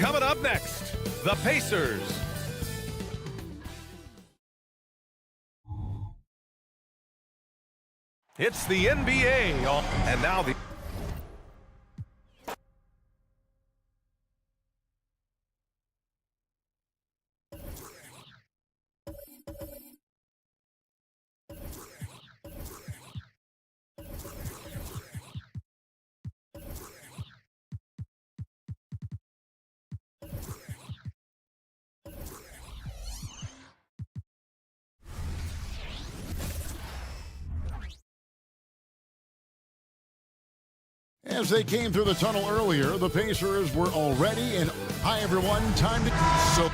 Coming up next, the Pacers. It's the NBA, and now the... As they came through the tunnel earlier, the Pacers were already in. Hi, everyone. Time to... So...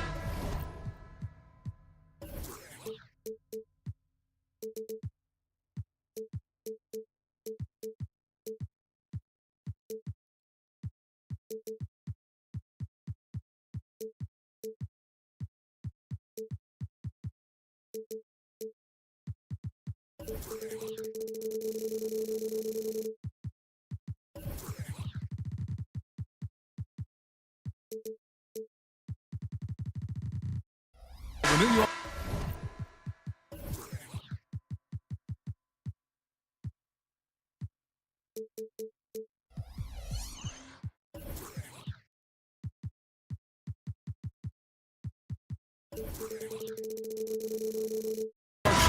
The New York...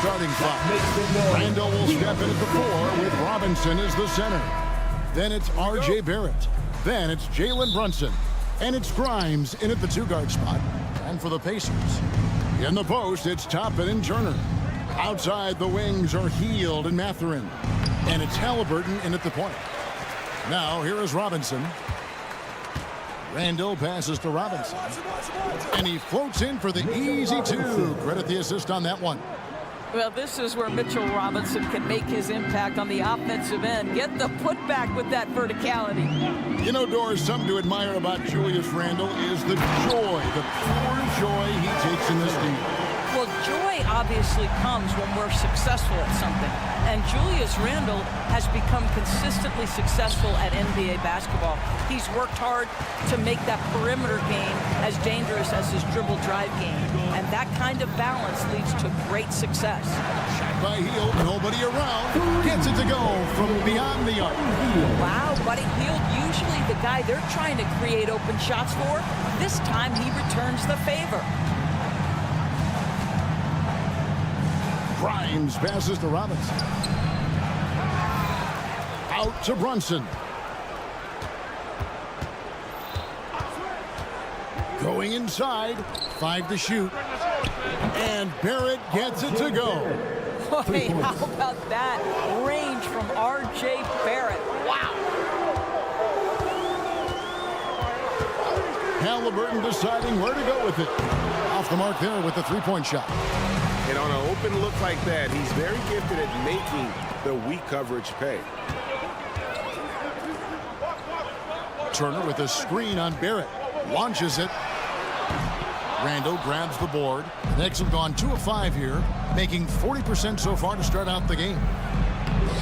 Starting five. Randall will step in at the 4 with Robinson as the center. Then it's R.J. Barrett. Then it's Jalen Brunson. And it's Grimes in at the 2-guard spot. And for the Pacers, in the post, it's Toppin and Turner. Outside the wings are Hield and Mathurin. And it's Halliburton in at the point. Now, here is Robinson. Randall passes to Robinson. And he floats in for the easy 2. Credit the assist on that one. Well, this is where Mitchell Robinson can make his impact on the offensive end. Get the putback with that verticality. You know, Doris, something to admire about Julius Randle is the joy, the pure joy he takes in this game. Well, joy obviously comes when we're successful at something. And Julius Randle has become consistently successful at NBA basketball. He's worked hard to make that perimeter game as dangerous as his dribble drive game. And that kind of balance leads to great success. Shot by Hield, nobody around. Gets it to go from beyond the arc. Wow, Buddy Hield, usually the guy they're trying to create open shots for. This time he returns the favor. Grimes passes to Robinson. Out to Brunson. Going inside, 5 to shoot. And Barrett gets it to go. Hey, how about that range from R.J. Barrett? Wow. Halliburton deciding where to go with it. Off the mark there with the 3-point shot. And on an open look like that, he's very gifted at making the weak coverage pay. Turner with a screen on Barrett. Launches it. Randall grabs the board. The Knicks have gone 2 of 5 here, making 40% so far to start out the game.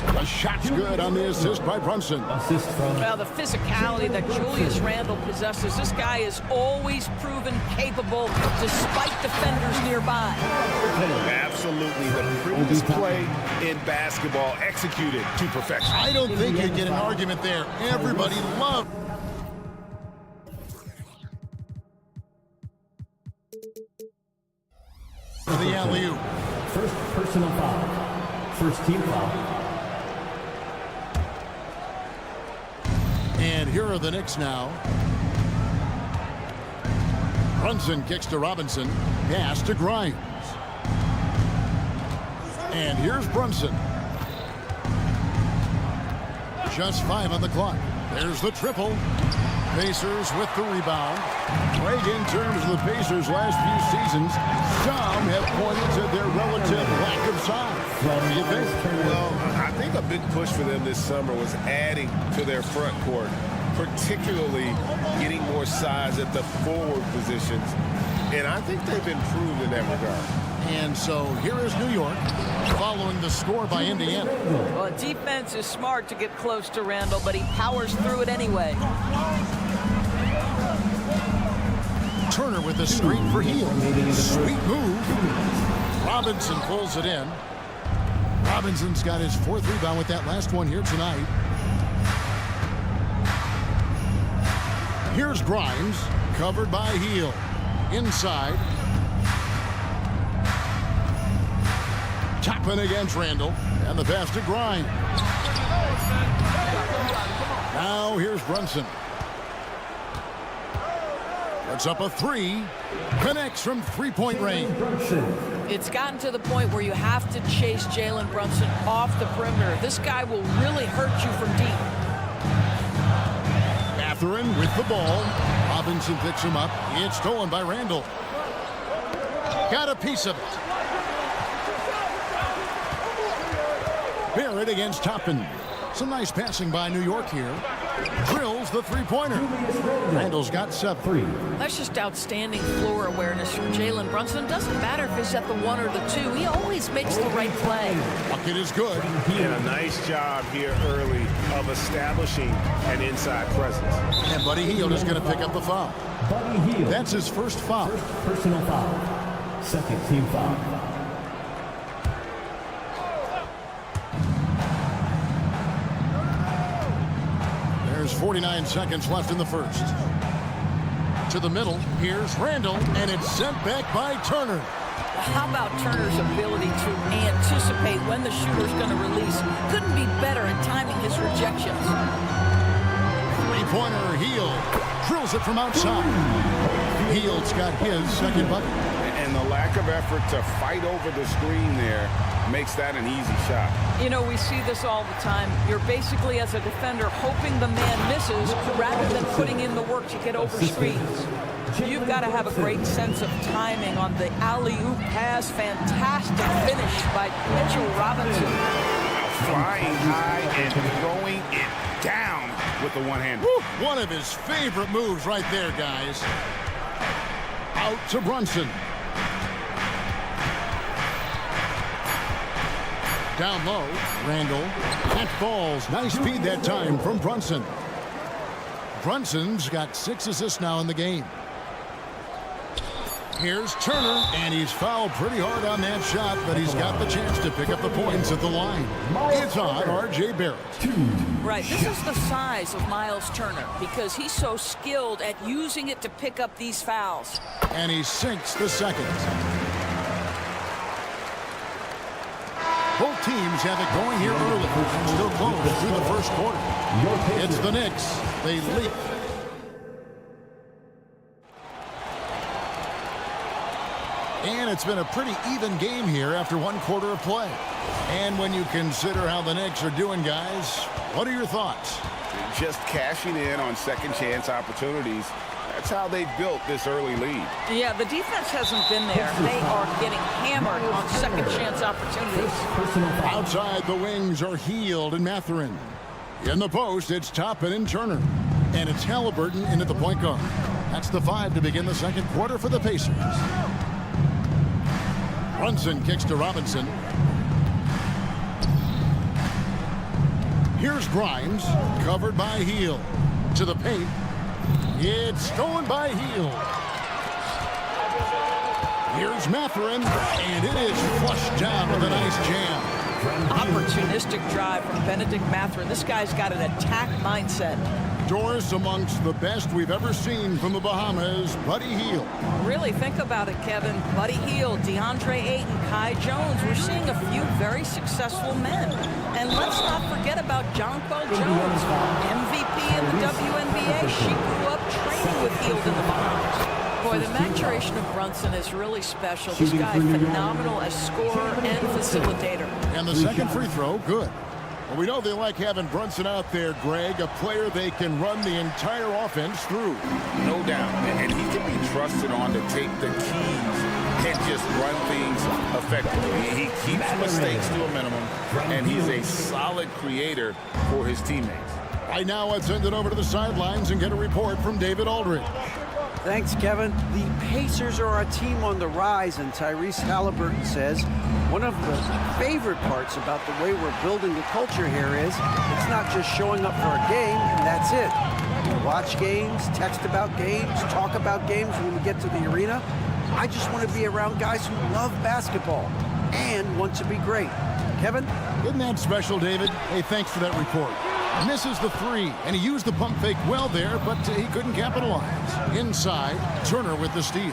The shot's good on the assist by Brunson. Well, the physicality that Julius Randle possesses, this guy is always proven capable despite defenders nearby. Absolutely, the prettiest play in basketball executed to perfection. I don't think you get an argument there. Everybody loves the alley-oop. First personal foul. First team foul. And here are the Knicks now. Brunson kicks to Robinson. Pass to Grimes. And here's Brunson. Just 5 on the clock. There's the triple. Pacers with the rebound. Right in terms of the Pacers' last few seasons, some have pointed to their relative lack of size. What do you think? Well, I think a big push for them this summer was adding to their front court, particularly getting more size at the forward positions. And I think they've improved in that regard. And so here is New York following the score by Indiana. Well, defense is smart to get close to Randall, but he powers through it anyway. Turner with a screen for Hield. Sweet move. Robinson pulls it in. Robinson's got his 4th rebound with that last one here tonight. Here's Grimes, covered by Hield. Inside. Toppin against Randall, and the pass to Grimes. Now here's Brunson. Puts up a 3. Connects from 3-point range. It's gotten to the point where you have to chase Jalen Brunson off the perimeter. This guy will really hurt you from deep. Mathurin with the ball. Robinson picks him up. It's stolen by Randall. Got a piece of it. Barrett against Toppin. Some nice passing by New York here. Drills the 3-pointer. Randall's got 7. That's just outstanding floor awareness from Jalen Brunson. Doesn't matter if he's at the 1 or the 2. He always makes the right play. Bucket is good. And a nice job here early of establishing an inside presence. And Buddy Hield is going to pick up the foul. Buddy Hield. That's his first foul. First personal foul. Second team foul. There's 49 seconds left in the first. To the middle, here's Randall, and it's sent back by Turner. How about Turner's ability to anticipate when the shooter's going to release? Couldn't be better at timing his rejections. 3-pointer, Hield. Drills it from outside. Hield's got his second bucket. And the lack of effort to fight over the screen there makes that an easy shot. You know, we see this all the time. You're basically, as a defender, hoping the man misses rather than putting in the work to get over screens. You've got to have a great sense of timing on the alley-oop pass. Fantastic finish by Mitchell Robinson. Flying high and throwing it down with the one-hander. One of his favorite moves right there, guys. Out to Brunson. Down low, Randall. That falls. Nice feed that time from Brunson. Brunson's got 6 assists now in the game. Here's Turner, and he's fouled pretty hard on that shot, but he's got the chance to pick up the points at the line. It's on R.J. Barrett. Right, this is the size of Miles Turner because he's so skilled at using it to pick up these fouls. And he sinks the second. Both teams have it going here early. Still close through the first quarter. It's the Knicks. They lead. And it's been a pretty even game here after 1 quarter of play. And when you consider how the Knicks are doing, guys, what are your thoughts? Just cashing in on second chance opportunities. That's how they built this early lead. Yeah, the defense hasn't been there. They are getting hammered on second chance opportunities. Outside the wings are Hield and Mathurin. In the post, it's Toppin and Turner. And it's Halliburton into the point guard. That's the 5 to begin the second quarter for the Pacers. Brunson kicks to Robinson. Here's Grimes, covered by Hield. To the paint. It's stolen by Hield. Here's Mathurin, and it is flushed down with a nice jam. Opportunistic drive from Benedict Mathurin. This guy's got an attack mindset. Doris amongst the best we've ever seen from the Bahamas, Buddy Hield. Really think about it, Kevin. Buddy Hield, DeAndre Ayton, Kai Jones. We're seeing a few very successful men. And let's not forget about Jonquel Jones, MVP in the WNBA. She grew up training with Hield in the Bahamas. Boy, the maturation of Brunson is really special. This guy, phenomenal as scorer and facilitator. And the second free throw, good. Well, we know they like having Brunson out there, Greg, a player they can run the entire offense through. No doubt. And he can be trusted on to take the keys and just run things effectively. He keeps mistakes to a minimum, and he's a solid creator for his teammates. Right now, let's send it over to the sidelines and get a report from David Aldridge. Thanks, Kevin. The Pacers are a team on the rise, and Tyrese Halliburton says one of the favorite parts about the way we're building the culture here is it's not just showing up for a game, and that's it. watch games, text about games, talk about games when we get to the arena. I just want to be around guys who love basketball and want to be great. Kevin? Isn't that special, David? Hey, thanks for that report. Misses the three, and he used the pump fake well there, but he couldn't capitalize. Inside, Turner with the steal.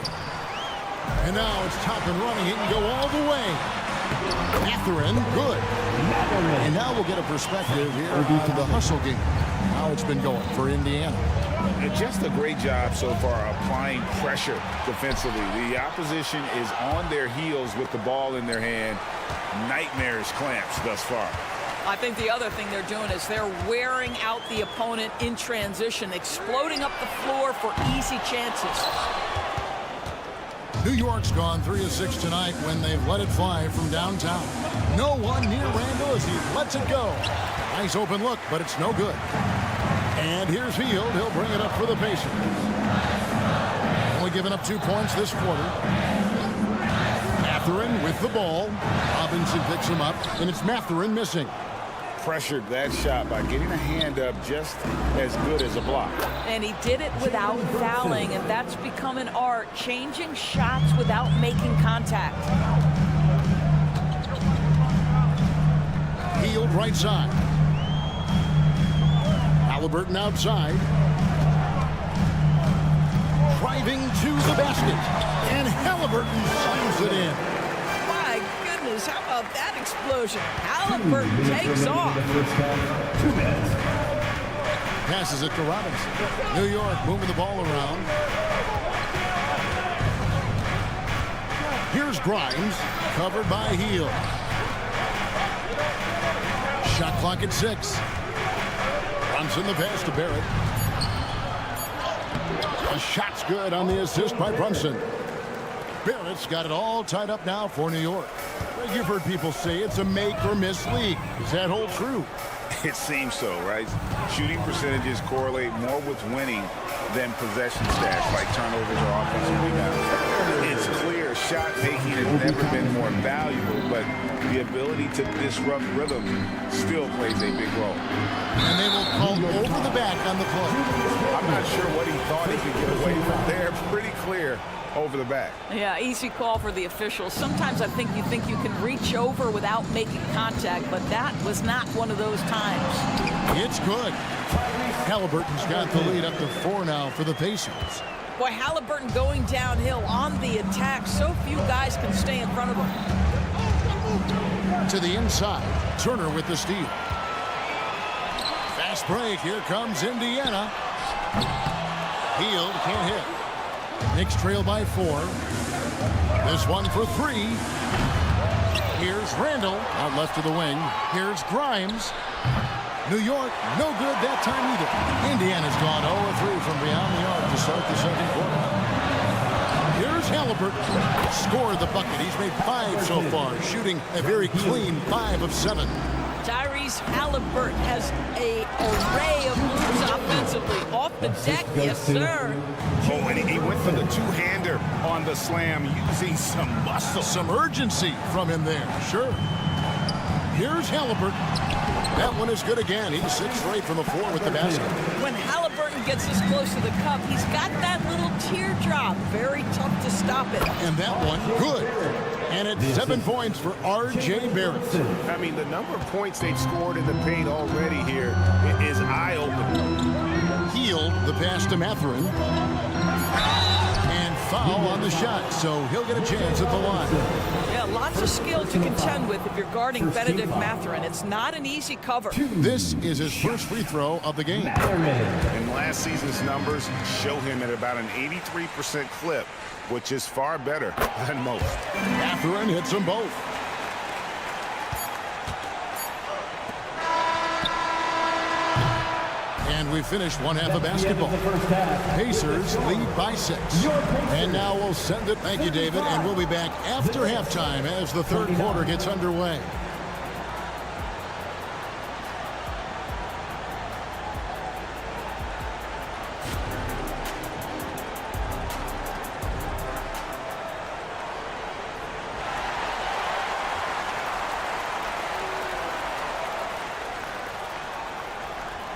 And now it's top and running. He can go all the way. Mathurin, good. And now we'll get a perspective here on the hustle game. How it's been going for Indiana. Just a great job so far applying pressure defensively. The opposition is on their heels with the ball in their hand. Nightmarish clamps thus far. I think the other thing they're doing is they're wearing out the opponent in transition, exploding up the floor for easy chances. New York's gone 3 of 6 tonight when they've let it fly from downtown. No one near Randall as he lets it go. Nice open look, but it's no good. And here's Hield. He'll bring it up for the Pacers. Only giving up 2 points this quarter. Mathurin with the ball. Robinson picks him up, and it's Mathurin missing. Pressured that shot by getting a hand up just as good as a block. And he did it without fouling, and that's become an art, changing shots without making contact. Hield right side. Halliburton outside. Driving to the basket. And Halliburton slams it in. My goodness, how about that explosion? Halliburton takes off. 2 minutes. Passes it to Robinson. New York moving the ball around. Here's Grimes, covered by Hield. Shot clock at 6. Brunson the pass to Barrett. A shot's good on the assist by Brunson. Barrett's got it all tied up now for New York. You've heard people say it's a make or miss league. Does that hold true? It seems so, right? Shooting percentages correlate more with winning than possession stats like turnovers or offensive rebounds. It's clear shot making has never been more valuable, but the ability to disrupt rhythm still plays a big role. And they will call over the back on the play. I'm not sure what he thought he could get away from there. Pretty clear over the back. Yeah, easy call for the officials. Sometimes I think you can reach over without making contact, but that was not one of those times. It's good. Halliburton's got the lead up to 4 now for the Pacers. Boy, Halliburton going downhill on the attack. So few guys can stay in front of him. To the inside. Turner with the steal. Fast break. Here comes Indiana. Hield can't hit. Knicks trail by 4. This one for 3. Here's Randall out left to the wing. Here's Grimes. New York, no good that time either. Indiana's gone 0-3 from beyond the arc to start the second quarter. Here's Halliburton. Scored the bucket. He's made 5 so far, shooting a very clean 5 of 7. Tyrese Halliburton has an array of moves offensively. Off the deck, yes, sir. Oh, and he went for the two-hander on the slam using some muscle. Some urgency from him there, sure. Here's Halliburton. That one is good again. He's 6 straight from the floor with the basket. When Halliburton gets this close to the cup, he's got that little teardrop. Very tough to stop it. And that one, good. And it's 7 points for R.J. Barrett. I mean, the number of points they've scored in the paint already here is eye-opening. Hield the pass to Mathurin. And foul on the shot, so he'll get a chance at the line. Yeah, lots of skill to contend with if you're guarding Benedict Mathurin. It's not an easy cover. This is his first free throw of the game. And last season's numbers show him at about an 83% clip, which is far better than most. Mathurin hits them both. And we finished one half of basketball. Pacers lead by 6. And now we'll send it. Thank you, David. And we'll be back after halftime as the third quarter gets underway.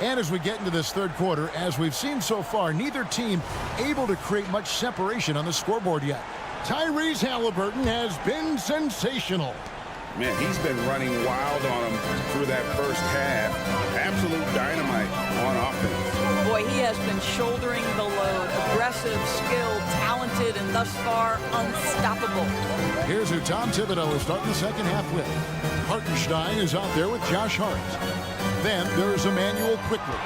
And as we get into this third quarter, as we've seen so far, neither team able to create much separation on the scoreboard yet. Tyrese Halliburton has been sensational. Man, he's been running wild on him through that first half. Absolute dynamite on offense. Boy, he has been shouldering the load. Aggressive, skilled, talented, and thus far unstoppable. Here's who Tom Thibodeau is starting the second half with. Hartenstein is out there with Josh Hart. Then there's Emmanuel Quickly.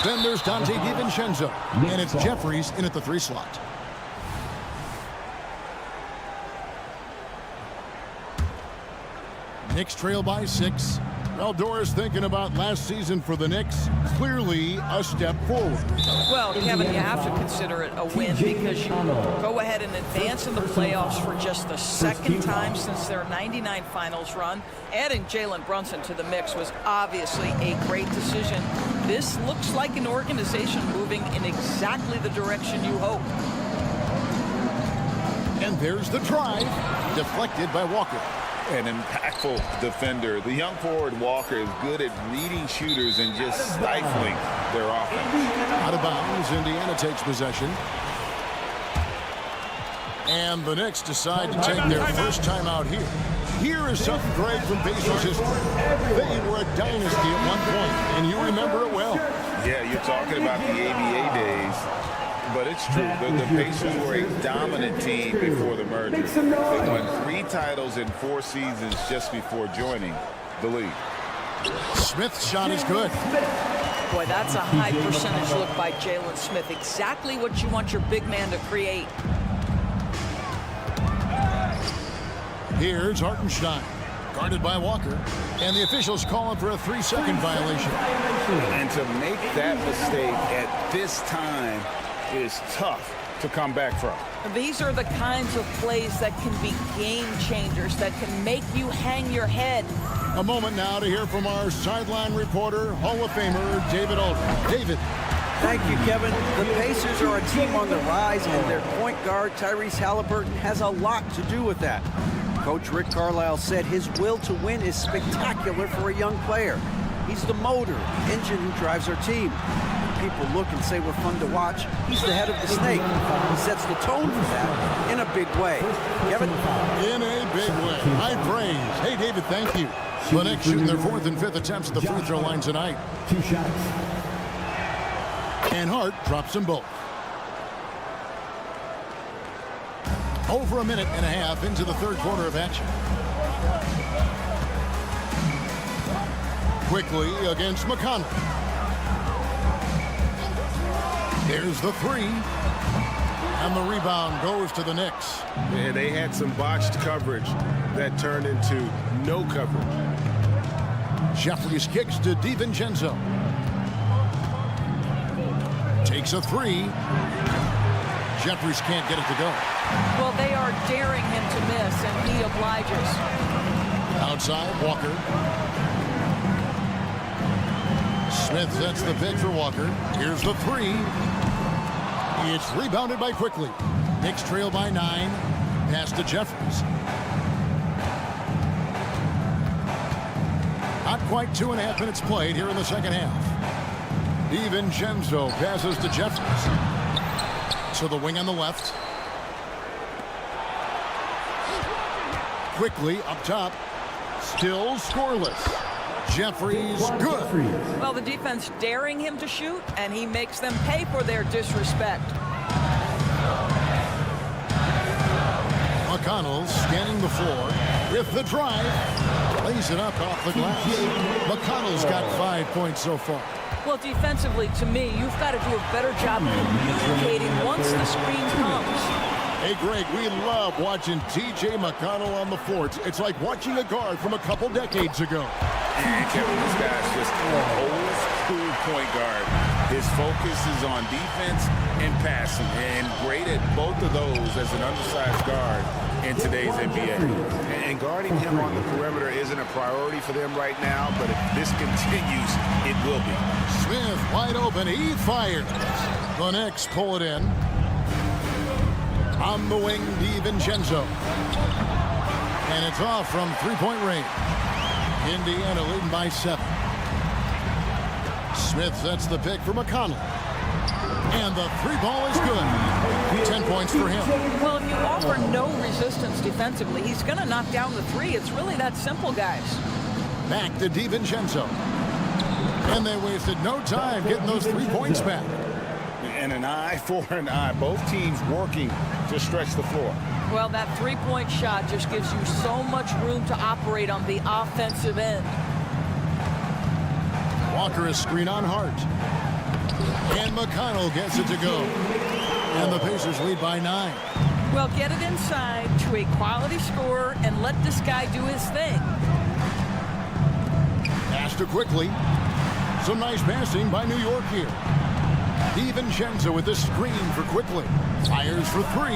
Then there's Dante DiVincenzo. And it's Jeffries in at the 3 slot. Knicks trail by 6. Doris thinking about last season for the Knicks. Clearly a step forward. Well, Kevin, you have to consider it a win because you go ahead and advance in the playoffs for just the second time since their 99 finals run. Adding Jalen Brunson to the mix was obviously a great decision. This looks like an organization moving in exactly the direction you hope. And there's the drive, deflected by Walker. An impactful defender. The young forward Walker is good at reading shooters and just stifling their offense. Out of bounds, Indiana takes possession. And the Knicks decide to take their first time out here. Here is something great from Pacers history. They were a dynasty at one point, and you remember it well. Yeah, you're talking about the ABA days. But it's true. The Pacers were a dominant team before the merger. They won 3 titles in 4 seasons just before joining the league. Smith's shot is good. Boy, that's a high percentage look by Jalen Smith. Exactly what you want your big man to create. Here's Hartenstein, guarded by Walker. And the officials calling for a 3-second violation. And to make that mistake at this time is tough to come back from. These are the kinds of plays that can be game changers, that can make you hang your head. A moment now to hear from our sideline reporter, Hall of Famer David Aldridge. David. Thank you, Kevin. The Pacers are a team on the rise, and their point guard, Tyrese Halliburton, has a lot to do with that. Coach Rick Carlisle said his will to win is spectacular for a young player. He's the motor, the engine who drives our team. People look and say we're fun to watch. He's the head of the snake. He sets the tone for that in a big way. Kevin? In a big way. High praise. Hey, David, thank you. The Knicks shooting their 4th and 5th attempts at the free throw line tonight. 2 shots. And Hart drops them both. Over a minute and a half into the third quarter of action. Quickly against McConnell. There's the 3. And the rebound goes to the Knicks. And they had some botched coverage that turned into no coverage. Jeffries kicks to DiVincenzo. Takes a 3. Jeffries can't get it to go. Well, they are daring him to miss, and he obliges. Outside, Walker. Smith sets the pick for Walker. Here's the 3. It's rebounded by Quickly. Knicks trail by 9. Pass to Jeffries. Not quite 2.5 minutes played here in the second half. DiVincenzo passes to Jeffries. So the wing on the left. Quickly up top. Still scoreless. Jeffries, good. Well, the defense daring him to shoot, and he makes them pay for their disrespect. McConnell scanning the floor with the drive. Lays it up off the glass. McConnell's got 5 points so far. Well, defensively, to me, you've got to do a better job of communicating once the screen comes. Hey, Greg, we love watching T.J. McConnell on the floor. It's like watching a guard from a couple decades ago. And Kevin, this guy's just an old school point guard. His focus is on defense and passing, and great at both of those as an undersized guard in today's NBA. And guarding him on the perimeter isn't a priority for them right now, but if this continues, it will be. Smith wide open. He fires. The Knicks pull it in. On the wing, DiVincenzo. And it's off from three-point range. Indiana leading by 7. Smith sets the pick for McConnell. And the three ball is good. 10 points for him. Well, if you offer no resistance defensively, he's going to knock down the three. It's really that simple, guys. Back to DiVincenzo. And they wasted no time getting those 3 points back. And an eye for an eye. Both teams working to stretch the floor. Well, that three-point shot just gives you so much room to operate on the offensive end. Walker is screen on Hart. And McConnell gets it to go. And the Pacers lead by 9. Well, get it inside to a quality scorer and let this guy do his thing. Pass to Quickly. Some nice passing by New York here. DiVincenzo with the screen for Quickly. Fires for 3.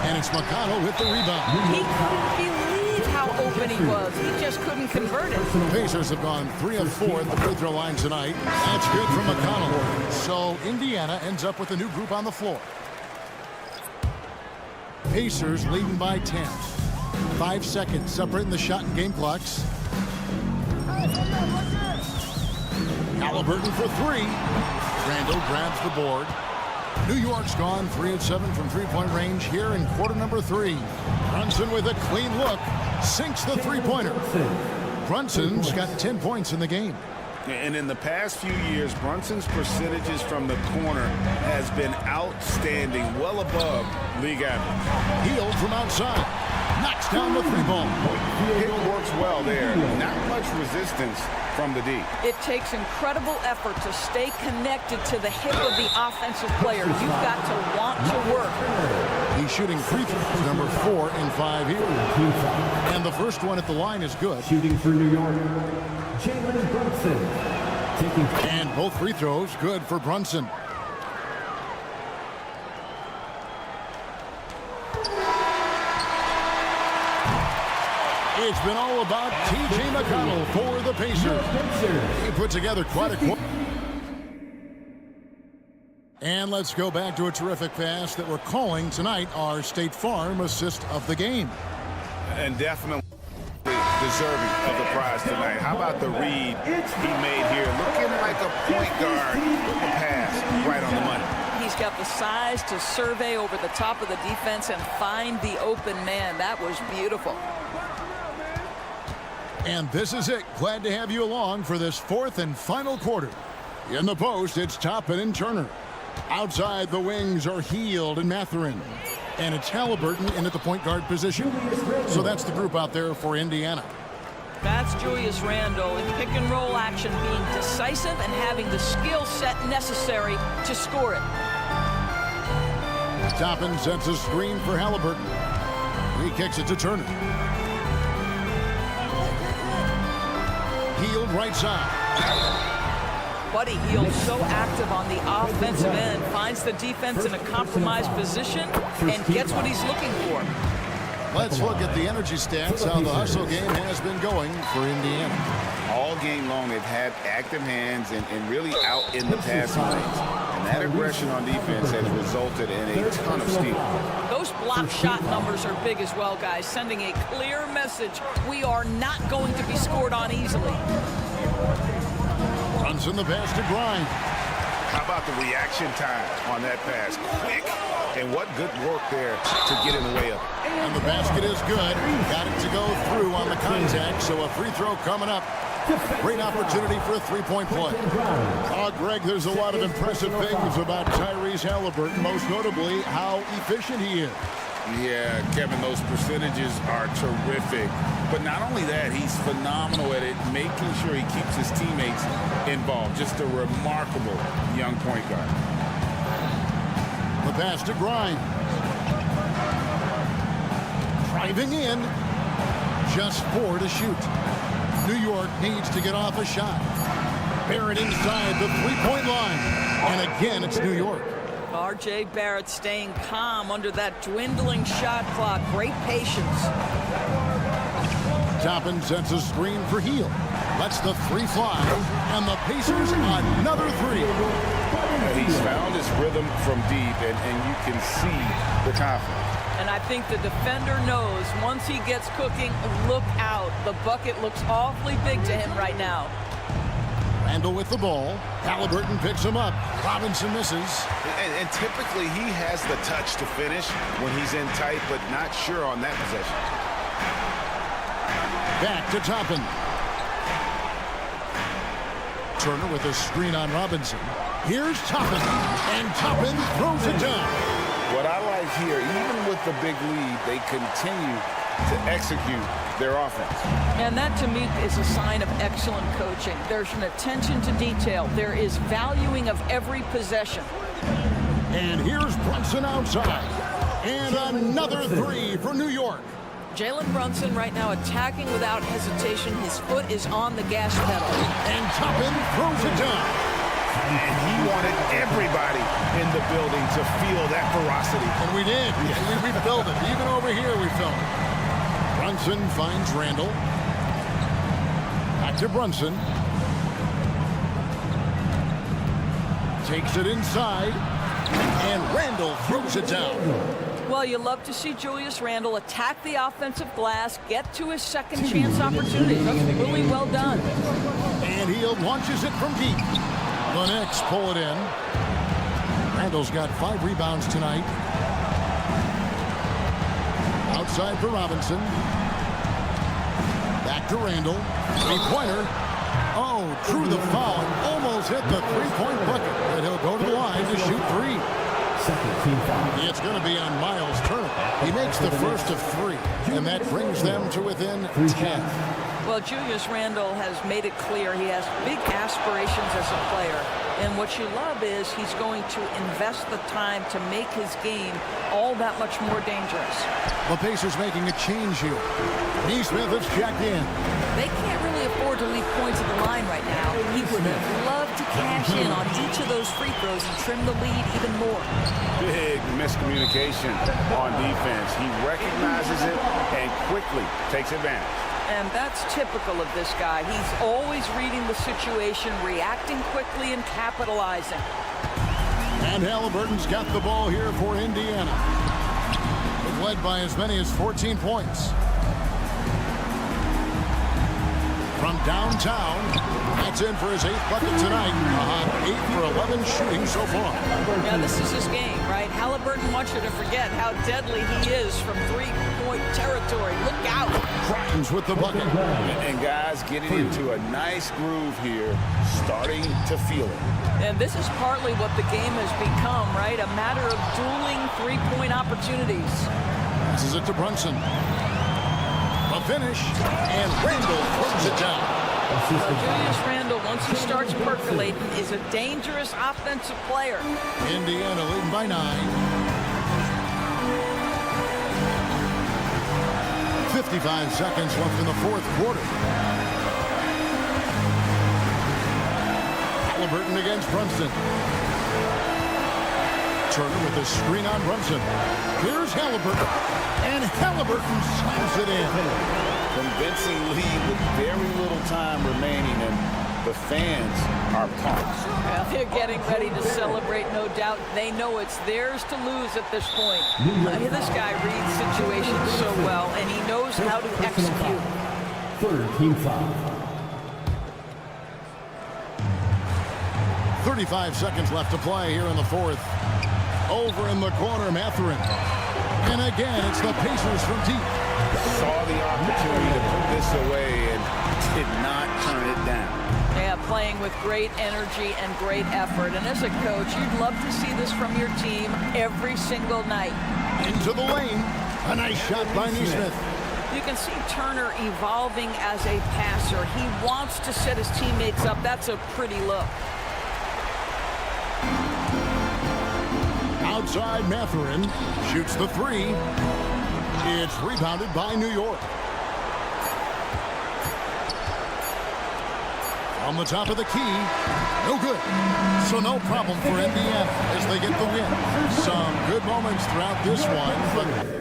And it's McConnell with the rebound. He couldn't believe how open he was. He just couldn't convert it. The Pacers have gone 3 of 4 at the free throw line tonight. That's good from McConnell. So Indiana ends up with a new group on the floor. Pacers leading by 10. 5 seconds separating the shot and game clocks. Halliburton for 3. Randall grabs the board. New York's gone 3 of 7 from three-point range here in quarter number 3. Brunson with a clean look. Sinks the three-pointer. Brunson's got 10 points in the game. And in the past few years, Brunson's percentages from the corner has been outstanding, well above league average. Hield from outside. Knocks down the 3-ball. It works well there. Not much resistance from the D. It takes incredible effort to stay connected to the hip of the offensive player. You've got to want to work. He's shooting free throws, number 4 and 5 here. And the first one at the line is good. Shooting for New York, Jalen Brunson. And both free throws good for Brunson. It's been all about T.J. McConnell for the Pacers. He put together quite a quarter. And let's go back to a terrific pass that we're calling tonight our State Farm assist of the game. And definitely deserving of the prize tonight. How about the read he made here? Looking like a point guard with the pass right on the money. He's got the size to survey over the top of the defense and find the open man. That was beautiful. And this is it. Glad to have you along for this 4th and final quarter. In the post, it's Toppin and Turner. Outside the wings are Hield and Mathurin. And it's Halliburton in at the point guard position. So that's the group out there for Indiana. That's Julius Randle in pick and roll action, being decisive and having the skill set necessary to score it. Toppin sets a screen for Halliburton. He kicks it to Turner. Hield right side. Buddy Hield so active on the offensive end, finds the defense in a compromised position and gets what he's looking for. Let's look at the energy stats, how the hustle game has been going for Indiana. All game long, they've had active hands and really out in the passing lanes. And that aggression on defense has resulted in a ton of steals. Those block shot numbers are big as well, guys, sending a clear message. We are not going to be scored on easily. Runs in the pass to Grimes. How about the reaction time on that pass? Quick. And what good work there to get in the way of it. And the basket is good. Got it to go through on the contact, so a free throw coming up. Great opportunity for a three-point play. Greg, there's a lot of impressive things about Tyrese Halliburton, most notably how efficient he is. Yeah, Kevin, those percentages are terrific. But not only that, he's phenomenal at it, making sure he keeps his teammates involved. Just a remarkable young point guard. The pass to Grimes. Driving in. Just 4 to shoot. New York needs to get off a shot. Barrett inside the three-point line. And again, it's New York. R.J. Barrett staying calm under that dwindling shot clock. Great patience. Toppin sets a screen for Hield. Lets the 3 fly. And the Pacers another 3. He's found his rhythm from deep, and you can see the confidence. And I think the defender knows once he gets cooking, look out. The bucket looks awfully big to him right now. Randall with the ball. Halliburton picks him up. Robinson misses. And typically he has the touch to finish when he's in tight, but not sure on that possession. Back to Toppin. Turner with a screen on Robinson. Here's Toppin. And Toppin throws it down. What I like here, even with the big lead, they continue to execute their offense. And that, to me, is a sign of excellent coaching. There's an attention to detail. There is valuing of every possession. And here's Brunson outside. And another three for New York. Jalen Brunson right now attacking without hesitation. His foot is on the gas pedal. And Toppin throws it down. And he wanted everybody in the building to feel that ferocity. And we did. We felt it. Even over here we felt it. Brunson finds Randall. Back to Brunson. Takes it inside. And Randall throws it down. Well, you love to see Julius Randle attack the offensive glass, get to his second chance opportunity. That's really well done. And he launches it from deep. The Knicks pull it in. Randall's got 5 rebounds tonight. Outside for Robinson. Back to Randall. Three-pointer. Oh, drew the foul. Almost hit the three-point bucket. And he'll go to the line to shoot 3. It's going to be on Miles Turner. He makes the first of 3, and that brings them to within 10. Well, Julius Randle has made it clear he has big aspirations as a player. And what you love is he's going to invest the time to make his game all that much more dangerous. The Pacers making a change here. Neesmith is checked in. They can't really afford to leave points at the line right now. He would have loved to cash in on each of those free throws and trim the lead even more. Big miscommunication on defense. He recognizes it and quickly takes advantage. And that's typical of this guy. He's always reading the situation, reacting quickly, and capitalizing. And Halliburton's got the ball here for Indiana. They've led by as many as 14 points. From downtown, that's in for his 8th bucket tonight. 8 for 11 shooting so far. Yeah, this is his game, right? Halliburton wants you to forget how deadly he is from three-point territory. Look out. Grimes with the bucket. And guys getting into a nice groove here, starting to feel it. And this is partly what the game has become, right? A matter of dueling three-point opportunities. Passes it to Brunson. A finish, and Randall throws it down. Julius Randle, once he starts percolating, is a dangerous offensive player. Indiana leading by 9. 55 seconds left in the 4th quarter. Halliburton against Brunson. Turner with a screen on Brunson. Here's Halliburton. And Halliburton slams it in. Convincing lead with very little time remaining, and the fans are pumped. Well, they're getting ready to celebrate, no doubt. They know it's theirs to lose at this point. This guy reads situations so well, and he knows how to execute. 3rd team foul. 35 seconds left to play here in the 4th. Over in the corner, Mathurin. And again, it's the Pacers from deep. Saw the opportunity to put this away and did not turn it down. Yeah, playing with great energy and great effort. And as a coach, you'd love to see this from your team every single night. Into the lane. A nice shot by Neesmith. You can see Turner evolving as a passer. He wants to set his teammates up. That's a pretty look. Outside, Mathurin shoots the 3. It's rebounded by New York. On the top of the key, no good. So no problem for Indiana as they get the win. Some good moments throughout this one, but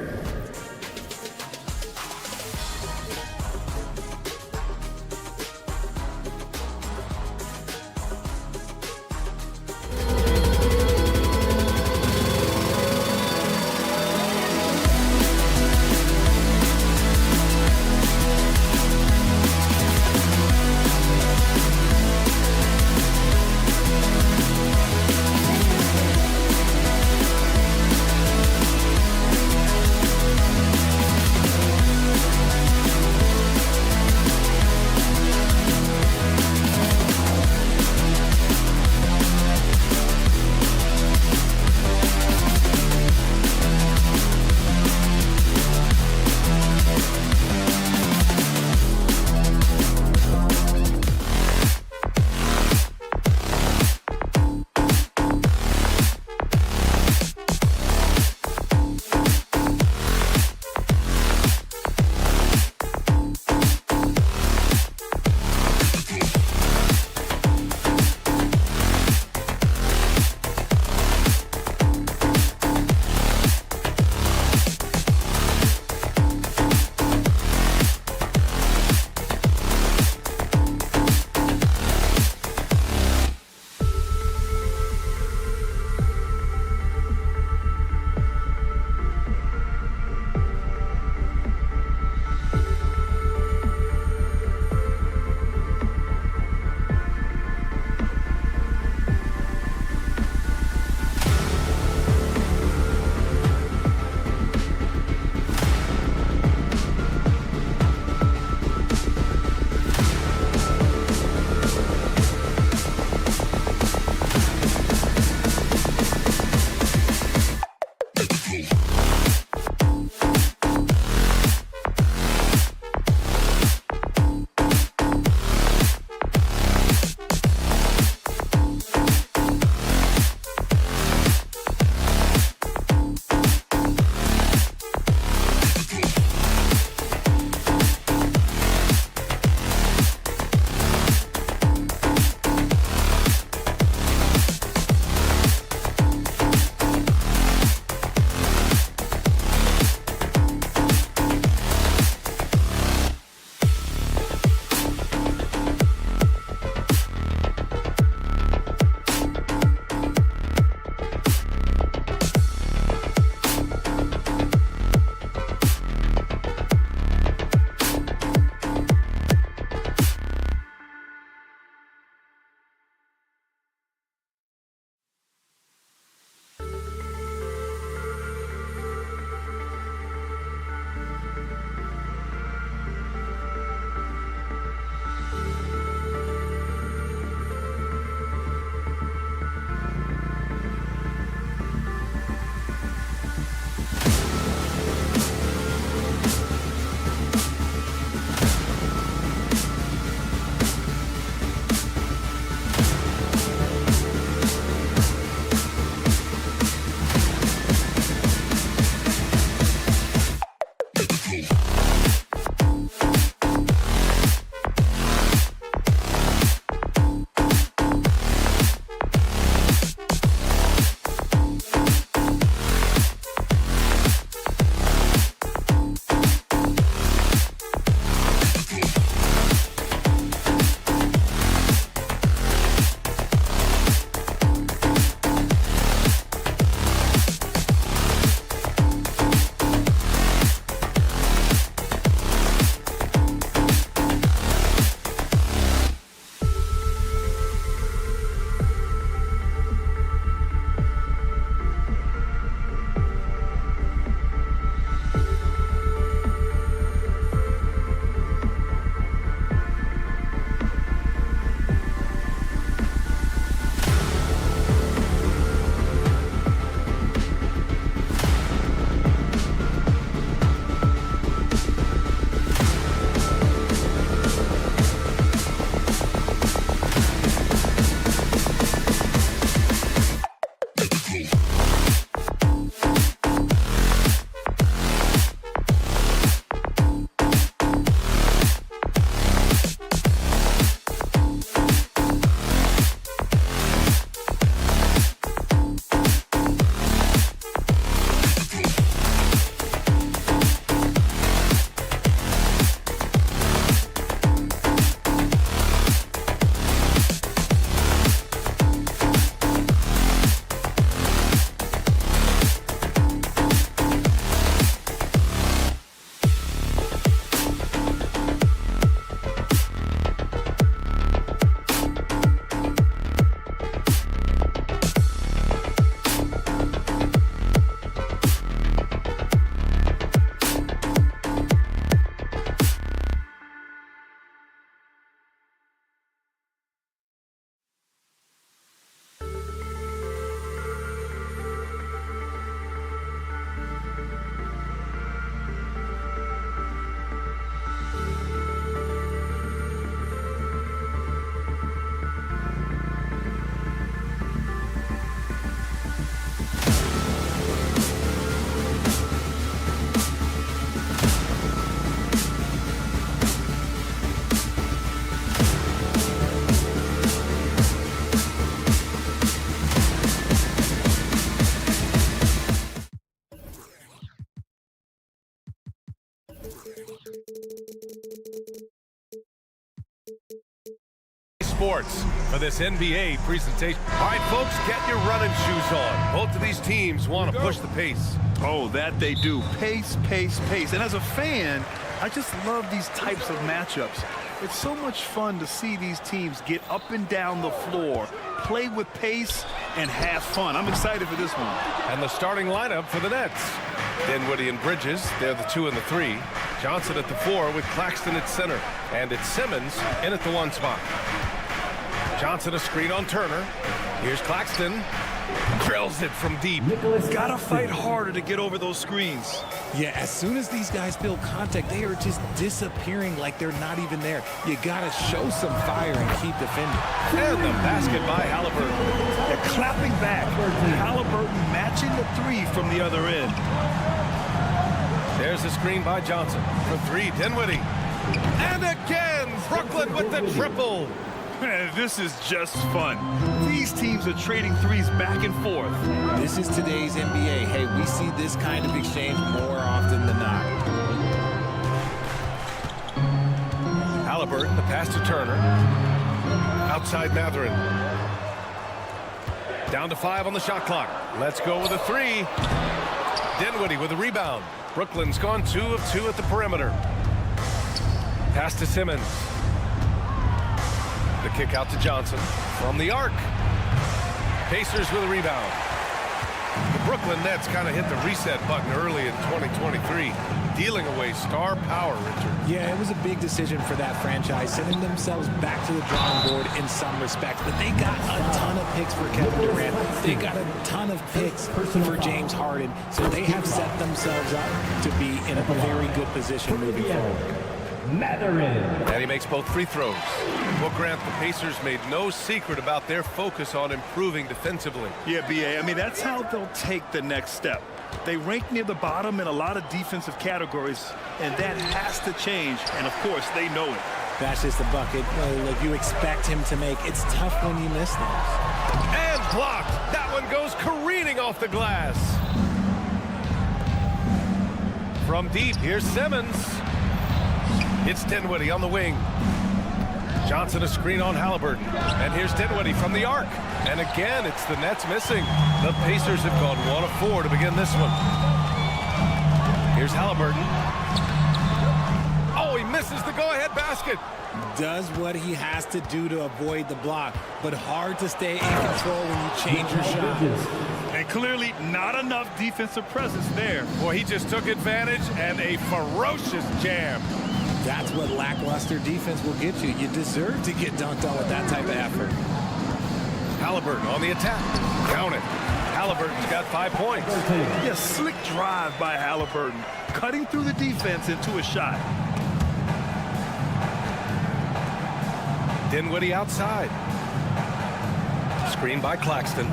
Sports for this NBA presentation. All right, folks, get your running shoes on. Both of these teams want to push the pace. Oh, that they do. Pace, pace, pace. And as a fan, I just love these types of matchups. It's so much fun to see these teams get up and down the floor, play with pace, and have fun. I'm excited for this one. And the starting lineup for the Nets. Dinwiddie and Bridges, they're the 2 and the 3. Johnson at the 4 with Claxton at center. And it's Simmons in at the 1 spot. Johnson a screen on Turner. Here's Claxton. Drills it from deep. Gotta fight harder to get over those screens. Yeah, as soon as these guys feel contact, they are just disappearing like they're not even there. You gotta show some fire and keep defending. And the basket by Halliburton. They're clapping back. Halliburton matching the 3 from the other end. There's the screen by Johnson. For 3, Dinwiddie. And again, Brooklyn with the triple. Man, this is just fun. These teams are trading threes back and forth. This is today's NBA. Hey, we see this kind of exchange more often than not. Halliburton, the pass to Turner. Outside Matherin. Down to 5 on the shot clock. Let's go with a 3. Dinwiddie with a rebound. Brooklyn's gone 2 of 2 at the perimeter. Pass to Simmons. The kick out to Johnson from the arc. Pacers with a rebound. The Brooklyn Nets kind of hit the reset button early in 2023, dealing away star power, Richard. Yeah, it was a big decision for that franchise, sending themselves back to the drawing board in some respects. But they got a ton of picks for Kevin Durant. They got a ton of picks for James Harden. So they have set themselves up to be in a very good position moving forward. And he makes both free throws. Well, Grant, the Pacers made no secret about their focus on improving defensively. Yeah, B.A., I mean, that's how they'll take the next step. They rank near the bottom in a lot of defensive categories, and that has to change, and of course, they know it. That's just a bucket. Look, you expect him to make. It's tough when you miss those. And blocked. That one goes careening off the glass. From deep, here's Simmons. It's Dinwiddie on the wing. Johnson a screen on Halliburton. And here's Dinwiddie from the arc. And again, it's the Nets missing. The Pacers have gone 1 of 4 to begin this one. Here's Halliburton. Oh, he misses the go-ahead basket. Does what he has to do to avoid the block, but hard to stay in control when you change your shot. And clearly not enough defensive presence there. Boy, he just took advantage and a ferocious jam. That's what lackluster defense will get you. You deserve to get dunked on with that type of effort. Halliburton on the attack. Count it. Halliburton's got 5 points. Yeah, slick drive by Halliburton, cutting through the defense into a shot. Dinwiddie outside. Screen by Claxton.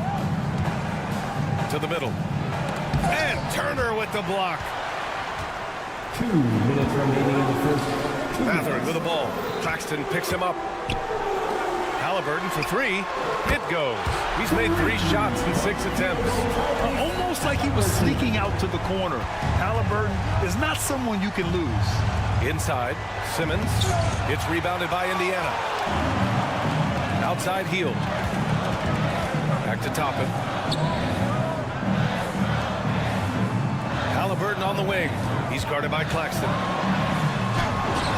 To the middle. And Turner with the block. 2 minutes remaining in the first. Matherin with the ball. Claxton picks him up. Halliburton for 3. It goes. He's made 3 shots in 6 attempts. Almost like he was sneaking out to the corner. Halliburton is not someone you can lose. Inside, Simmons. It's rebounded by Indiana. Outside Hield. Back to Toppin. Halliburton on the wing. He's guarded by Claxton.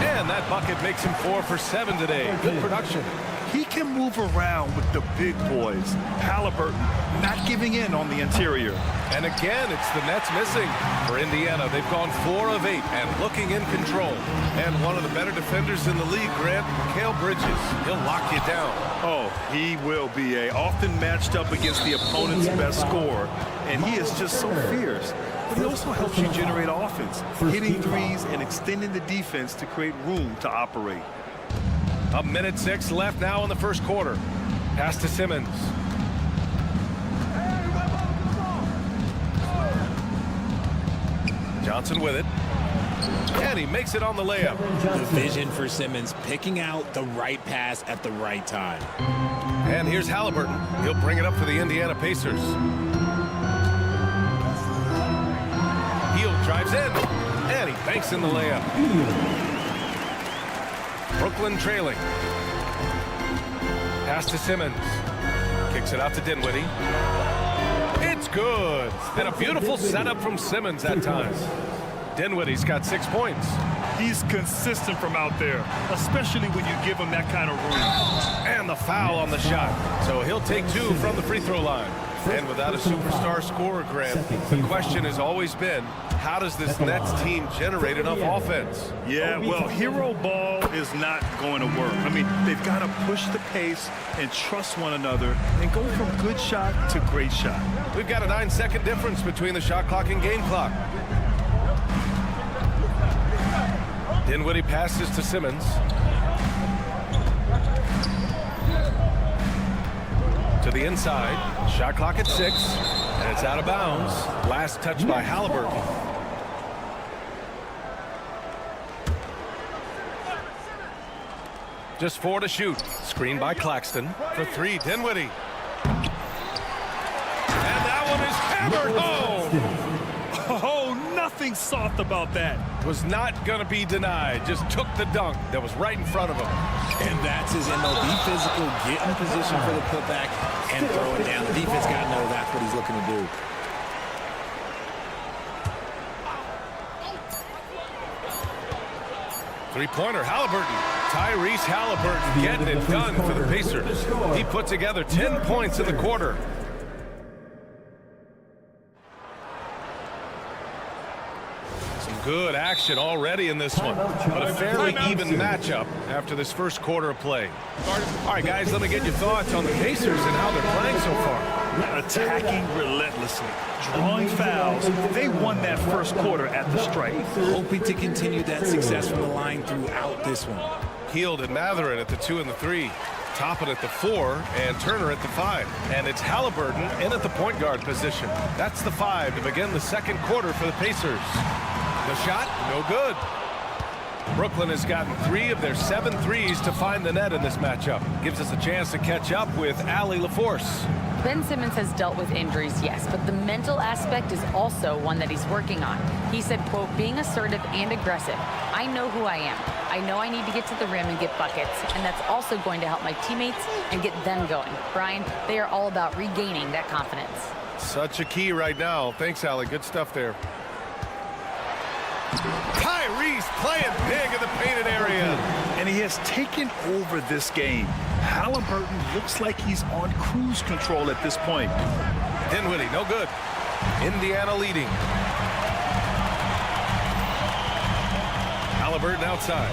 And that bucket makes him 4 for 7 today. Good production. He can move around with the big boys. Halliburton not giving in on the interior. And again, it's the Nets missing. For Indiana, they've gone 4 of 8 and looking in control. And one of the better defenders in the league, Grant, Mikal Bridges. He'll lock you down. Oh, he will be often matched up against the opponent's best scorer. And he is just so fierce. But he also helps you generate offense, hitting threes and extending the defense to create room to operate. 1:06 left now in the first quarter. Pass to Simmons. Johnson with it. And he makes it on the layup. The vision for Simmons, picking out the right pass at the right time. And here's Halliburton. He'll bring it up for the Indiana Pacers. Hield drives in. And he banks in the layup. Brooklyn trailing. Pass to Simmons. Kicks it out to Dinwiddie. It's good. And a beautiful setup from Simmons that time. Dinwiddie's got 6 points. He's consistent from out there, especially when you give him that kind of room. And the foul on the shot. So he'll take 2 from the free throw line. And without a superstar scorer, Grant, the question has always been, how does this Nets team generate enough offense? Yeah, well, hero ball is not going to work. I mean, they've got to push the pace and trust one another and go from good shot to great shot. We've got a 9-second difference between the shot clock and game clock. Dinwiddie passes to Simmons. To the inside. Shot clock at 6. And it's out of bounds. Last touch by Halliburton. Just 4 to shoot. Screen by Claxton. For 3, Dinwiddie. And that one is hammered home. Oh, nothing soft about that. Was not going to be denied. Just took the dunk that was right in front of him. And that's his MO. Be physical, get in position for the putback, and throw it down. The defense got to know that's what he's looking to do. Three-pointer, Halliburton. Tyrese Halliburton getting it done for the Pacers. He put together 10 points in the quarter. Good action already in this one, but a fairly even matchup after this first quarter of play. All right, guys, let me get your thoughts on the Pacers and how they're playing so far. Attacking relentlessly, drawing fouls. They won that first quarter at the stripe. Hoping to continue that success from the line throughout this one. Hield and Matherin at the 2 and the 3. Toppin at the 4 and Turner at the 5. And it's Halliburton in at the point guard position. That's the 5 to begin the second quarter for the Pacers. The shot, no good. Brooklyn has gotten 3 of their 7 threes to find the net in this matchup. Gives us a chance to catch up with Allie LaForce. Ben Simmons has dealt with injuries, yes, but the mental aspect is also one that he's working on. He said, quote, being assertive and aggressive. I know who I am. I know I need to get to the rim and get buckets, and that's also going to help my teammates and get them going. Brian, they are all about regaining that confidence. Such a key right now. Thanks, Allie. Good stuff there. Tyrese playing big in the painted area. And he has taken over this game. Halliburton looks like he's on cruise control at this point. Dinwiddie, no good. Indiana leading. Halliburton outside.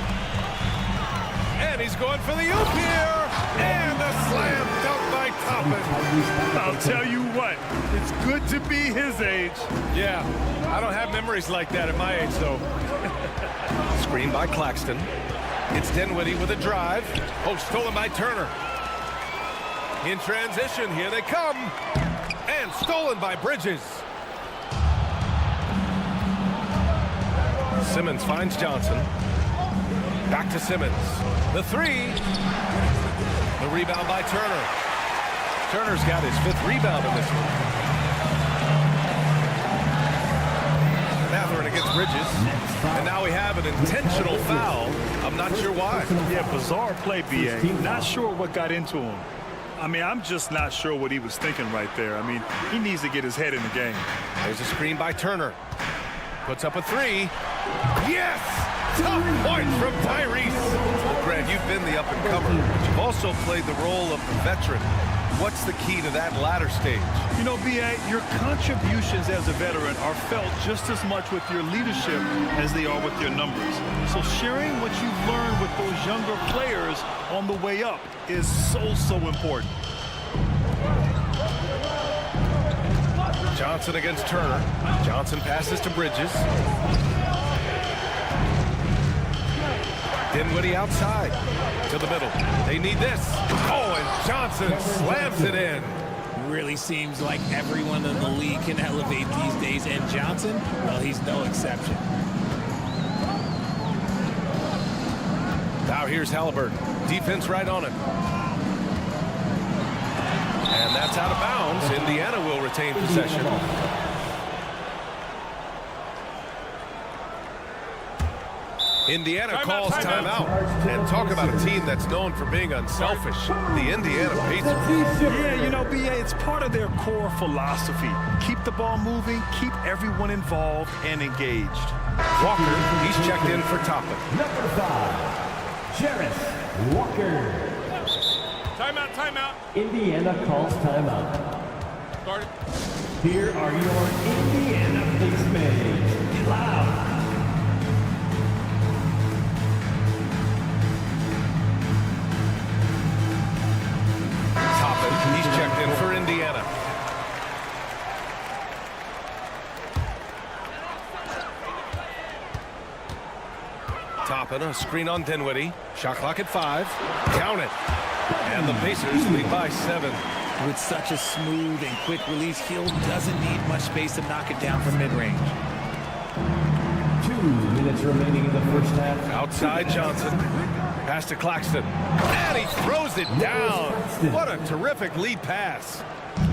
And he's going for the oop here. And the slam dunk by Toppin. I'll tell you what, it's good to be his age. Yeah, I don't have memories like that at my age, though. Screen by Claxton. It's Dinwiddie with a drive. Oh, stolen by Turner. In transition, here they come. And stolen by Bridges. Simmons finds Johnson. Back to Simmons. The 3. The rebound by Turner. Turner's got his 5th rebound in this one. Matherin against Bridges. And now we have an intentional foul. I'm not sure why. Yeah, bizarre play, B.A. Not sure what got into him. I mean, I'm just not sure what he was thinking right there. I mean, he needs to get his head in the game. There's a screen by Turner. Puts up a 3. Yes! Tough points from Tyrese. Well, Grant, you've been the up-and-comer, but you've also played the role of the veteran. What's the key to that latter stage? You know, B.A., your contributions as a veteran are felt just as much with your leadership as they are with your numbers. So sharing what you've learned with those younger players on the way up is so important. Johnson against Turner. Johnson passes to Bridges. Dinwiddie outside to the middle. They need this. Oh, and Johnson slams it in. Really seems like everyone in the league can elevate these days, and Johnson, well, he's no exception. Now here's Halliburton. Defense right on him. And that's out of bounds. Indiana will retain possession. Indiana calls timeout. And talk about a team that's known for being unselfish. The Indiana Pacers. Yeah, you know, BA, it's part of their core philosophy. Keep the ball moving, keep everyone involved and engaged. Walker, he's checked in for Toppin. Number 5, Jarris Walker. Timeout, timeout. Indiana calls timeout. Started. Here are your Indiana Pacers. Get loud. Toppin, he's checked in for Indiana. Toppin, a screen on Dinwiddie. Shot clock at 5. Count it. And the Pacers lead by 7. With such a smooth and quick release, Hill doesn't need much space to knock it down from mid-range. 2 minutes remaining in the first half. Outside Johnson. Pass to Claxton. And he throws it down. What a terrific lead pass.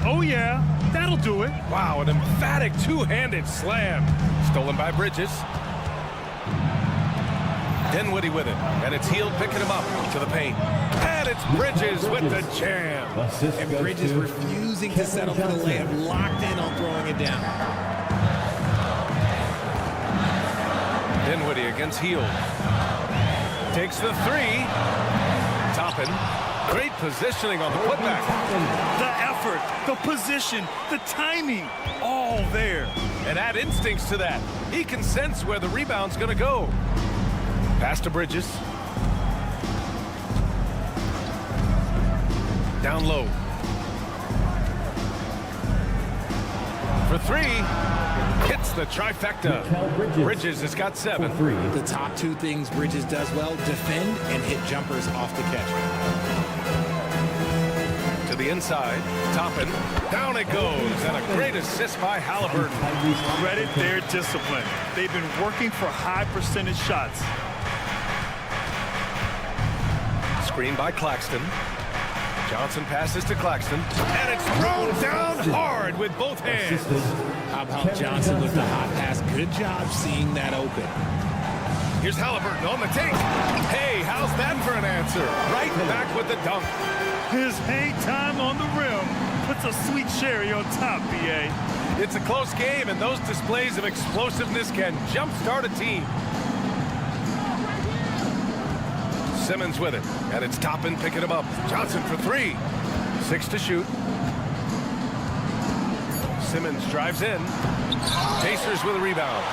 Oh, yeah, that'll do it. Wow, an emphatic two-handed slam. Stolen by Bridges. Dinwiddie with it, and it's Hield picking him up to the paint. And it's Bridges with the jam. And Bridges refusing to settle for the layup, locked in on throwing it down. Dinwiddie against Hield. Takes the 3. Toppin. Great positioning on the putback. The effort, the position, the timing, all there. And add instincts to that. He can sense where the rebound's going to go. Pass to Bridges. Down low. For 3. Hits the trifecta. Bridges has got 7. The top 2 things Bridges does well: defend and hit jumpers off the catch. To the inside. Toppin. Down it goes. And a great assist by Halliburton. Credit their discipline. They've been working for high percentage shots. Screen by Claxton. Johnson passes to Claxton. And it's thrown down hard with both hands. How about Johnson with the hot pass? Good job seeing that open. Here's Halliburton on the take. Hey, how's that for an answer? Right back with the dunk. His hang time on the rim puts a sweet cherry on top, BA. It's a close game, and those displays of explosiveness can jumpstart a team. Simmons with it, and it's Toppin picking him up. Johnson for 3. 6 to shoot. Simmons drives in. Pacers with a rebound.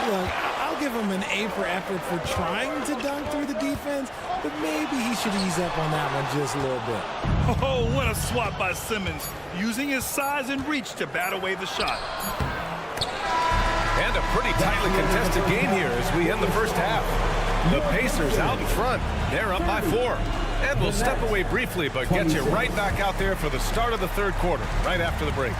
Look, I'll give him an A for effort for trying to dunk through the defense, but maybe he should ease up on that one just a little bit. Oh, what a swat by Simmons, using his size and reach to bat away the shot. And a pretty tightly contested game here as we end the first half. The Pacers out in front. They're up by 4. And we'll step away briefly, but get you right back out there for the start of the third quarter, right after the break.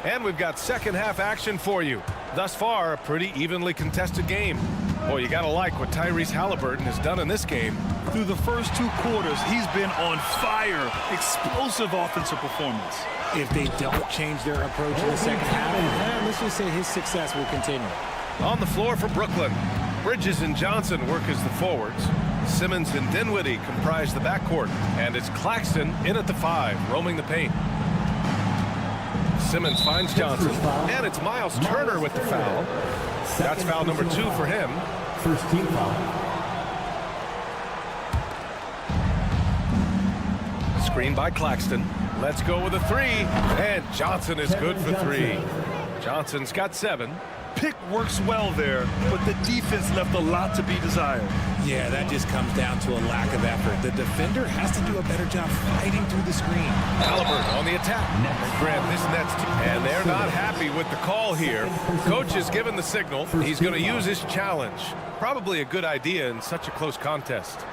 And we've got second half action for you. Thus far, a pretty evenly contested game. Boy, you gotta like what Tyrese Halliburton has done in this game. Through the first 2 quarters, he's been on fire. Explosive offensive performance. If they don't change their approach in the second half, let's just say his success will continue. On the floor for Brooklyn, Bridges and Johnson work as the forwards. Simmons and Dinwiddie comprise the backcourt. And it's Claxton in at the 5, roaming the paint. Simmons finds Johnson, and it's Miles Turner with the foul. That's foul number 2 for him. First team foul. Screen by Claxton. Let's go with a 3, and Johnson is good for 3. Johnson's got 7. Pick works well there, but the defense left a lot to be desired. Yeah, that just comes down to a lack of effort. The defender has to do a better job fighting through the screen. Halliburton on the attack. Grant this Nets team. And they're not happy with the call here. Coach has given the signal. He's going to use his challenge. Probably a good idea in such a close contest.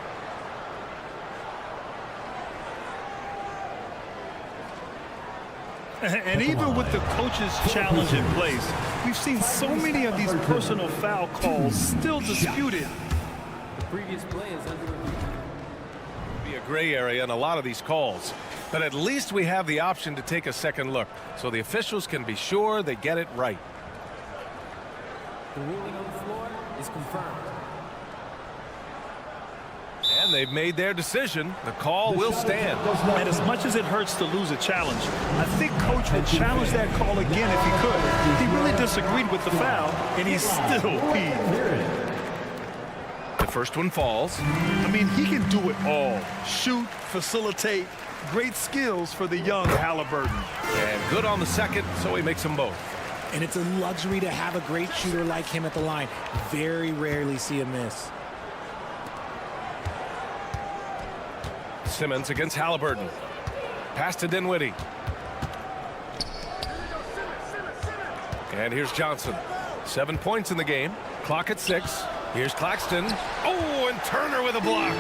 And even with the coach's challenge in place, we've seen so many of these personal foul calls still disputed. The previous play is under review. Be a gray area in a lot of these calls, but at least we have the option to take a second look, so the officials can be sure they get it right. The ruling on the floor is confirmed. And they've made their decision. The call will stand. And as much as it hurts to lose a challenge, I think Coach would challenge that call again if he could. He really disagreed with the foul, and he's still peeved. The first one falls. I mean, he can do it all. Shoot, facilitate, great skills for the young Halliburton. And good on the second, so he makes them both. And it's a luxury to have a great shooter like him at the line. Very rarely see him miss. Simmons against Halliburton. Pass to Dinwiddie. And here's Johnson. 7 points in the game. Clock at 6. Here's Claxton. Oh, and Turner with a block.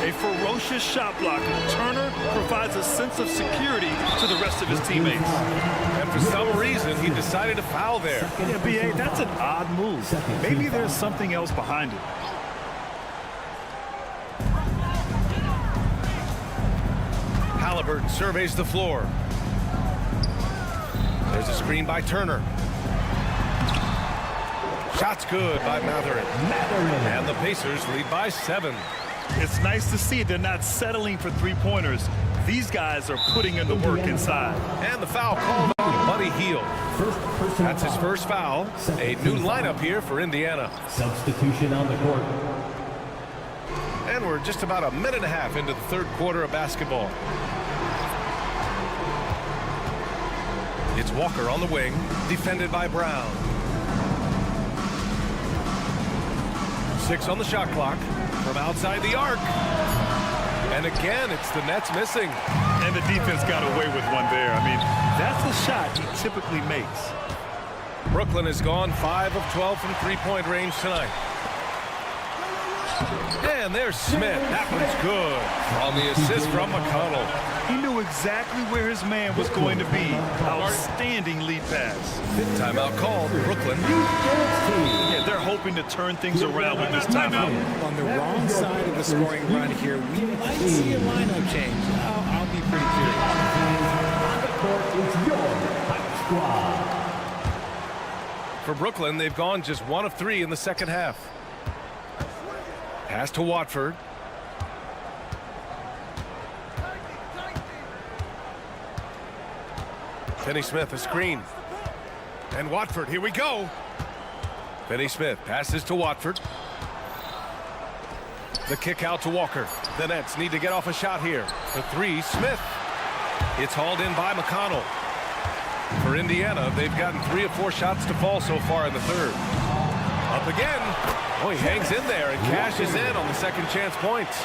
A ferocious shot blocker. Turner provides a sense of security to the rest of his teammates. And for some reason, he decided to foul there. Yeah, B.A., that's an odd move. Maybe there's something else behind it. Halliburton surveys the floor. There's a screen by Turner. Shot's good by Matherin. And the Pacers lead by 7. It's nice to see they're not settling for three-pointers. These guys are putting in the work inside. And the foul called on Buddy Hield. That's his first foul. A new lineup here for Indiana. Substitution on the court. And we're just about a minute and a half into the third quarter of basketball. It's Walker on the wing, defended by Brown. 6 on the shot clock from outside the arc. And again, it's the Nets missing. And the defense got away with one there. I mean, that's a shot he typically makes. Brooklyn has gone 5 of 12 from three-point range tonight. And there's Smith. That one's good. On the assist from McConnell. He knew exactly where his man was going to be. Outstanding lead pass. Timeout called. Brooklyn. Yeah, they're hoping to turn things around with this timeout. On the wrong side of the scoring run here, we might see a lineup change. I'll be pretty curious. On the court is your hot squad. For Brooklyn, they've gone just 1 of 3 in the second half. Pass to Watford. Finney Smith, a screen. And Watford, here we go. Finney Smith passes to Watford. The kick out to Walker. The Nets need to get off a shot here. The 3, Smith. It's hauled in by McConnell. For Indiana, they've gotten 3 of 4 shots to fall so far in the third. Up again. Oh, he hangs in there and cashes in on the second chance points.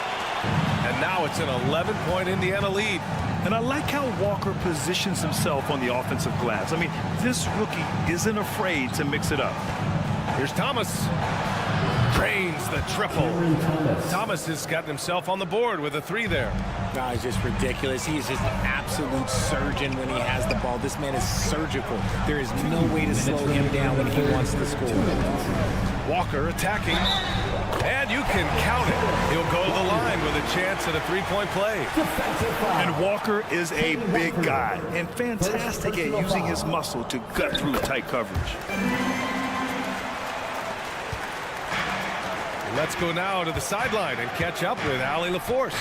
And now it's an 11-point Indiana lead. And I like how Walker positions himself on the offensive glass. I mean, this rookie isn't afraid to mix it up. Here's Thomas. Drains the triple. Thomas has gotten himself on the board with a 3 there. It's just ridiculous. He is just an absolute surgeon when he has the ball. This man is surgical. There is no way to slow him down when he wants to score. Walker attacking. And you can count it. He'll go to the line with a chance at a 3-point play. And Walker is a big guy and fantastic at using his muscle to gut through tight coverage. Let's go now to the sideline and catch up with Allie LaForce.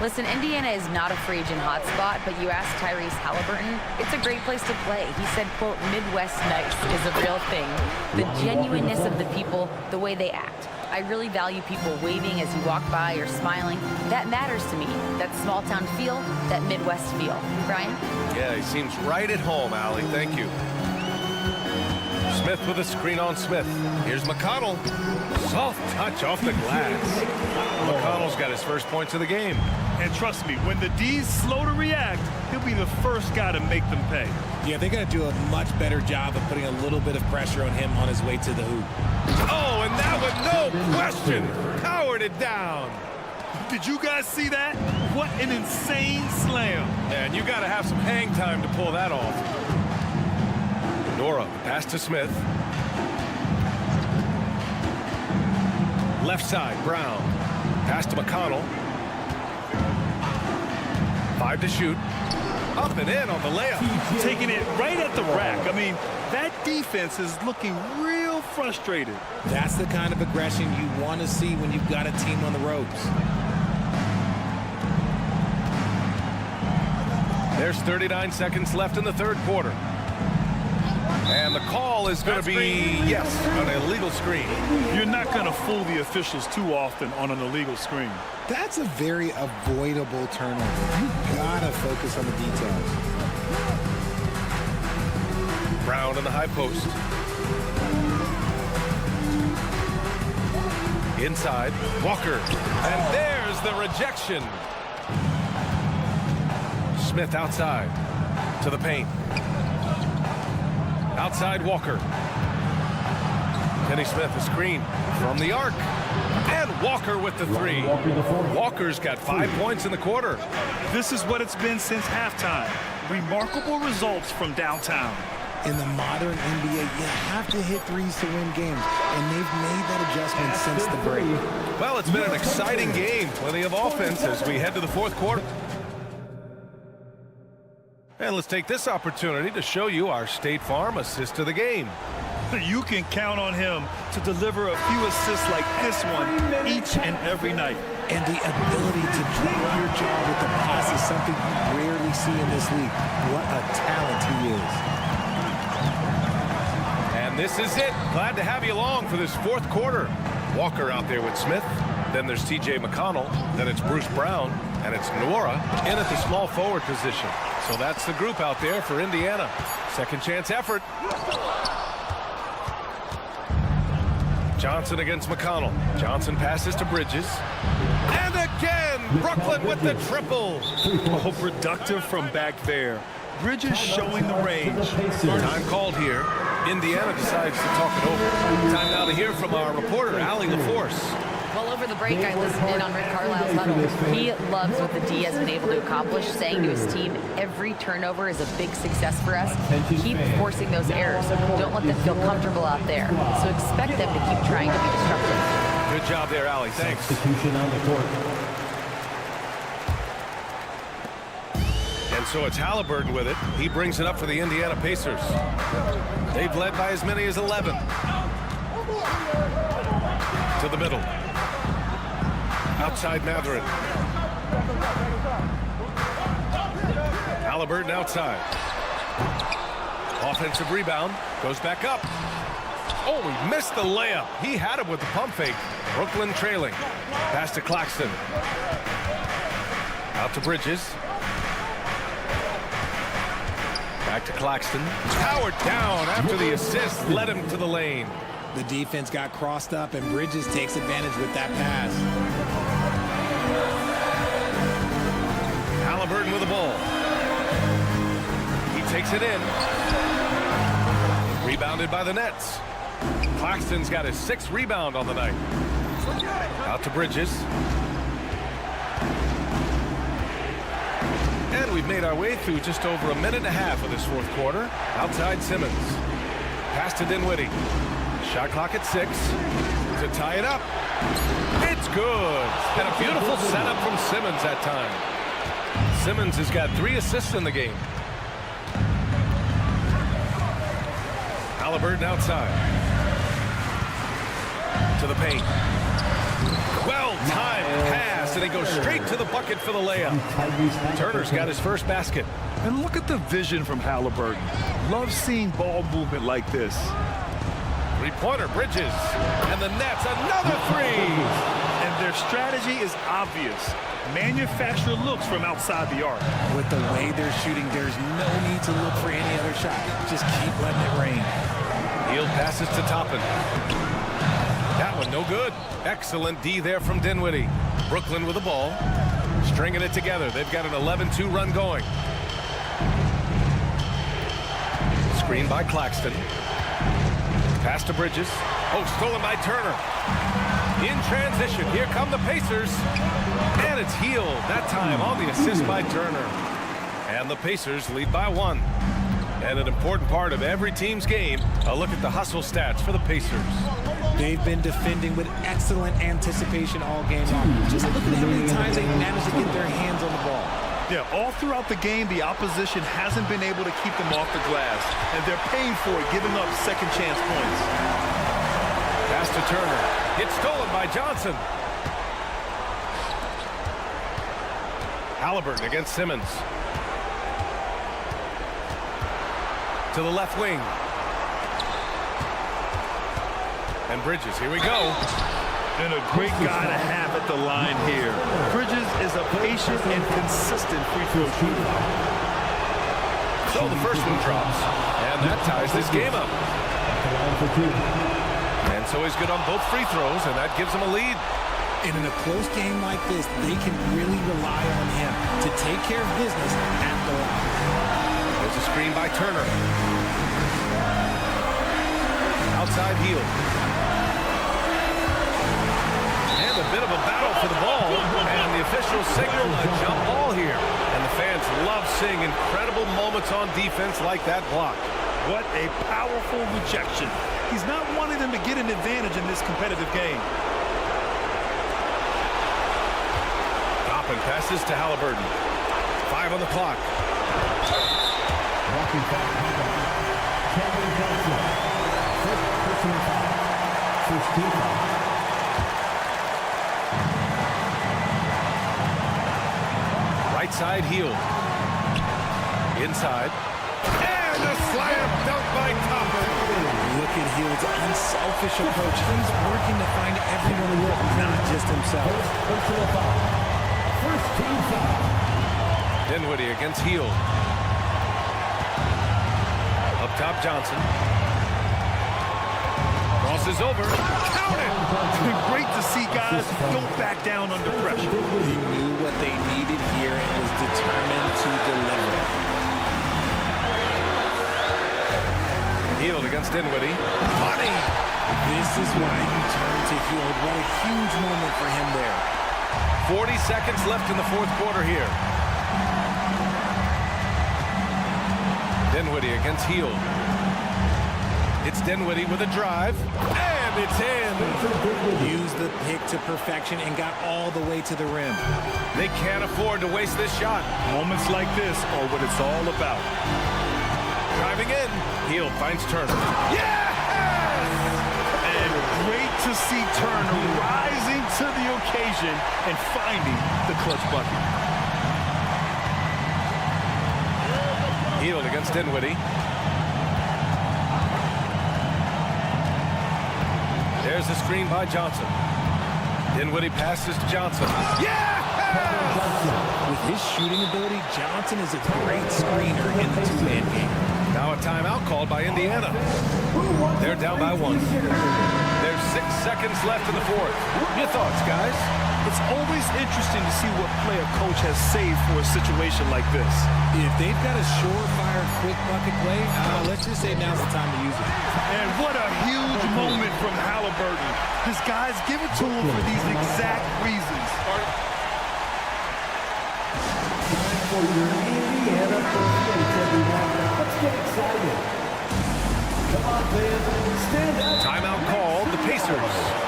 Listen, Indiana is not a free agent hotspot, but you ask Tyrese Halliburton, it's a great place to play. He said, quote, Midwest nice is a real thing. The genuineness of the people, the way they act. I really value people waving as you walk by or smiling. That matters to me. That small town feel, that Midwest feel. Brian? Yeah, he seems right at home, Allie. Thank you. Smith with a screen on Smith. Here's McConnell. Soft touch off the glass. McConnell's got his first points of the game. And trust me, when the D's slow to react, he'll be the first guy to make them pay. Yeah, they're going to do a much better job of putting a little bit of pressure on him on his way to the hoop. Oh, and that one, no question, powered it down. Did you guys see that? What an insane slam. And you got to have some hang time to pull that off. Nora, the pass to Smith. Left side, Brown. Pass to McConnell. 5 to shoot. Up and in on the layup. Taking it right at the rack. I mean, that defense is looking real frustrated. That's the kind of aggression you want to see when you've got a team on the ropes. There's 39 seconds left in the third quarter. And the call is going to be, yes, an illegal screen. You're not going to fool the officials too often on an illegal screen. That's a very avoidable turnover. You gotta focus on the details. Brown in the high post. Inside, Walker. And there's the rejection. Smith outside to the paint. Outside Walker. Kenny Smith, a screen from the arc. And Walker with the 3. Walker's got 5 points in the quarter. This is what it's been since halftime. Remarkable results from downtown. In the modern NBA, you have to hit threes to win games, and they've made that adjustment since the break. Well, it's been an exciting game. Plenty of offense as we head to the fourth quarter. And let's take this opportunity to show you our State Farm assist of the game. You can count on him to deliver a few assists like this one each and every night. And the ability to do your job with the pass is something you rarely see in this league. What a talent he is. And this is it. Glad to have you along for this fourth quarter. Walker out there with Smith. Then there's T.J. McConnell. Then it's Bruce Brown. And it's Nora in at the small forward position. So that's the group out there for Indiana. Second chance effort. Johnson against McConnell. Johnson passes to Bridges. And again, Brooklyn with the triple. Oh, productive from back there. Bridges showing the range. Time called here. Indiana decides to talk it over. Time now to hear from our reporter, Allie LaForce. Well, over the break, I listened in on Rick Carlisle's huddle. He loves what the D has been able to accomplish, saying to his team, every turnover is a big success for us. Keep forcing those errors. Don't let them feel comfortable out there. So expect them to keep trying to be disruptive. Good job there, Allie. Thanks. Substitution on the court. And so it's Halliburton with it. He brings it up for the Indiana Pacers. They've led by as many as 11. To the middle. Outside Matherin. Halliburton outside. Offensive rebound. Goes back up. Oh, he missed the layup. He had him with the pump fake. Brooklyn trailing. Pass to Claxton. Out to Bridges. Back to Claxton. Powered down after the assist. Led him to the lane. The defense got crossed up, and Bridges takes advantage with that pass. Halliburton with the ball. He takes it in. Rebounded by the Nets. Claxton's got his 6th rebound on the night. Out to Bridges. And we've made our way through just over a minute and a half of this fourth quarter. Outside Simmons. Pass to Dinwiddie. Shot clock at 6 to tie it up. It's good. And a beautiful setup from Simmons that time. Simmons has got 3 assists in the game. Halliburton outside. To the paint. Well-timed pass, and he goes straight to the bucket for the layup. Turner's got his first basket. And look at the vision from Halliburton. Love seeing ball movement like this. Three-pointer, Bridges. And the Nets, another 3. And their strategy is obvious. Manufacture looks from outside the arc. With the way they're shooting, there's no need to look for any other shot. Just keep letting it rain. Hield passes to Toppin. That one no good. Excellent D there from Dinwiddie. Brooklyn with the ball. Stringing it together. They've got an 11-2 run going. Screen by Claxton. Pass to Bridges. Oh, stolen by Turner. In transition. Here come the Pacers. And it's Hield. That time on the assist by Turner. And the Pacers lead by 1. And an important part of every team's game, a look at the hustle stats for the Pacers. They've been defending with excellent anticipation all game long. Just look at how many times they managed to get their hands on the ball. Yeah, all throughout the game, the opposition hasn't been able to keep them off the glass, and they're paying for it, giving up second chance points. Pass to Turner. It's stolen by Johnson. Halliburton against Simmons. To the left wing. And Bridges, here we go. And a great guy to have at the line here. Bridges is a patient and consistent free throw shooter. So the first one drops. And that ties this game up. And so he's good on both free throws, and that gives him a lead. And in a close game like this, they can really rely on him to take care of business at the line. There's a screen by Turner. Outside heel. And a bit of a battle for the ball. And the officials signal a jump ball here. And the fans love seeing incredible moments on defense like that block. What a powerful rejection. He's not wanting them to get an advantage in this competitive game. Toppin passes to Halliburton. 5 on the clock. Right side heel. Inside. And a slam dunk by Toppin. Look at Hield's unselfish approach. He's working to find everyone in the world, not just himself. Dinwiddie against Hield. Up top, Johnson. Crosses over. Count it! Great to see guys don't back down under pressure. He knew what they needed here and was determined to deliver. Hield against Dinwiddie. Money! This is why he turned to Hield. What a huge moment for him there. 40 seconds left in the fourth quarter here. Dinwiddie against Hield. It's Dinwiddie with a drive. And it's in. Used the pick to perfection and got all the way to the rim. They can't afford to waste this shot. Moments like this are what it's all about. Driving in. Hield finds Turner. Yes! And great to see Turner rising to the occasion and finding the clutch bucket. Hield against Dinwiddie. There's the screen by Johnson. Dinwiddie passes to Johnson. Yeah! With his shooting ability, Johnson is a great screener in the two-man game. Now a timeout called by Indiana. They're down by 1. There's 6 seconds left in the fourth. Your thoughts, guys? It's always interesting to see what play a coach has saved for a situation like this. If they've got a surefire, quick bucket play, let's just say now's the time to use it. And what a huge moment from Halliburton. His guys give it to him for these exact reasons. For your Indiana 38, everyone. Let's get excited. Come on, fans. Stand up. Timeout called. The Pacers.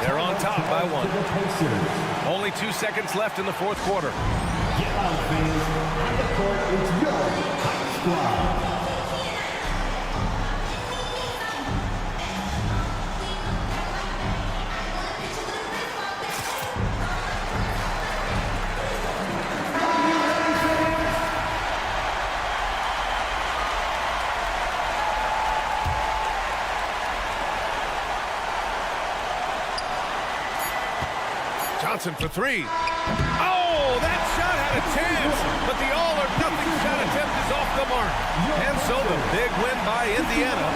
They're on top by 1. Only 2 seconds left in the fourth quarter. Get out, fans. On the court, it's your hot squad. Johnson for 3. Oh, that shot had a chance, but the all-or-nothing shot attempt is off the mark. And so the big win by Indiana.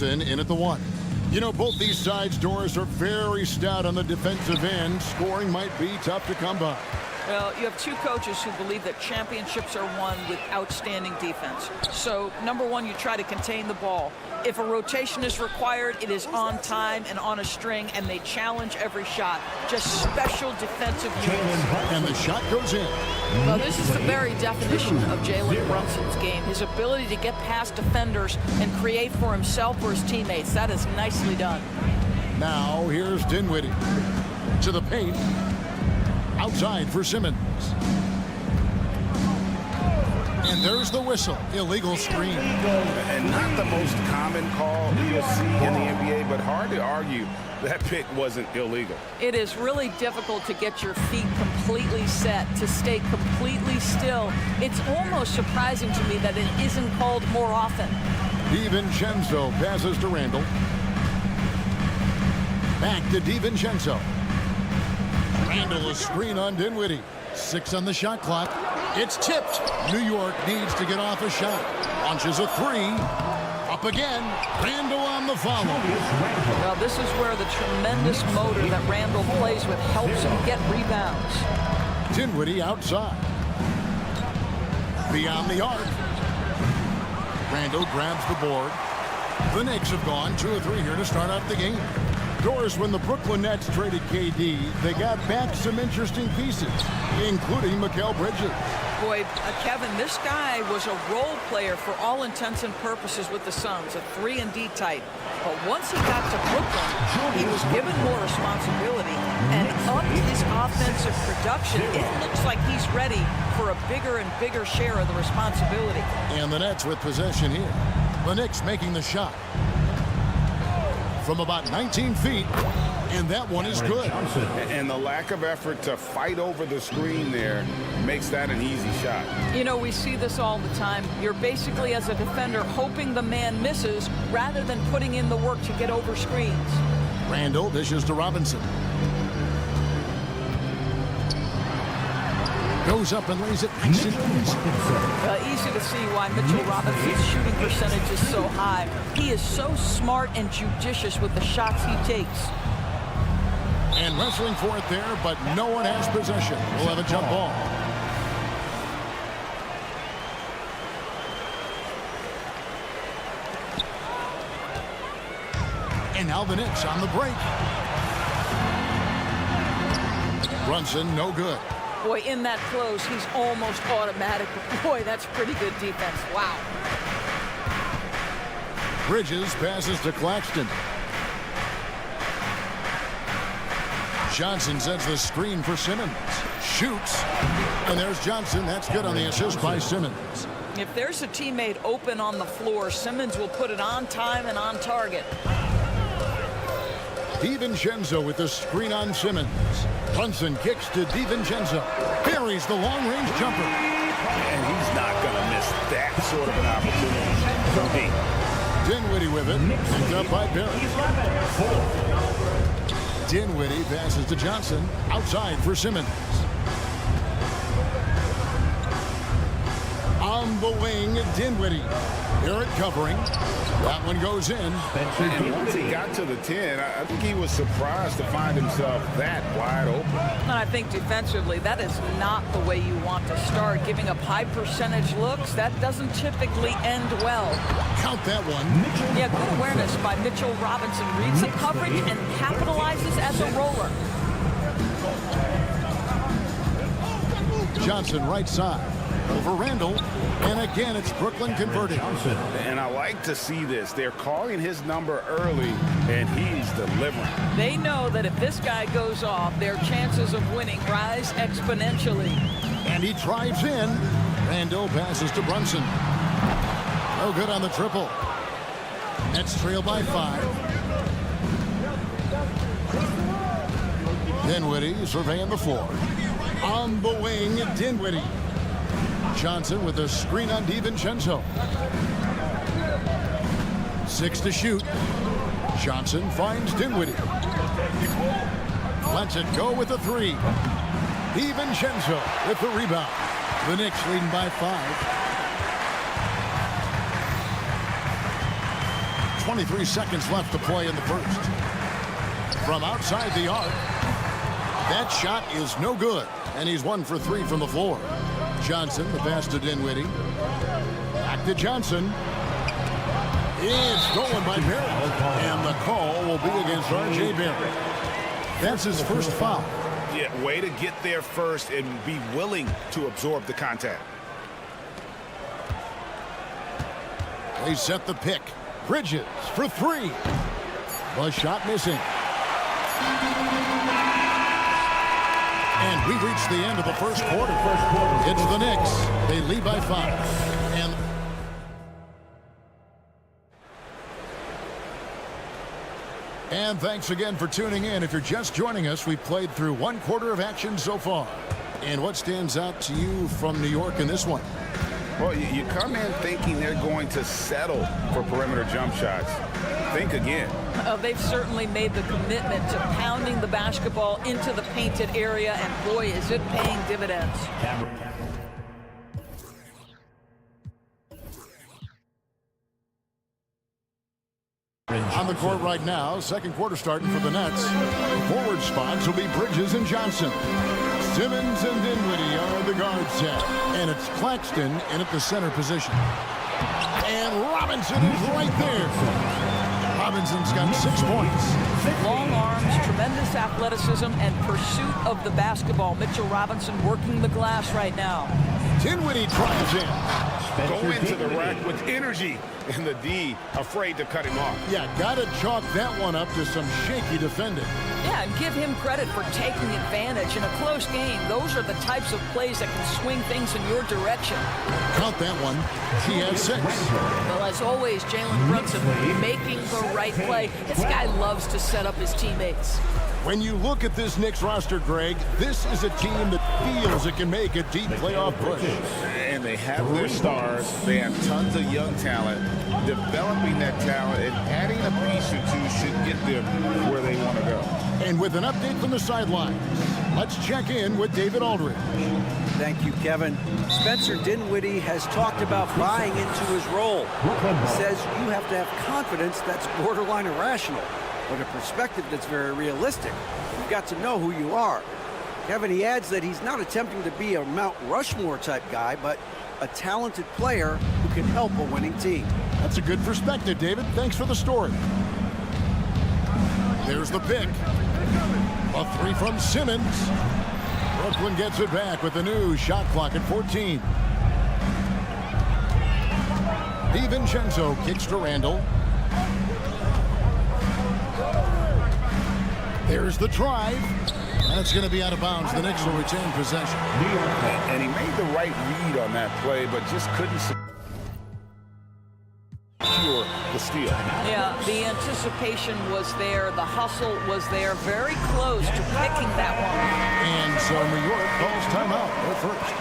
Robinson in at the 1. You know, both these sides, Doris, are very stout on the defensive end. Scoring might be tough to come by. Well, you have two coaches who believe that championships are won with outstanding defense. So, number one, you try to contain the ball. If a rotation is required, it is on time and on a string, and they challenge every shot. Just special defensive units. And the shot goes in. Well, this is the very definition of Jalen Brunson's game. His ability to get past defenders and create for himself or his teammates. That is nicely done. Now, here's Dinwiddie. To the paint. Outside for Simmons. And there's the whistle. Illegal screen. And not the most common call you'll see in the NBA, but hard to argue that pick wasn't illegal. It is really difficult to get your feet completely set, to stay completely still. It's almost surprising to me that it isn't called more often. DiVincenzo passes to Randall. Back to DiVincenzo. Randall, a screen on Dinwiddie. 6 on the shot clock. It's tipped. New York needs to get off a shot. Launches a 3. Up again. Randall on the follow. Well, this is where the tremendous motor that Randall plays with helps him get rebounds. Dinwiddie outside. Beyond the arc. Randall grabs the board. The Knicks have gone 2 or 3 here to start off the game. Doris, when the Brooklyn Nets traded KD, they got back some interesting pieces, including Mikal Bridges. Boy, Kevin, this guy was a role player for all intents and purposes with the Suns, a 3-and-D type. But once he got to Brooklyn, he was given more responsibility and upped his offensive production. It looks like he's ready for a bigger and bigger share of the responsibility. And the Nets with possession here. The Knicks making the shot. From about 19 feet, and that one is good. And the lack of effort to fight over the screen there makes that an easy shot. You know, we see this all the time. You're basically, as a defender, hoping the man misses rather than putting in the work to get over screens. Randall dishes to Robinson. Goes up and lays it nice and easy. Easy to see why Mitchell Robinson's shooting percentage is so high. He is so smart and judicious with the shots he takes. And wrestling for it there, but no one has possession. We'll have a jump ball. And now the Knicks on the break. Brunson, no good. Boy, in that close, he's almost automatic. Boy, that's pretty good defense. Wow. Bridges passes to Claxton. Johnson sets the screen for Simmons. Shoots. And there's Johnson. That's good on the assist by Simmons. If there's a teammate open on the floor, Simmons will put it on time and on target. DiVincenzo with the screen on Simmons. Brunson kicks to DiVincenzo. Buries the long-range jumper. And he's not going to miss that sort of an opportunity. Dinwiddie with it. Picked up by Barrett. Dinwiddie passes to Johnson. Outside for Simmons. On the wing, Dinwiddie. Barrett covering. That one goes in. And once he got to the 10, I think he was surprised to find himself that wide open. And I think defensively, that is not the way you want to start. Giving up high percentage looks, that doesn't typically end well. Count that one. Yeah, good awareness by Mitchell Robinson. Reads the coverage and capitalizes as a roller. Johnson right side. Over Randall. And again, it's Brooklyn converting. And I like to see this. They're calling his number early, and he's delivering. They know that if this guy goes off, their chances of winning rise exponentially. And he drives in. Randall passes to Brunson. No good on the triple. Nets trail by 5. Dinwiddie surveying the floor. On the wing, Dinwiddie. Johnson with a screen on DiVincenzo. 6 to shoot. Johnson finds Dinwiddie. Lets it go with a 3. DiVincenzo with the rebound. The Knicks leading by 5. 23 seconds left to play in the first. From outside the arc. That shot is no good. And he's 1 for 3 from the floor. Johnson, the pass to Dinwiddie. Back to Johnson. It's stolen by Barrett. And the call will be against R.J. Barrett. That's his first foul. Yeah, way to get there first and be willing to absorb the contact. They set the pick. Bridges for 3. The shot missing. And we've reached the end of the first quarter. It's the Knicks. They lead by 5. And thanks again for tuning in. If you're just joining us, we've played through 1 quarter of action so far. And what stands out to you from New York in this one? Well, you come in thinking they're going to settle for perimeter jump shots. Think again. They've certainly made the commitment to pounding the basketball into the painted area, and boy, is it paying dividends. On the court right now, second quarter starting for the Nets. Forward spots will be Bridges and Johnson. Simmons and Dinwiddie are the guard set. And it's Claxton in at the center position. And Robinson is right there. Robinson's got 6 points. Long arms, tremendous athleticism, and pursuit of the basketball. Mitchell Robinson working the glass right now. Dinwiddie drives in. Go into the rack with energy. And the D afraid to cut him off. Yeah, got to chalk that one up to some shaky defending. Yeah, and give him credit for taking advantage in a close game. Those are the types of plays that can swing things in your direction. Count that one. He has 6. Well, as always, Jalen Brunson making the right play. This guy loves to set up his teammates. When you look at this Knicks roster, Greg, this is a team that feels it can make a deep playoff push. And they have their stars. They have tons of young talent. Developing that talent and adding a piece or 2 should get them where they want to go. And with an update from the sidelines, let's check in with David Aldridge. Thank you, Kevin. Spencer Dinwiddie has talked about buying into his role. He says you have to have confidence that's borderline irrational, but a perspective that's very realistic. You've got to know who you are. Kevin, he adds that he's not attempting to be a Mount Rushmore type guy, but a talented player who can help a winning team. That's a good perspective, David. Thanks for the story. There's the pick. A 3 from Simmons. Brooklyn gets it back with a new shot clock at 14. DiVincenzo kicks to Randall. There's the drive. That's going to be out of bounds. The Knicks will retain possession. And he made the right read on that play, but just couldn't secure the steal. Yeah, the anticipation was there. The hustle was there. Very close to picking that one. And so New York calls timeout. Their first.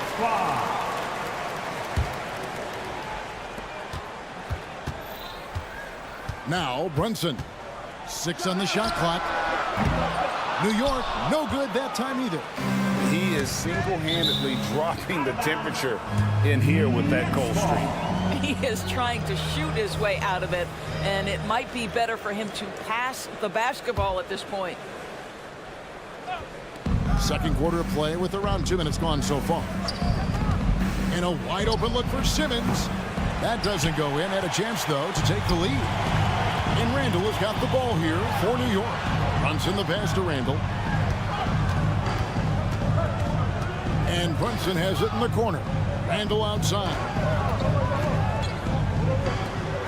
Now Brunson. 6 on the shot clock. New York, no good that time either. He is single-handedly dropping the temperature in here with that cold streak. He is trying to shoot his way out of it, and it might be better for him to pass the basketball at this point. Second quarter of play with around 2 minutes gone so far. And a wide open look for Simmons. That doesn't go in. Had a chance, though, to take the lead. And Randall has got the ball here for New York. Brunson the pass to Randall. And Brunson has it in the corner. Randall outside.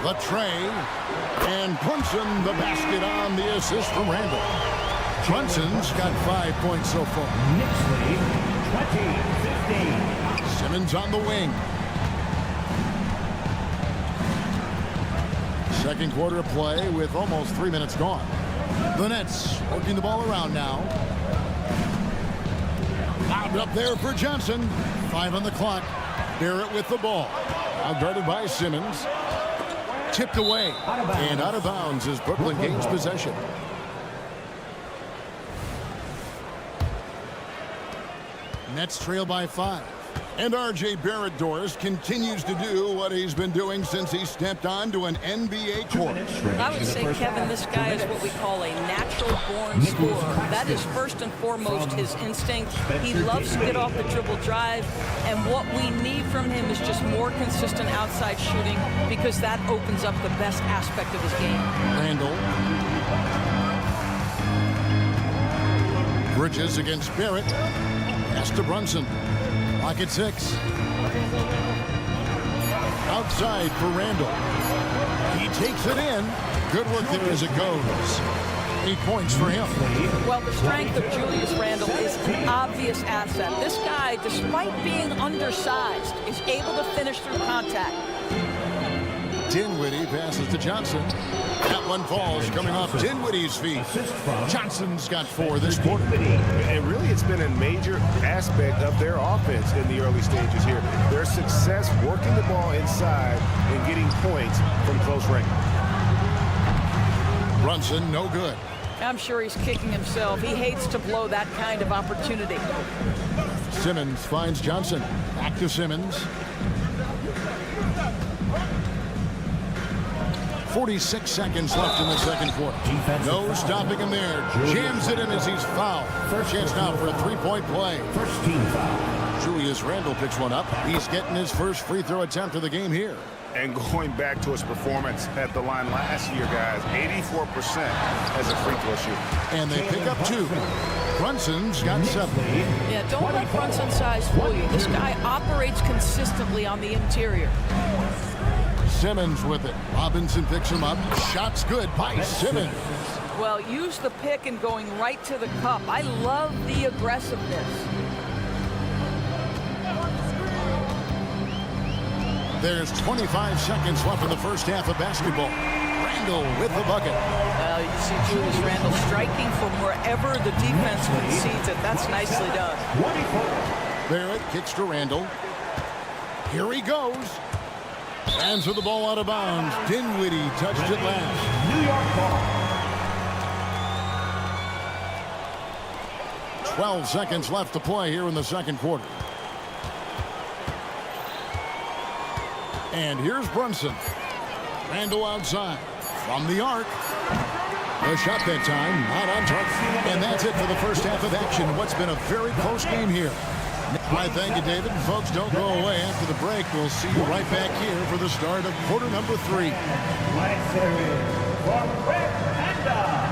The tray. And Brunson the basket on the assist from Randall. Brunson's got 5 points so far. Knicks lead 20-15. Simmons on the wing. Second quarter of play with almost 3 minutes gone. The Nets working the ball around now. Lobbed up there for Johnson. 5 on the clock. Barrett with the ball. Now guarded by Simmons. Tipped away. And out of bounds as Brooklyn gains possession. Nets trail by 5. And R.J. Barrett, Doris, continues to do what he's been doing since he stepped onto an NBA court. I would say, Kevin, this guy is what we call a natural-born scorer. That is first and foremost his instinct. He loves to get off the dribble drive, and what we need from him is just more consistent outside shooting, because that opens up the best aspect of his game. Randall. Bridges against Barrett. Pass to Brunson. Lock at 6. Outside for Randall. He takes it in. Good work there as it goes. 8 points for him. Well, the strength of Julius Randle is an obvious asset. This guy, despite being undersized, is able to finish through contact. Dinwiddie passes to Johnson. That one falls coming off Dinwiddie's feet. Johnson's got 4 this quarter. And really, it's been a major aspect of their offense in the early stages here. Their success working the ball inside and getting points from close range. Brunson, no good. I'm sure he's kicking himself. He hates to blow that kind of opportunity. Simmons finds Johnson. Back to Simmons. 46 seconds left in the second quarter. No stopping him there. Jams it in as he's fouled. Chance now for a 3-point play. First team foul. Julius Randle picks one up. He's getting his first free throw attempt of the game here. And going back to his performance at the line last year, guys, 84% as a free throw shooter. And they pick up 2. Brunson's got 7. Yeah, don't let Brunson's size fool you. This guy operates consistently on the interior. Simmons with it. Robinson picks him up. Shot's good by Simmons. Well, use the pick and going right to the cup. I love the aggressiveness. There's 25 seconds left in the first half of basketball. Randle with the bucket. Well, you see Julius Randle striking from wherever the defense concedes it. That's nicely done. Barrett kicks to Randle. Here he goes. Hands with the ball out of bounds. Dinwiddie touched it last. New York ball. 12 seconds left to play here in the second quarter. And here's Brunson. Randle outside. From the arc. The shot that time, not on target. And that's it for the first half of action. What's been a very close game here. I thank you, David. And folks, don't go away. After the break, we'll see you right back here for the start of quarter number 3. Right series for Rick Panda.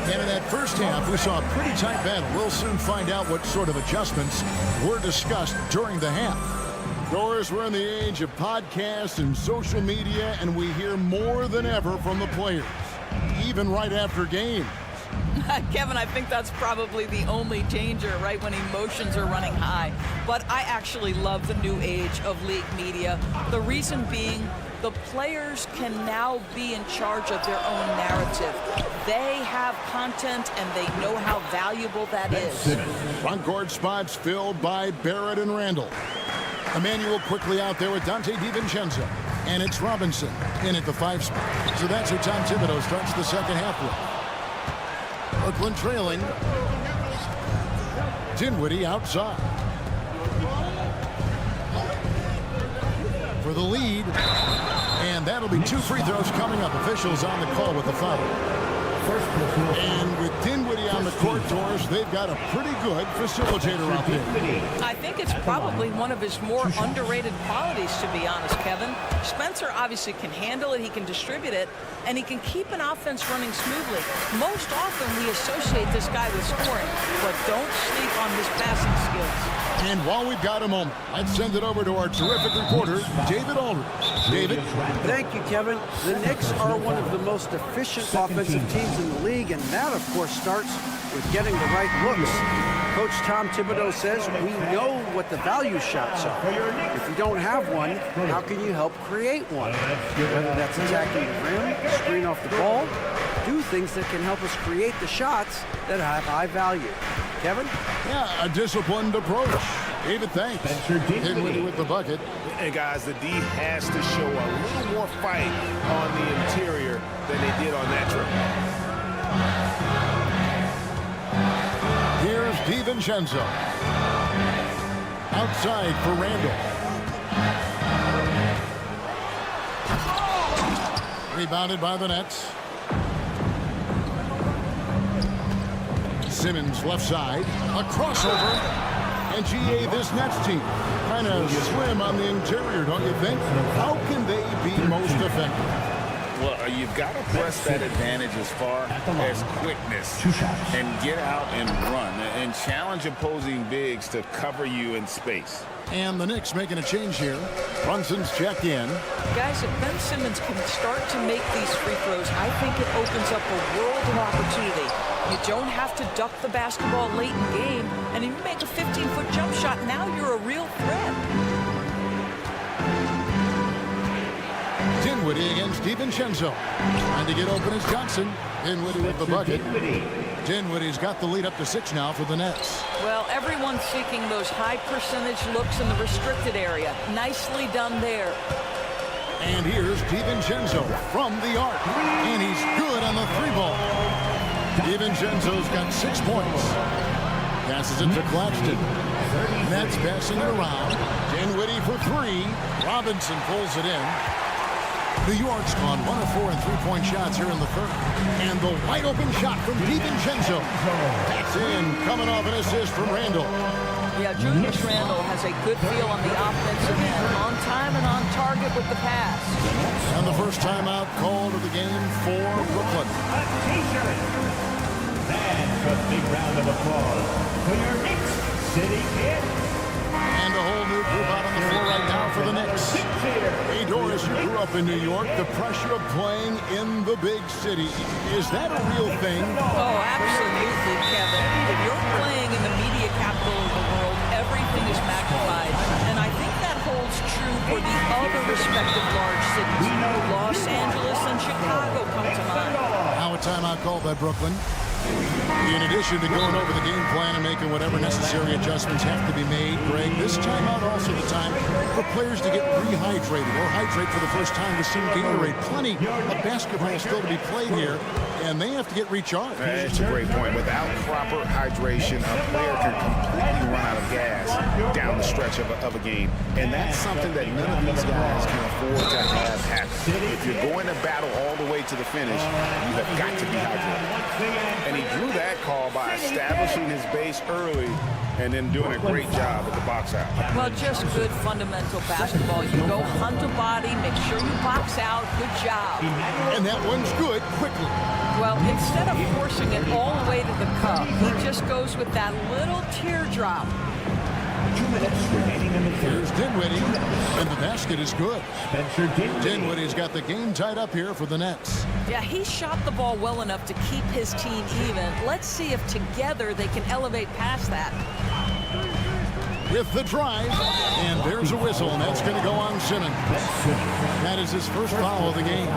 And in that first half, we saw a pretty tight battle. We'll soon find out what sort of adjustments were discussed during the half. Doris, we're in the age of podcasts and social media, and we hear more than ever from the players, even right after games. Kevin, I think that's probably the only danger, right, when emotions are running high. But I actually love the new age of league media. The reason being, the players can now be in charge of their own narrative. They have content, and they know how valuable that is. Front court spots filled by Barrett and Randle. Emmanuel quickly out there with Dante DiVincenzo. And it's Robinson in at the 5 spot. So that's who Tom Thibodeau starts the second half with. Brooklyn trailing. Dinwiddie outside. For the lead. And that'll be 2 free throws coming up. Officials on the call with the foul. And with Dinwiddie on the court, Doris, they've got a pretty good facilitator out there. I think it's probably one of his more underrated qualities, to be honest, Kevin. Spencer obviously can handle it, he can distribute it, and he can keep an offense running smoothly. Most often we associate this guy with scoring, but don't sleep on his passing skills. And while we've got a moment, let's send it over to our terrific reporter, David Aldridge. David? Thank you, Kevin. The Knicks are one of the most efficient offensive teams in the league, and that, of course, starts with getting the right looks. Coach Tom Thibodeau says we know what the value shots are. If you don't have one, how can you help create one? Whether that's attacking the rim, screen off the ball, do things that can help us create the shots that have high value. Kevin? Yeah, a disciplined approach. David, thanks. Dinwiddie with the bucket. And guys, the D has to show a little more fight on the interior than they did on that trip. Here's DiVincenzo. Outside for Randall. Rebounded by the Nets. Simmons left side. A crossover. And GA, this Nets team kind of slim on the interior, don't you think? How can they be most effective? Well, you've got to press that advantage as far as quickness and get out and run and challenge opposing bigs to cover you in space. And the Knicks making a change here. Brunson's checked in. Guys, if Ben Simmons can start to make these free throws, I think it opens up a world of opportunity. You don't have to duck the basketball late in the game, and if you make a 15-foot jump shot, now you're a real threat. Dinwiddie against DiVincenzo. Trying to get open is Johnson. Dinwiddie with the bucket. Dinwiddie's got the lead up to 6 now for the Nets. Well, everyone's seeking those high percentage looks in the restricted area. Nicely done there. And here's DiVincenzo from the arc. And he's good on the 3-ball. DiVincenzo's got 6 points. Passes it to Claxton. Nets passing it around. Dinwiddie for 3. Robinson pulls it in. New York's gone 1 of 4 in 3-point shots here in the third. And the wide open shot from DiVincenzo. That's in, coming off an assist from Randall. Yeah, Julius Randle has a good feel on the offensive end. On time and on target with the pass. And the first timeout called of the game for Brooklyn. And a big round of applause for your Knicks City Kid. And a whole new group out on the floor right now for the Knicks. Hey, Doris, you grew up in New York. The pressure of playing in the big city, is that a real thing? Oh, absolutely, Kevin. If you're playing in the media capital of the world, everything is magnified. And I think that holds true for the other respective large cities. Los Angeles and Chicago come to mind. Now a timeout called by Brooklyn. In addition to going over the game plan and making whatever necessary adjustments have to be made, Greg, this timeout also the time for players to get rehydrated or hydrate for the first time with some Gatorade. Plenty of basketball still to be played here, and they have to get recharged. That's a great point. Without proper hydration, a player can completely run out of gas down the stretch of a game. And that's something that none of these guys can afford to have happen. If you're going to battle all the way to the finish, you have got to be hydrated. And he drew that call by establishing his base early and then doing a great job at the box out. Well, just good fundamental basketball. You go hunt a body, make sure you box out. Good job. And that one's good quickly. Well, instead of forcing it all the way to the cup, he just goes with that little teardrop. 2 minutes remaining in the Here's third. Dinwiddie, and the basket is good. Spencer Dinwiddie. Dinwiddie's got the game tied up here for the Nets. Yeah, he shot the ball well enough to keep his team even. Let's see if together they can elevate past that. With the drive, and there's a whistle, and that's going to go on Simmons. That is his first foul of the game.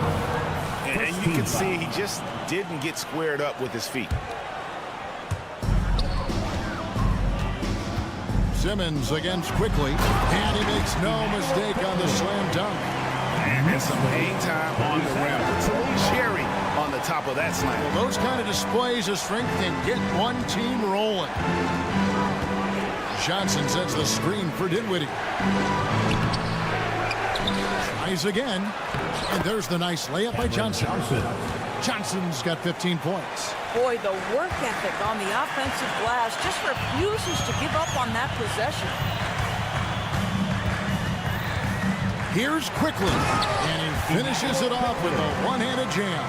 And you can see he just didn't get squared up with his feet. Simmons against quickly, and he makes no mistake on the slam dunk. And there's some hang time on the rim. It's a little cherry on the top of that slam. Well, those kind of displays of strength can get one team rolling. Johnson sets the screen for Dinwiddie. Tries again, and there's the nice layup by Johnson. Johnson's got 15 points. Boy, the work ethic on the offensive glass just refuses to give up on that possession. Here's quickly, and he finishes it off with a one-handed jam.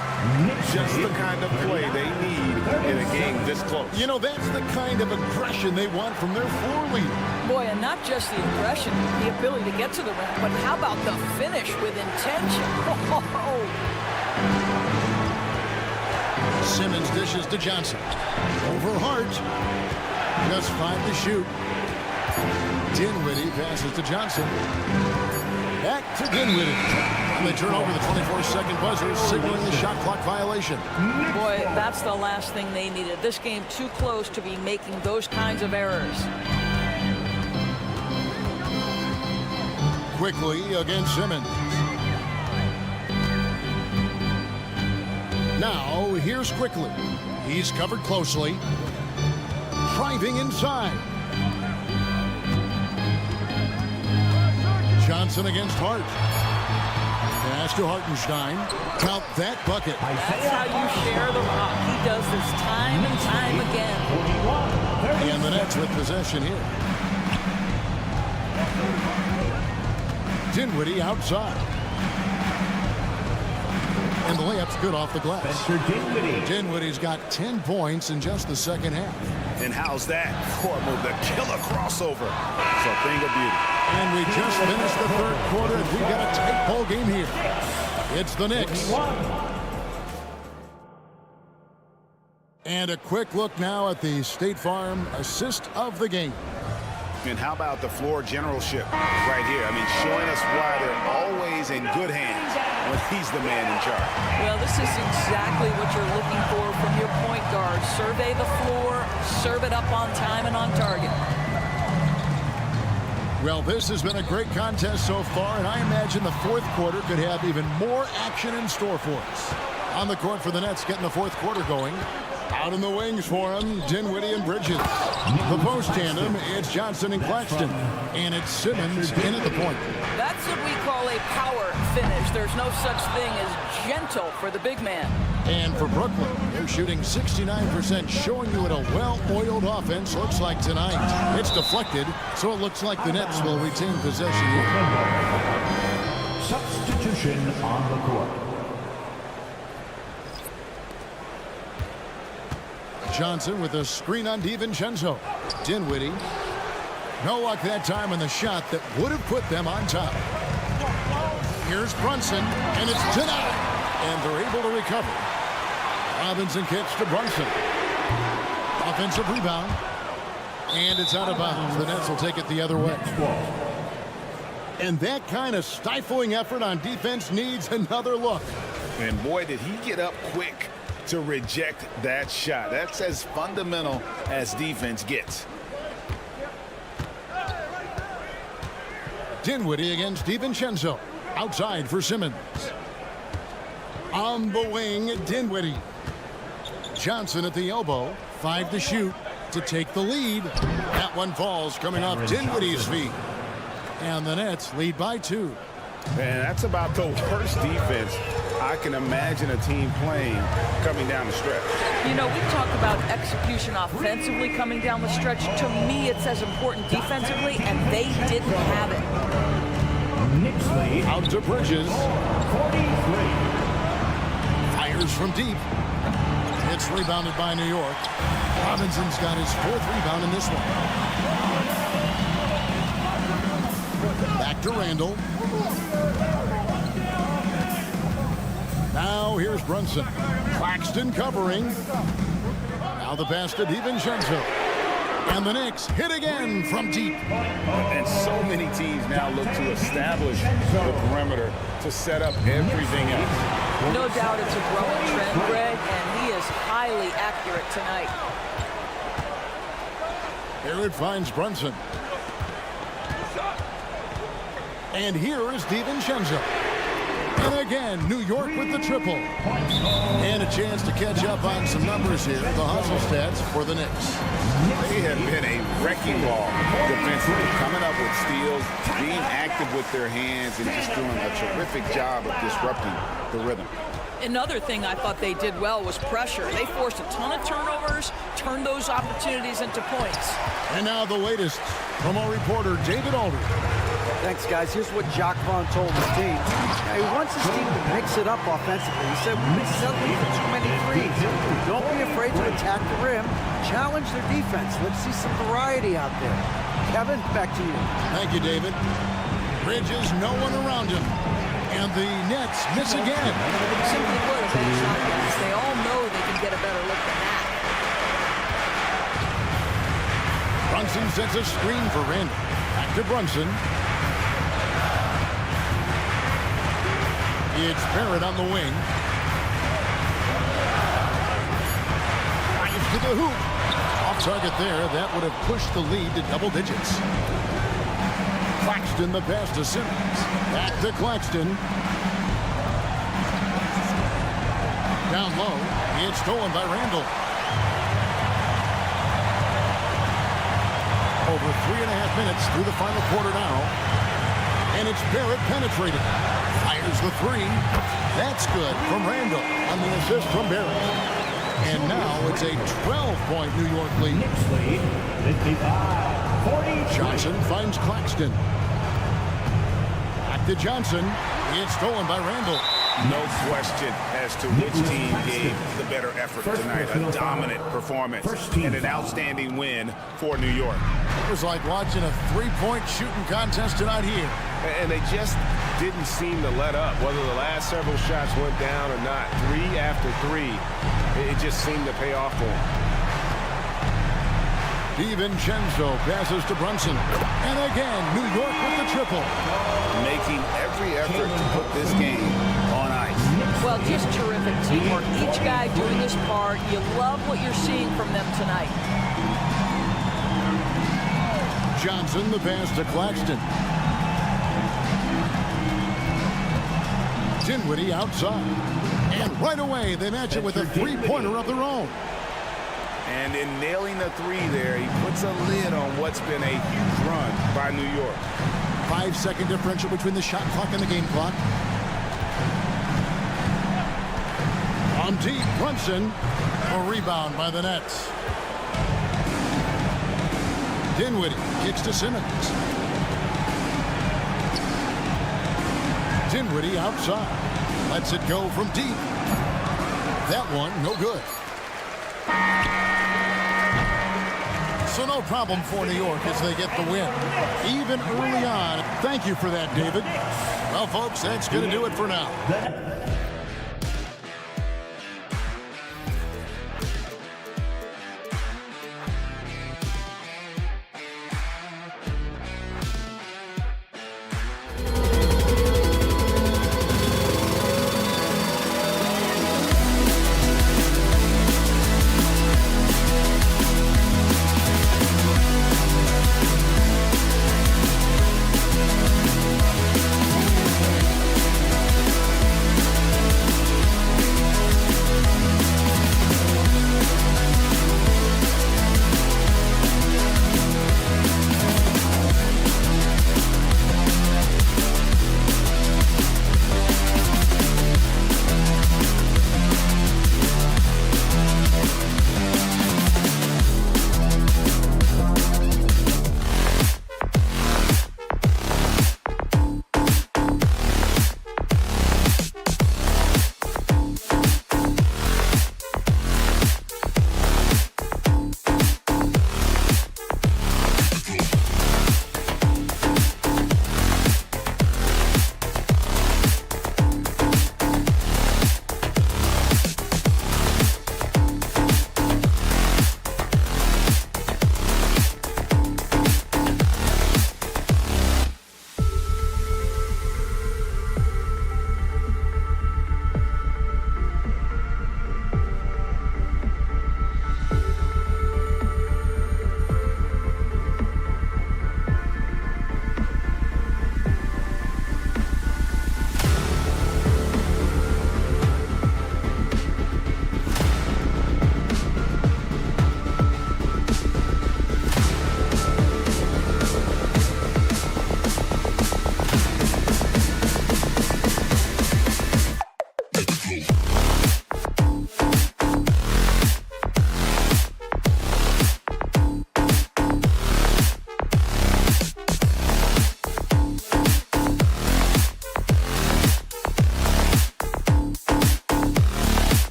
Just the kind of play they need in a game this close. You know, that's the kind of aggression they want from their floor leader. Boy, and not just the aggression, the ability to get to the rim, but how about the finish with intention? Simmons dishes to Johnson. Over Hart. Just 5 to shoot. Dinwiddie passes to Johnson. Back to Dinwiddie. And they turn over the 24-second buzzer, signaling the shot clock violation. Boy, that's the last thing they needed. This game too close to be making those kinds of errors. Quickly against Simmons. Now, here's Quickly. He's covered closely. Driving inside. Johnson against Hart. Pass to Hartenstein. Count that bucket. That's how you share the rock. He does this time and time again. And the Nets with possession here. Dinwiddie outside. And the layup's good off the glass. Dinwiddie's got 10 points in just the second half. And how's that? Court move, the killer crossover. It's a thing of beauty. And we just finished the third quarter, and we've got a tight ball game here. It's the Knicks. And a quick look now at the State Farm assist of the game. And how about the floor generalship right here? I mean, showing us why they're always in good hands when he's the man in charge. Well, this is exactly what you're looking for from your point guard. Survey the floor, serve it up on time and on target. Well, this has been a great contest so far, and I imagine the fourth quarter could have even more action in store for us. On the court for the Nets, getting the fourth quarter going. Out in the wings for him, Dinwiddie and Bridges. The post tandem, it's Johnson and Claxton. And it's Simmons in at the point. That's what we call a power finish. There's no such thing as gentle for the big man. And for Brooklyn, they're shooting 69%, showing you what a well-oiled offense looks like tonight. It's deflected, so it looks like the Nets will retain possession here. Substitution on the court. Johnson with a screen on DiVincenzo. Dinwiddie. No luck that time on the shot that would have put them on top. Here's Brunson, and it's denied. And they're able to recover. Robinson kicks to Brunson. Offensive rebound. And it's out of bounds. The Nets will take it the other way. And that kind of stifling effort on defense needs another look. And boy, did he get up quick to reject that shot. That's as fundamental as defense gets. Dinwiddie against DiVincenzo. Outside for Simmons. On the wing, Dinwiddie. Johnson at the elbow. 5 to shoot to take the lead. That one falls coming off Dinwiddie's feet. And the Nets lead by 2. And that's about the worst defense I can imagine a team playing coming down the stretch. You know, we talk about execution offensively coming down the stretch. To me, it's as important defensively, and they didn't have it. Knicks lead. Out to Bridges. 43. Fires from deep. It's rebounded by New York. Robinson's got his 4th rebound in this one. Back to Randall. Now here's Brunson. Claxton covering. Now the pass to DiVincenzo. And the Knicks hit again from deep. And so many teams now look to establish the perimeter to set up everything else. No doubt it's a growing trend, Greg, and he is highly accurate tonight. Here it finds Brunson. And here is DiVincenzo. And again, New York with the triple. And a chance to catch up on some numbers here. The hustle stats for the Knicks. They have been a wrecking ball defensively, coming up with steals, being active with their hands, and just doing a terrific job of disrupting the rhythm. Another thing I thought they did well was pressure. They forced a ton of turnovers, turned those opportunities into points. And now the latest from our reporter, David Aldridge. Thanks, guys. Here's what Jacques Vaughn told his team. Now, he wants his team to mix it up offensively. He said, we've been settling for too many threes. Don't be afraid to attack the rim. Challenge their defense. Let's see some variety out there. Kevin, back to you. Thank you, David. Bridges, no one around him. And the Nets miss again. Simply put, a bad shot, guys. They all know they can get a better look than that. Brunson sets a screen for Randall. Back to Brunson. It's Barrett on the wing. Drives to the hoop. Off target there. That would have pushed the lead to double digits. Claxton the pass to Simmons. Back to Claxton. Down low. It's stolen by Randall. Over 3.5 minutes through the final quarter now. And it's Barrett penetrating. Fires the three. That's good from Randall on the assist from Barrett. And now it's a 12-point New York lead. Knicks lead, 55-43. Johnson finds Claxton. Back to Johnson. It's stolen by Randall. No question as to which team gave the better effort tonight. A dominant performance and an outstanding win for New York. It was like watching a three-point shooting contest tonight here. And they just didn't seem to let up, whether the last several shots went down or not. 3 after 3, it just seemed to pay off for them. DiVincenzo passes to Brunson. And again, New York with the triple. Making every effort to put this game on ice. Well, just terrific teamwork. Each guy doing his part. You love what you're seeing from them tonight. Johnson the pass to Claxton. Dinwiddie outside. And right away, they match it with a three-pointer of their own. And in nailing the three there, he puts a lid on what's been a huge run by New York. 5-second differential between the shot clock and the game clock. On deep, Brunson. A rebound by the Nets. Dinwiddie kicks to Simmons. Dinwiddie outside. Lets it go from deep. That one, no good. So no problem for New York as they get the win, even early on. Thank you for that, David. Well, folks, that's going to do it for now.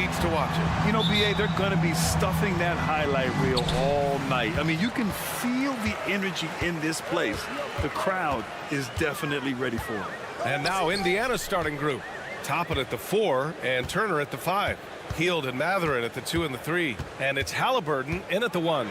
seats to watch it. You know, BA, they're going to be stuffing that highlight reel all night. I mean, you can feel the energy in this place. The crowd is definitely ready for it. And now Indiana's starting group. Toppin at the 4 and Turner at the 5. Heald and Matherin at the 2 and the 3. And it's Halliburton in at the 1.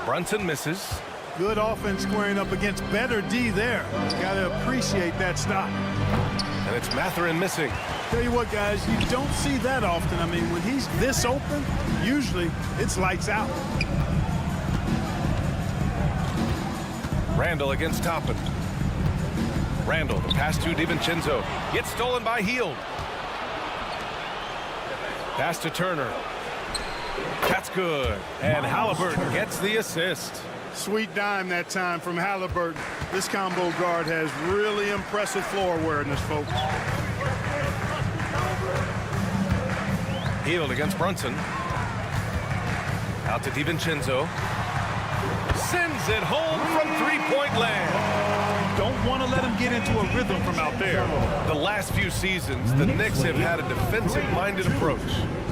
Brunson misses. Good offense squaring up against better D there. Got to appreciate that stop. And it's Matherin missing. Tell you what, guys, you don't see that often. I mean, when he's this open, usually it's lights out. Randall against Toppin. Randall, the pass to DiVincenzo. Gets stolen by Heald. Pass to Turner. That's good. And Halliburton gets the assist. Sweet dime that time from Halliburton. This combo guard has really impressive floor awareness, folks. Heald against Brunson. Out to DiVincenzo. Sends it home from three-point land. Don't want to let him get into a rhythm from out there. The last few seasons, the Knicks have had a defensive-minded approach.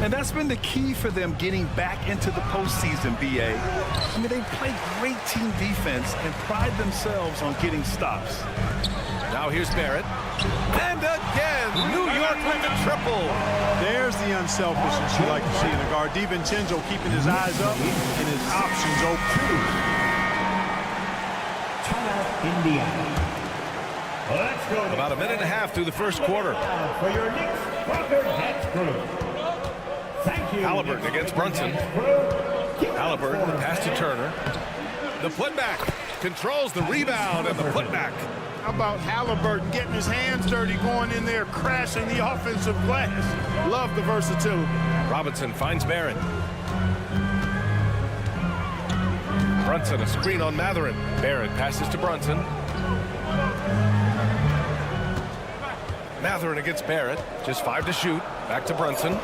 And that's been the key for them getting back into the postseason, BA. I mean, they play great team defense and pride themselves on getting stops. Now here's Barrett. And again, New York with the triple. There's the unselfishness you like to see in a guard. DiVincenzo keeping his eyes up and his options open. Indiana. Let's go. About a minute and a half through the first quarter. For your Knicks Walker Nets group. Thank you. Halliburton against Brunson. Halliburton, the pass to Turner. The putback controls the rebound and the putback. How about Halliburton getting his hands dirty, going in there, crashing the offensive glass. Love the versatility. Robinson finds Barrett. Brunson, a screen on Matherin. Barrett passes to Brunson. Matherin against Barrett. Just 5 to shoot. Back to Brunson.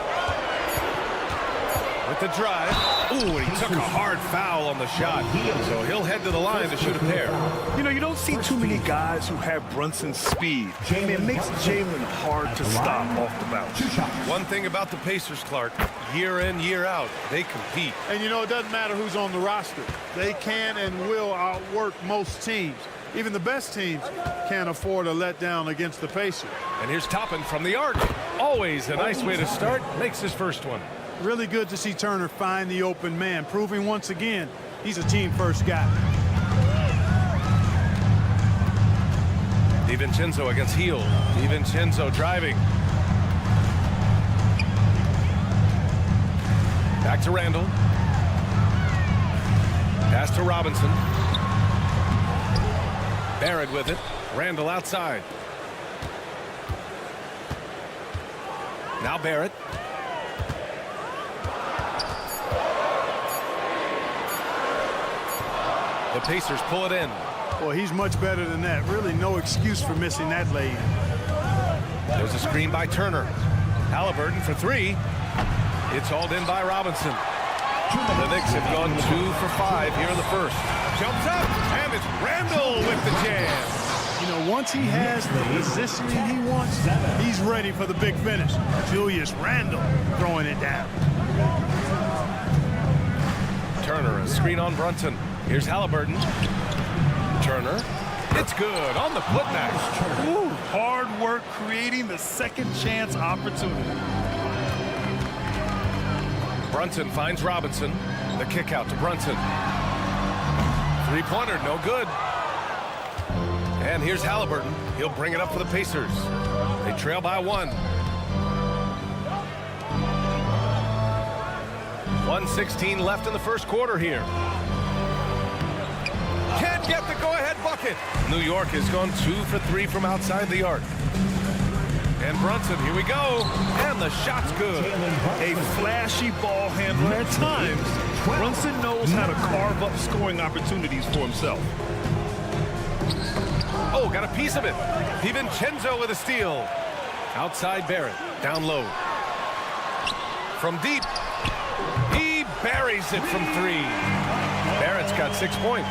With the drive. Ooh, and he took a hard foul on the shot. So he'll head to the line to shoot a pair. You know, you don't see too many guys who have Brunson's speed. It makes Jalen hard to stop off the bounce. One thing about the Pacers, Clark, year in, year out, they compete. And you know, it doesn't matter who's on the roster. They can and will outwork most teams. Even the best teams can't afford a letdown against the Pacers. And here's Toppin from the arc. Always a nice way to start. Makes his first one. Really good to see Turner find the open man, proving once again he's a team-first guy. DiVincenzo against Heald. DiVincenzo driving. Back to Randall. Pass to Robinson. Barrett with it. Randall outside. Now Barrett. The Pacers pull it in. Well, he's much better than that. Really no excuse for missing that lay-in. There's a screen by Turner. Halliburton for 3. It's hauled in by Robinson. The Knicks have gone 2 for 5 here in the first. Jumps up, and it's Randall with the jam. You know, once he has the positioning he wants, he's ready for the big finish. Julius Randle throwing it down. Turner, a screen on Brunson. Here's Halliburton. Turner. It's good on the putback. Ooh, hard work creating the second chance opportunity. Brunson finds Robinson. The kick out to Brunson. Three-pointer, no good. And here's Halliburton. He'll bring it up for the Pacers. They trail by 1. 1:16 left in the first quarter here. Can't get the go-ahead bucket. New York has gone 2 for 3 from outside the arc. And Brunson, here we go. And the shot's good. A flashy ball handler at times. Brunson knows how to carve up scoring opportunities for himself. Oh, got a piece of it. DiVincenzo with a steal. Outside Barrett. Down low. From deep. He buries it from 3. Barrett's got 6 points.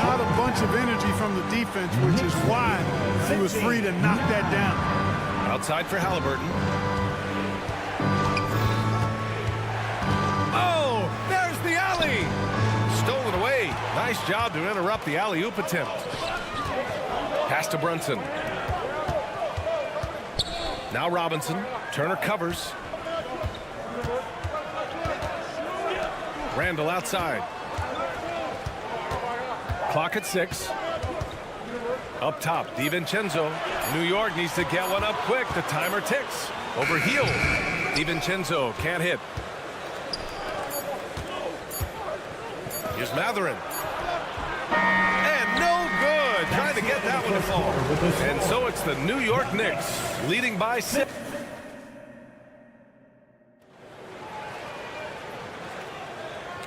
Not a bunch of energy from the defense, which is why he was free to knock that down. Outside for Halliburton. Nice job to interrupt the alley-oop attempt. Pass to Brunson. Now Robinson. Turner covers. Randall outside. Clock at 6. Up top, DiVincenzo. New York needs to get one up quick. The timer ticks. Over heel. DiVincenzo can't hit. Here's Matherin. And no good. Trying to get that one to fall. And so it's the New York Knicks leading by 6.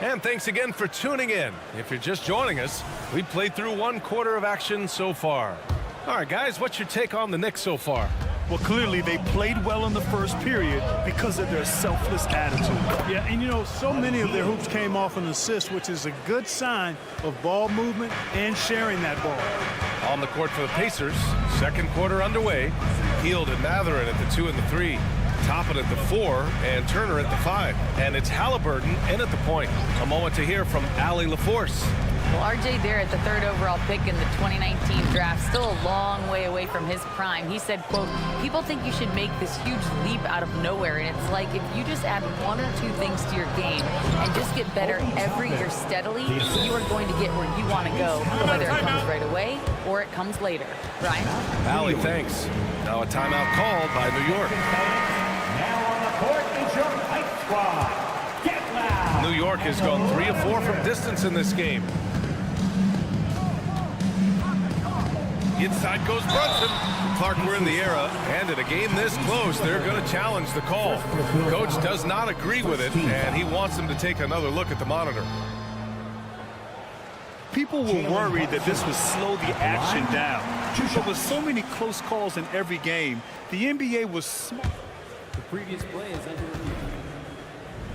And thanks again for tuning in. If you're just joining us, we played through 1 quarter of action so far. All right, guys, what's your take on the Knicks so far? Well, clearly they played well in the first period because of their selfless attitude. Yeah, and you know, so many of their hoops came off an assist, which is a good sign of ball movement and sharing that ball. On the court for the Pacers, second quarter underway. Hield and Matherin at the 2 and the 3. Toppin at the 4 and Turner at the 5. And it's Halliburton in at the point. A moment to hear from Allie LaForce. Well, R.J. Barrett, the 3rd overall pick in the 2019 draft, still a long way away from his prime. He said, quote, people think you should make this huge leap out of nowhere. And it's like if you just add 1 or 2 things to your game and just get better every year steadily, you are going to get where you want to go, whether it comes right away or it comes later. Brian? Allie, thanks. Now a timeout called by New York. Now on the court is your Knight squad. Get loud. New York has gone 3 of 4 from distance in this game. Inside goes Brunson. Clark, we're in the era, and in a game this close, they're going to challenge the call. Coach does not agree with it, and he wants them to take another look at the monitor. People were worried that this would slow the action down. But with so many close calls in every game, the NBA was smart. The previous play is under review.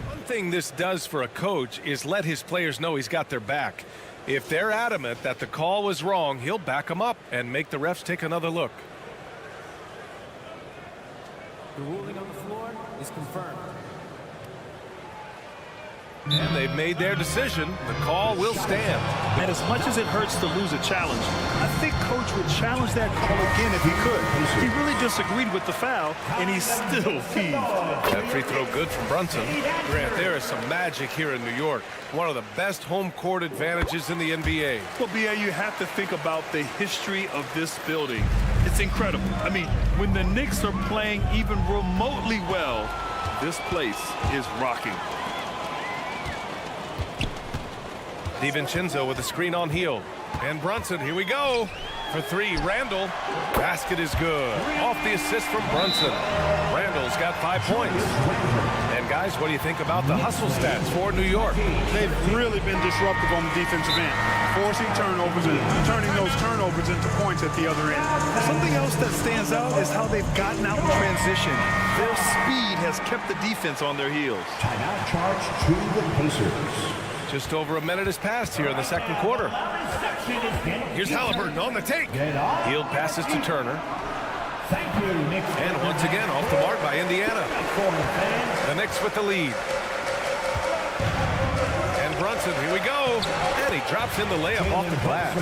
One thing this does for a coach is let his players know he's got their back. If they're adamant that the call was wrong, he'll back them up and make the refs take another look. The ruling on the floor is confirmed. And they've made their decision. The call will stand. And as much as it hurts to lose a challenge, I think Coach would challenge that call again if he could. He really disagreed with the foul, and he's still peeved. That free throw good from Brunson. Grant, there is some magic here in New York. One of the best home court advantages in the NBA. Well, B.A., you have to think about the history of this building. It's incredible. I mean, when the Knicks are playing even remotely well, this place is rocking. DiVincenzo with a screen on heel. And Brunson, here we go. For 3, Randall. Basket is good. Off the assist from Brunson. Randall's got 5 points. And guys, what do you think about the hustle stats for New York? They've really been disruptive on the defensive end, forcing turnovers and turning those turnovers into points at the other end. Something else that stands out is how they've gotten out in transition. Their speed has kept the defense on their heels. Timeout charge to the Pacers. Just over a minute has passed here in the second quarter. Here's Halliburton on the take. Hield passes to Turner. And once again, off the mark by Indiana. The Knicks with the lead. And Brunson, here we go. And he drops in the layup off the glass.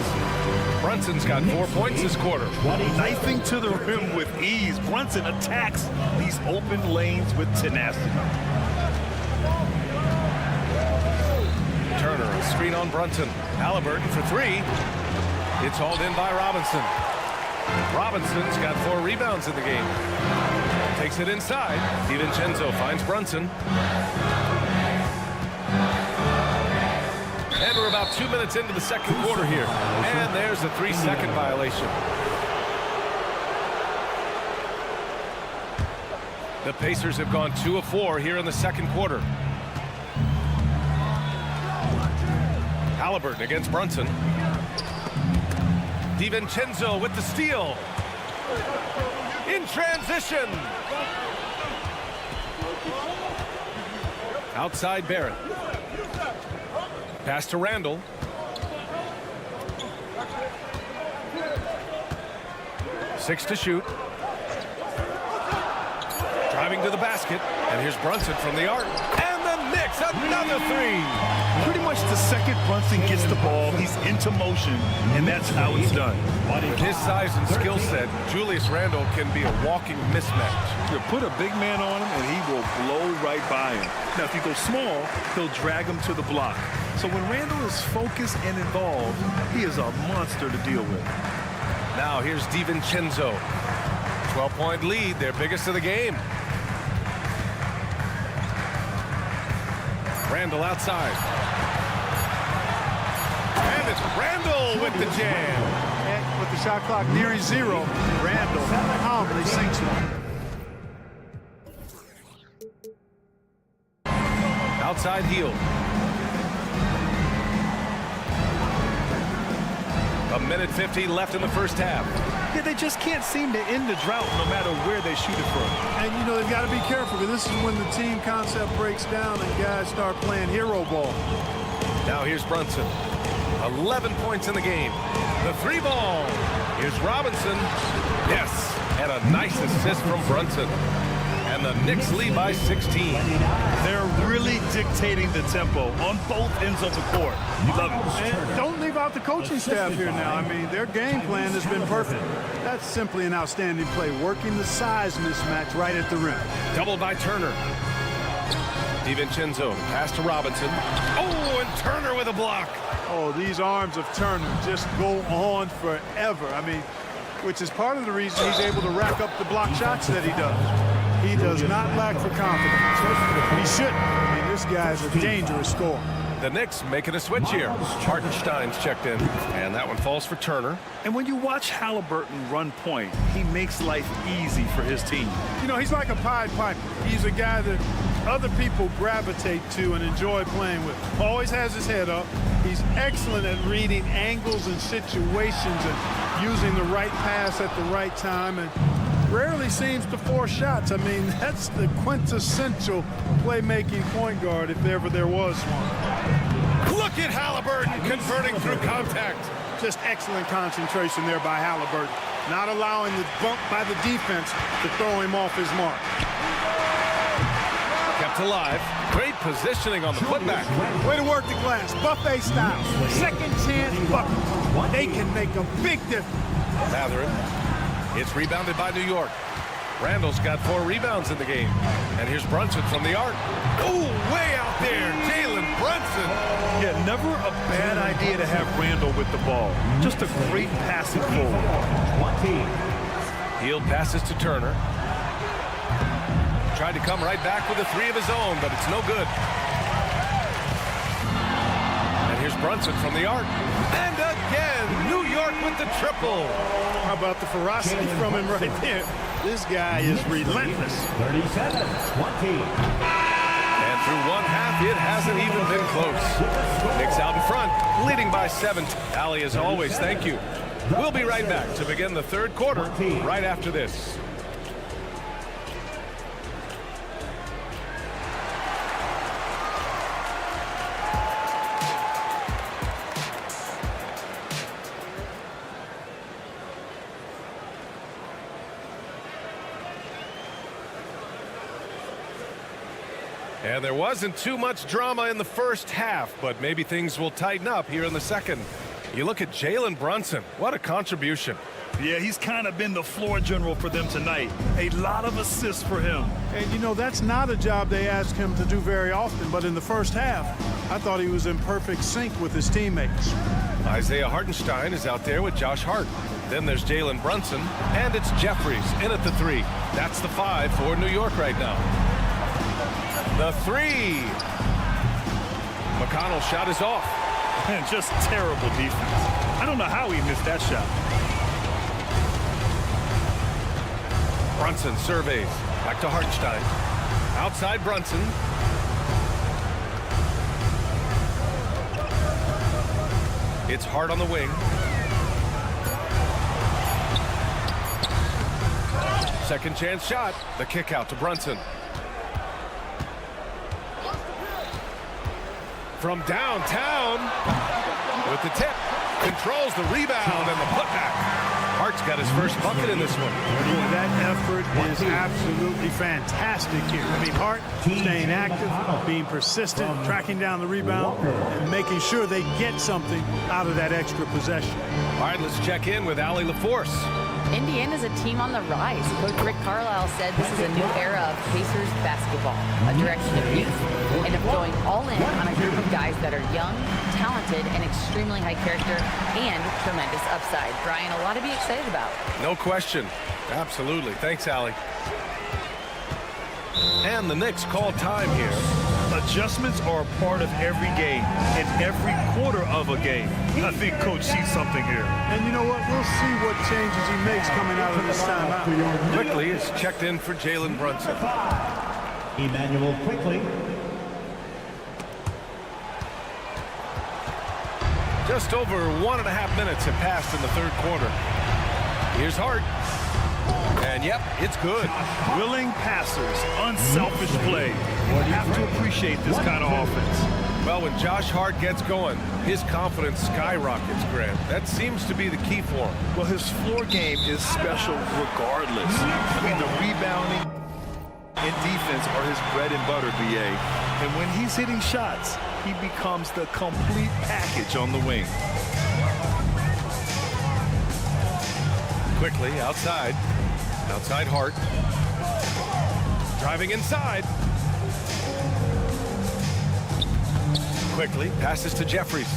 Brunson's got 4 points this quarter. Knifing to the rim with ease, Brunson attacks these open lanes with tenacity. Turner, a screen on Brunson. Halliburton for 3. It's hauled in by Robinson. Robinson's got 4 rebounds in the game. Takes it inside. DiVincenzo finds Brunson. And we're about 2 minutes into the second quarter here. And there's a 3-second violation. The Pacers have gone 2 of 4 here in the second quarter. Halliburton against Brunson. DiVincenzo with the steal. In transition. Outside Barrett. Pass to Randall. Six to shoot. Driving to the basket. And here's Brunson from the arc. And the Knicks another three. Pretty much the second Brunson gets the ball, he's into motion, and that's how it's done. With his size and skill set, Julius Randle can be a walking mismatch. You put a big man on him, and he will blow right by him. Now, if you go small, he'll drag him to the block. So when Randle is focused and involved, he is a monster to deal with. Now here's DiVincenzo. 12-point lead, their biggest of the game. Randle outside. And it's Randle with the jam. And with the shot clock nearing zero, Randle calmly sinks one. Outside heel. A minute 50 left in the first half. Yeah, they just can't seem to end the drought no matter where they shoot it from. And, you know, they've got to be careful because this is when the team concept breaks down and guys start playing hero ball. Now here's Brunson. 11 points in the game. The three ball. Here's Robinson. Yes, and a nice assist from Brunson. And the Knicks lead by 16. They're really dictating the tempo on both ends of the court. You love it. And don't leave out the coaching staff here now. I mean, their game plan has been perfect. That's simply an outstanding play, working the size mismatch right at the rim. Doubled by Turner. DiVincenzo pass to Robinson. Oh, and Turner with a block. Oh, these arms of Turner just go on forever. I mean, which is part of the reason he's able to rack up the block shots that he does. He does not lack for confidence. He shouldn't. I mean, this guy's a dangerous scorer. The Knicks making a switch here. Hartenstein's checked in, and that one falls for Turner. And when you watch Halliburton run point, he makes life easy for his team. You know, he's like a Pied Piper. He's a guy that other people gravitate to and enjoy playing with. Always has his head up. He's excellent at reading angles and situations and using the right pass at the right time, and rarely seems to force shots. I mean, that's the quintessential playmaking point guard if ever there was one. Look at Halliburton converting through contact. Just excellent concentration there by Halliburton, not allowing the bump by the defense to throw him off his mark. Kept alive. Great positioning on the putback. Way to work the glass, buffet style. Second chance buckets. They can make a big difference. Matherin. It's rebounded by New York. Randle's got 4 rebounds in the game. And here's Brunson from the arc. Oh, way out there, Jalen Brunson. Yeah, never a bad idea to have Randle with the ball. Just a great passing forward. Hield passes to Turner. Tried to come right back with a 3 of his own, but it's no good. And here's Brunson from the arc. And again, New York with the triple. How about the ferocity from him right there? This guy is relentless. 37-20. And through one half, it hasn't even been close. Knicks out in front, leading by 7. Allie, as always, thank you. We'll be right back to begin the third quarter right after this. And there wasn't too much drama in the first half, but maybe things will tighten up here in the second. You look at Jalen Brunson. What a contribution. Yeah, he's kind of been the floor general for them tonight. A lot of assists for him. And, you know, that's not a job they ask him to do very often, but in the first half, I thought he was in perfect sync with his teammates. Isaiah Hartenstein is out there with Josh Hart. Then there's Jalen Brunson, and it's Jeffries in at the 3. That's the 5 for New York right now. The 3. McConnell's shot is off. And just terrible defense. I don't know how he missed that shot. Brunson surveys. Back to Hartenstein. Outside Brunson. It's Hart on the wing. Second chance shot. The kick out to Brunson. From downtown with the tip. Controls the rebound and the putback. Hart's got his first bucket in this one. Boy, that effort is absolutely fantastic here. I mean, Hart staying active, being persistent, tracking down the rebound, and making sure they get something out of that extra possession. All right, let's check in with Allie LaForce. Indiana's a team on the rise. Coach Rick Carlisle said this is a new era of Pacers basketball, a direction of youth, and of going all in on a group of guys that are young, talented, and extremely high character, and tremendous upside. Brian, a lot to be excited about. No question. Absolutely. Thanks, Allie. And the Knicks call time here. Adjustments are a part of every game and every quarter of a game. I think Coach sees something here. And you know what? We'll see what changes he makes coming out of this timeout. Quickly is checked in for Jalen Brunson. Emmanuel Quickly. Just over 1.5 minutes have passed in the third quarter. Here's Hart. And yep, it's good. Willing passers, unselfish play. You have to appreciate this kind of offense. Well, when Josh Hart gets going, his confidence skyrockets, Grant. That seems to be the key for him. Well, his floor game is special regardless. I mean, the rebounding and defense are his bread and butter, BA. And when he's hitting shots, he becomes the complete package on the wing. Quickly, outside. Outside Hart. Driving inside. Quickly, passes to Jeffries.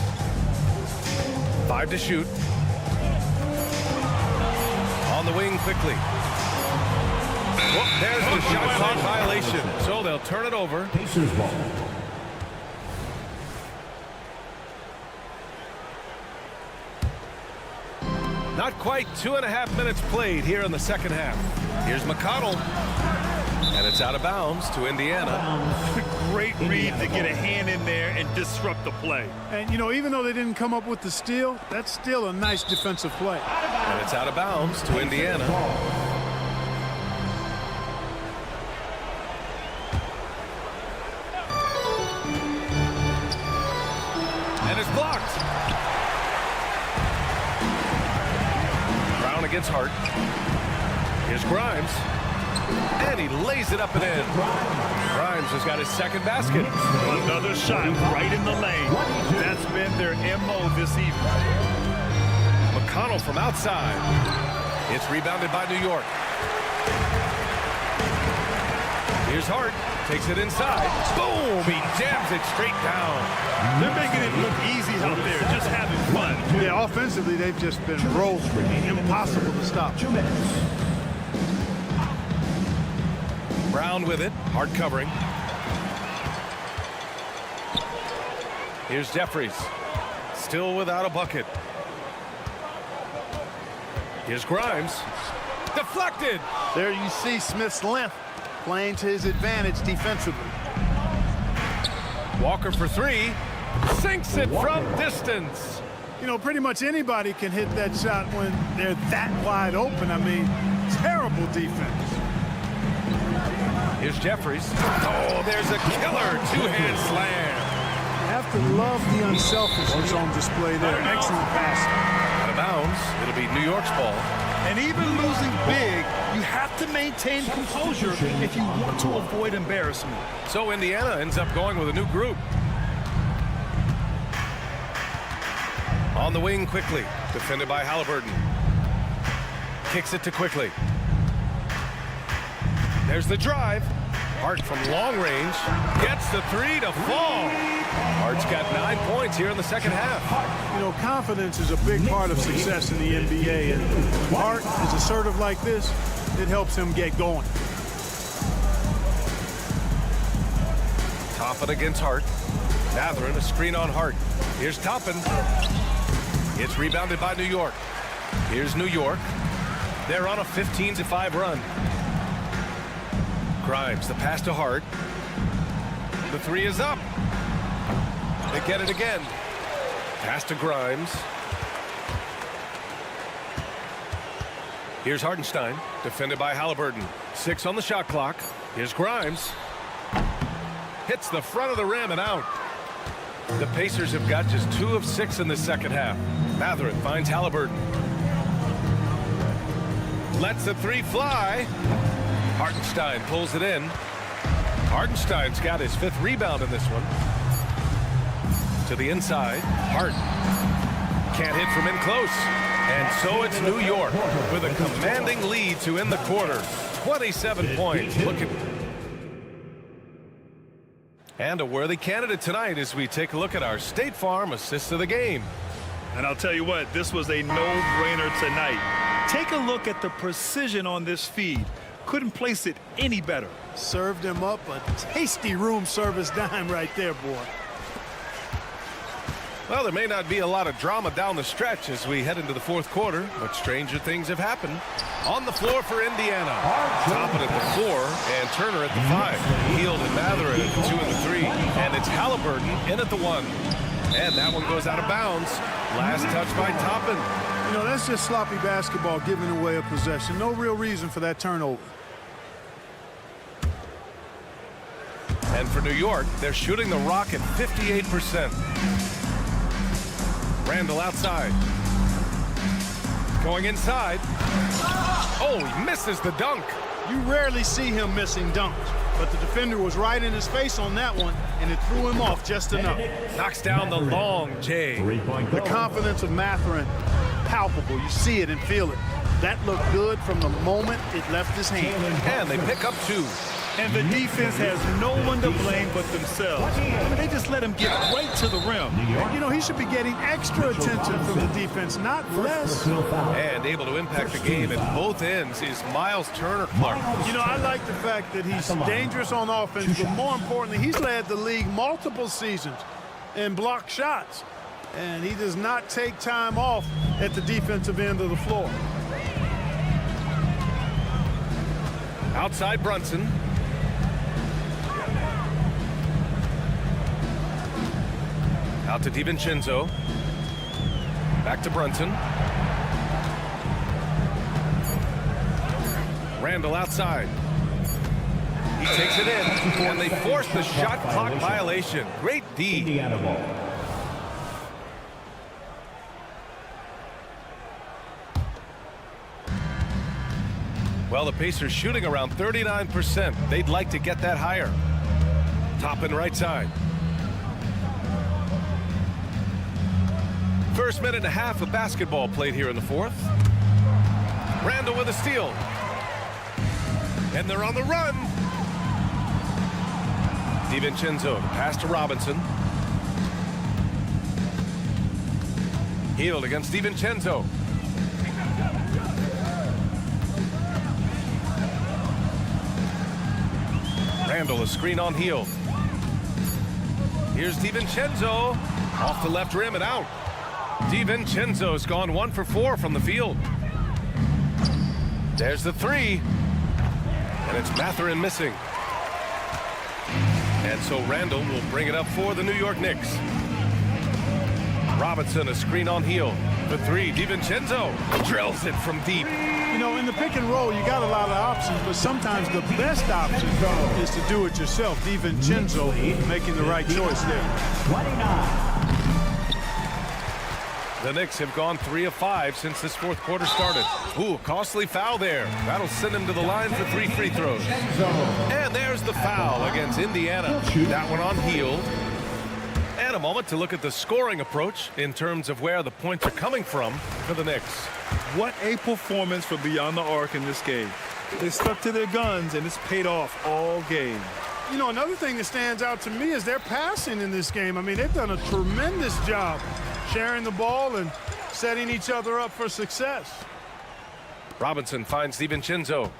5 to shoot. On the wing quickly. Whoop, there's the shot clock violation. So they'll turn it over. Pacers ball. Not quite 2.5 minutes played here in the second half. Here's McConnell. And it's out of bounds to Indiana. Great read to get a hand in there and disrupt the play. And, you know, even though they didn't come up with the steal, that's still a nice defensive play. And it's out of bounds to Indiana. And it's blocked. Brown against Hart. Here's Grimes. And he lays it up and in. Grimes has got his second basket. Another shot right in the lane. That's been their MO this evening. McConnell from outside. It's rebounded by New York. Here's Hart. Takes it inside. Boom! He jams it straight down. They're making it look easy out there, just having fun. Yeah, offensively, they've just been rolling. Impossible to stop. 2 minutes. Brown with it. Hart covering. Here's Jeffries. Still without a bucket. Here's Grimes. Deflected. There you see Smith's length playing to his advantage defensively. Walker for 3. Sinks it from distance. You know, pretty much anybody can hit that shot when they're that wide open. I mean, terrible defense. Here's Jeffries. Oh, there's a killer two-hand slam. You have to love the unselfishness on display there. Excellent pass. Out of bounds. It'll be New York's ball. And even losing big, you have to maintain composure if you want to avoid embarrassment. So Indiana ends up going with a new group. On the wing quickly. Defended by Halliburton. Kicks it to Quickly. There's the drive. Hart from long range gets the 3 to fall. Hart's got 9 points here in the second half. You know, confidence is a big part of success in the NBA, and when Hart is assertive like this, it helps him get going. Toppin against Hart. Mathurin, a screen on Hart. Here's Toppin. It's rebounded by New York. Here's New York. They're on a 15-5 run. Grimes, the pass to Hart. The 3 is up. They get it again. Pass to Grimes. Here's Hartenstein, defended by Halliburton. 6 on the shot clock. Here's Grimes. Hits the front of the rim and out. The Pacers have got just 2 of 6 in the second half. Mathurin finds Halliburton. Lets the three fly. Hartenstein pulls it in. Hartenstein's got his 5th rebound in this one. To the inside. Hart can't hit from in close. And so it's New York with a commanding lead to end the quarter. 27 points. And a worthy candidate tonight as we take a look at our State Farm assist of the game. And I'll tell you what, this was a no-brainer tonight. Take a look at the precision on this feed. Couldn't place it any better. Served him up a tasty room service dime right there, boy. Well, there may not be a lot of drama down the stretch as we head into the 4th quarter, but stranger things have happened. On the floor for Indiana. Toppin at the 4 and Turner at the 5. Hield and Matherin at the 2 and the 3. And it's Halliburton in at the 1. And that one goes out of bounds. Last touch by Toppin. You know, that's just sloppy basketball, giving away a possession. No real reason for that turnover. And for New York, they're shooting the rock at 58%. Randall outside. Going inside. Oh, he misses the dunk. You rarely see him missing dunks, but the defender was right in his face on that one, and it threw him off just enough. Knocks down the long J. The confidence of Matherin, palpable. You see it and feel it. That looked good from the moment it left his hand. And they pick up 2. And the defense has no one to blame but themselves. I mean, they just let him get right to the rim. You know, he should be getting extra attention from the defense, not less. And able to impact the game at both ends is Miles Turner Clark. You know, I like the fact that he's dangerous on offense, but more importantly, he's led the league multiple seasons in block shots. And he does not take time off at the defensive end of the floor. Outside Brunson. Out to DiVincenzo. Back to Brunson. Randall outside. He takes it in, and they force the shot clock violation. Great D. Indiana ball. Well, the Pacers shooting around 39%. They'd like to get that higher. Toppin right side. First minute and a half of basketball played here in the 4th. Randall with a steal. And they're on the run. DiVincenzo pass to Robinson. Hield against DiVincenzo. Randall, a screen on Hield. Here's DiVincenzo. Off the left rim and out. DiVincenzo's gone 1 for 4 from the field. There's the 3. And it's Matherin missing. And so Randall will bring it up for the New York Knicks. Robinson, a screen on Hield. The 3, DiVincenzo drills it from deep. You know, in the pick and roll, you got a lot of options, but sometimes the best option is to do it yourself. DiVincenzo making the right choice there. 29. The Knicks have gone 3 of 5 since this 4th quarter started. Ooh, costly foul there. That'll send him to the line for 3 free throws. And there's the foul against Indiana. That one on Hield. And a moment to look at the scoring approach in terms of where the points are coming from for the Knicks. What a performance from beyond the arc in this game. They stuck to their guns, and it's paid off all game. You know, another thing that stands out to me is their passing in this game. I mean, they've done a tremendous job sharing the ball and setting each other up for success. Robinson finds DiVincenzo.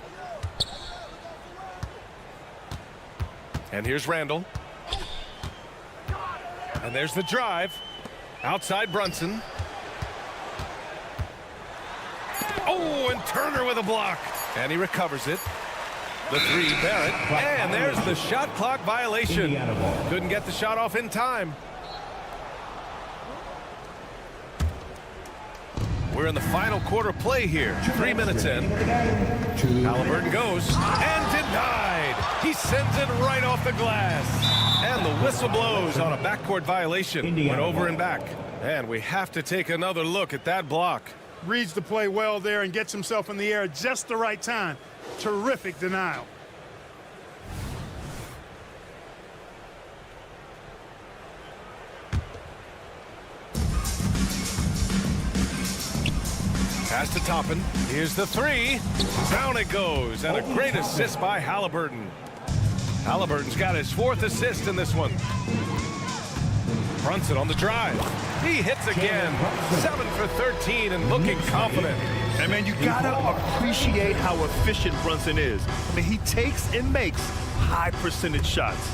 And here's Randall. And there's the drive. Outside Brunson. Oh, and Turner with a block. And he recovers it. The 3, Barrett. And there's the shot clock violation. Couldn't get the shot off in time. We're in the final quarter play here. 3 minutes in. Halliburton goes and denied. He sends it right off the glass. And the whistle blows on a backcourt violation. Went over and back. And we have to take another look at that block. reads the play well there and gets himself in the air at just the right time. Terrific denial. Pass to Toppin. Here's the three. Down it goes. And a great assist by Halliburton. Halliburton's got his 4th assist in this one. Brunson on the drive. He hits again. 7 for 13 and looking confident. And man, you gotta appreciate how efficient Brunson is. I mean, he takes and makes high percentage shots.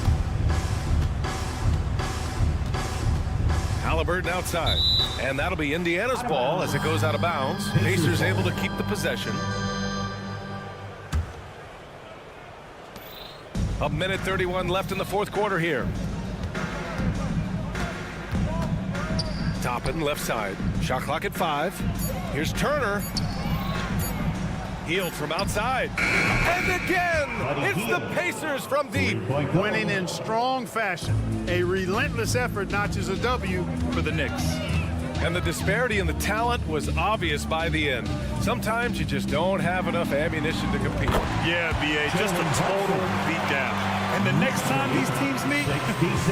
Halliburton outside. And that'll be Indiana's ball as it goes out of bounds. Pacers able to keep the possession. A minute 31 left in the 4th quarter here. Toppin left side. Shot clock at 5. Here's Turner. Healed from outside. And again, it's the Pacers from deep. Winning in strong fashion. A relentless effort notches a W for the Knicks. And the disparity in the talent was obvious by the end. Sometimes you just don't have enough ammunition to compete. Yeah, B.A., just a total beatdown. And the next time these teams meet,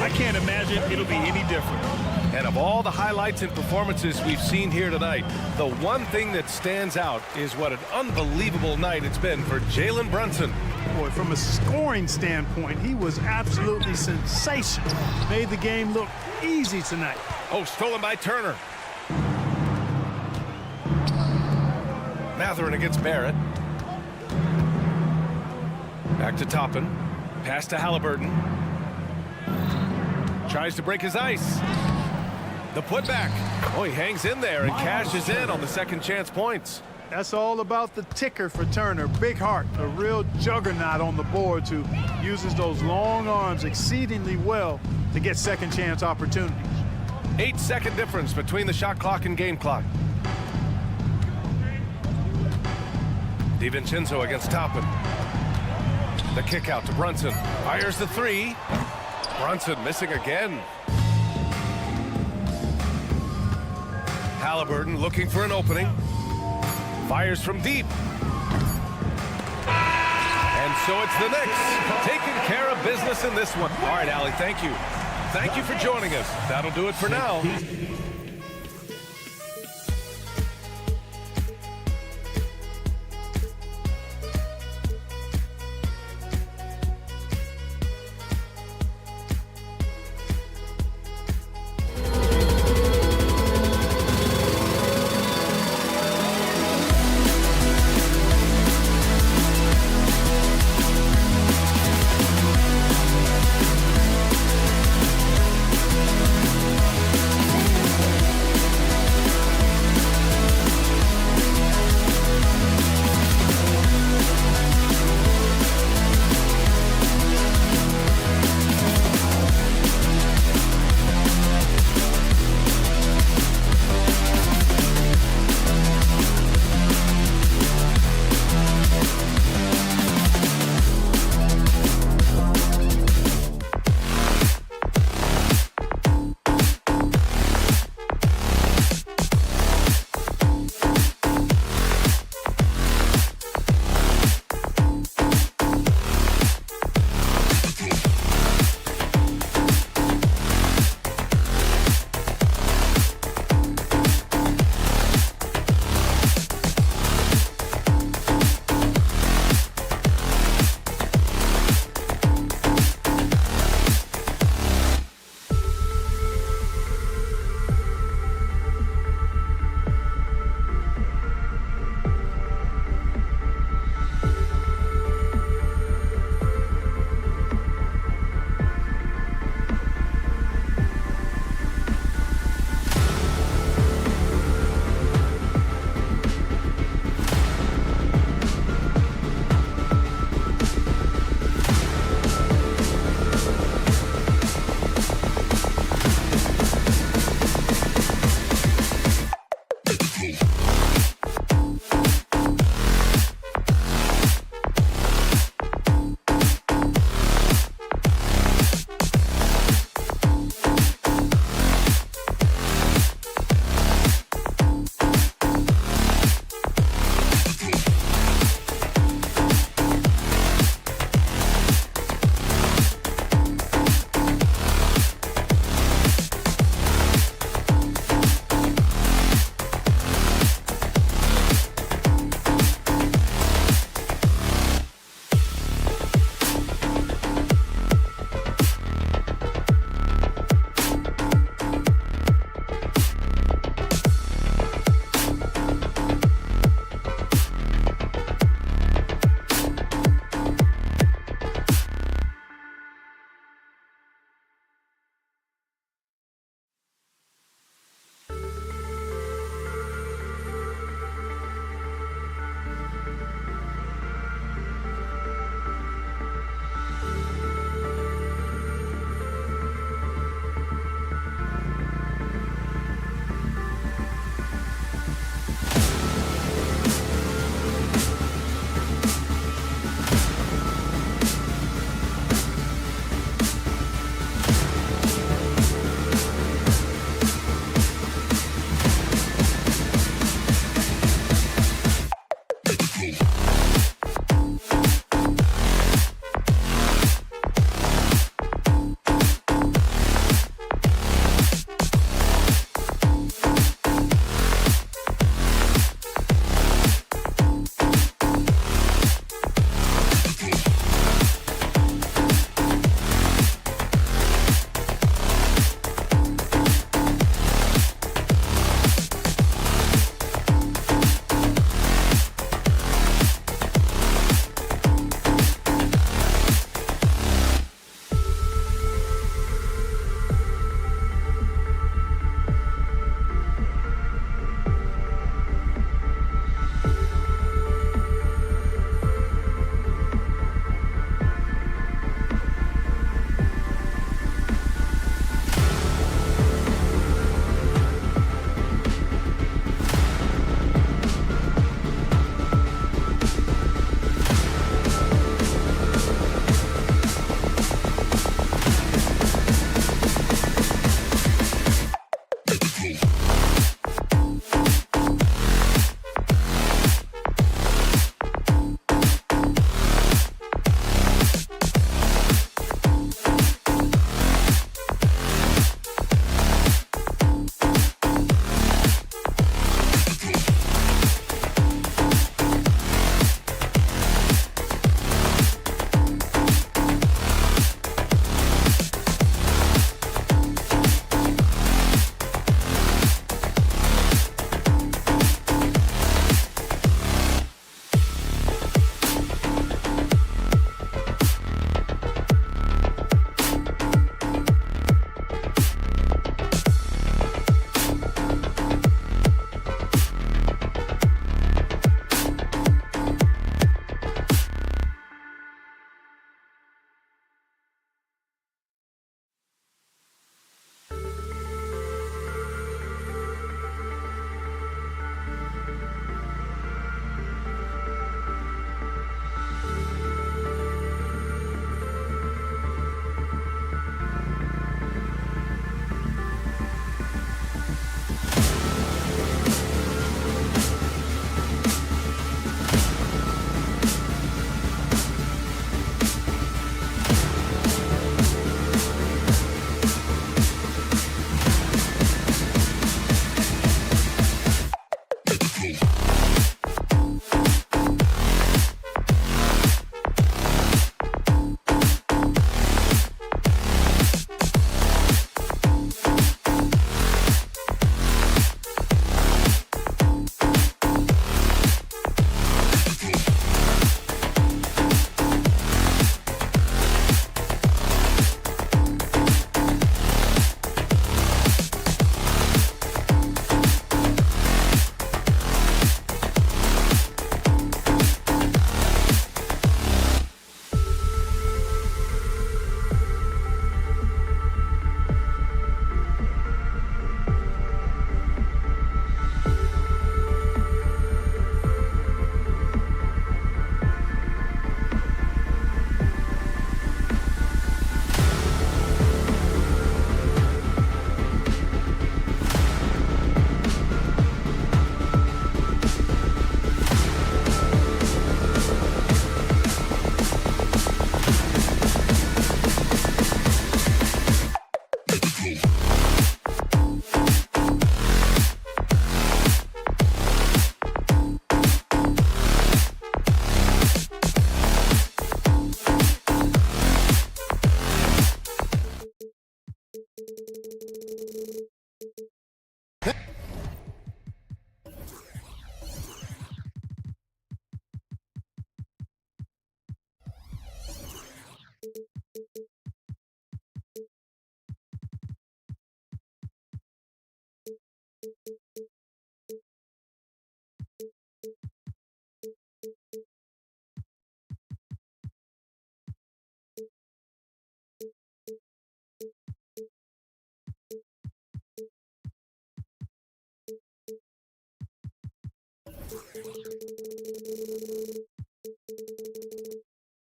I can't imagine it'll be any different. And of all the highlights and performances we've seen here tonight, the one thing that stands out is what an unbelievable night it's been for Jalen Brunson. Boy, from a scoring standpoint, he was absolutely sensational. Made the game look easy tonight. Oh, stolen by Turner. Matherin against Barrett. Back to Toppin. Pass to Halliburton. Tries to break his ice. The putback. Oh, he hangs in there and cashes in on the second chance points. That's all about the ticker for Turner. Big heart, a real juggernaut on the boards who uses those long arms exceedingly well to get second chance opportunities. 8-second difference between the shot clock and game clock. DiVincenzo against Toppin. The kick out to Brunson. Fires the three. Brunson missing again. Halliburton looking for an opening. Fires from deep. And so it's the Knicks taking care of business in this one. All right, Allie, thank you. Thank you for joining us. That'll do it for now.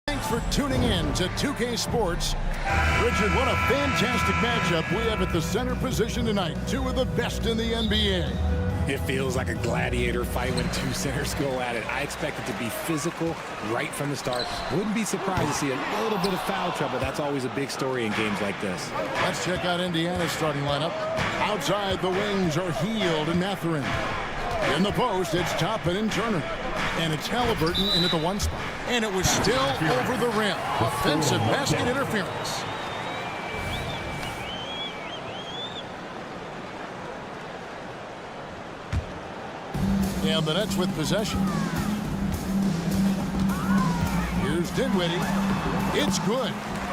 Thanks for tuning in to 2K Sports. Richard, what a fantastic matchup we have at the center position tonight. Two of the best in the NBA. It feels like a gladiator fight when two centers go at it. I expect it to be physical right from the start. Wouldn't be surprised to see a little bit of foul trouble. That's always a big story in games like this. Let's check out Indiana's starting lineup. Outside the wings are Hield and Mathurin. In the post, it's Toppin and Turner. And it's Halliburton in at the one spot. And it was still over the rim. Offensive basket interference. And the Nets with possession. Here's Dinwiddie. It's good.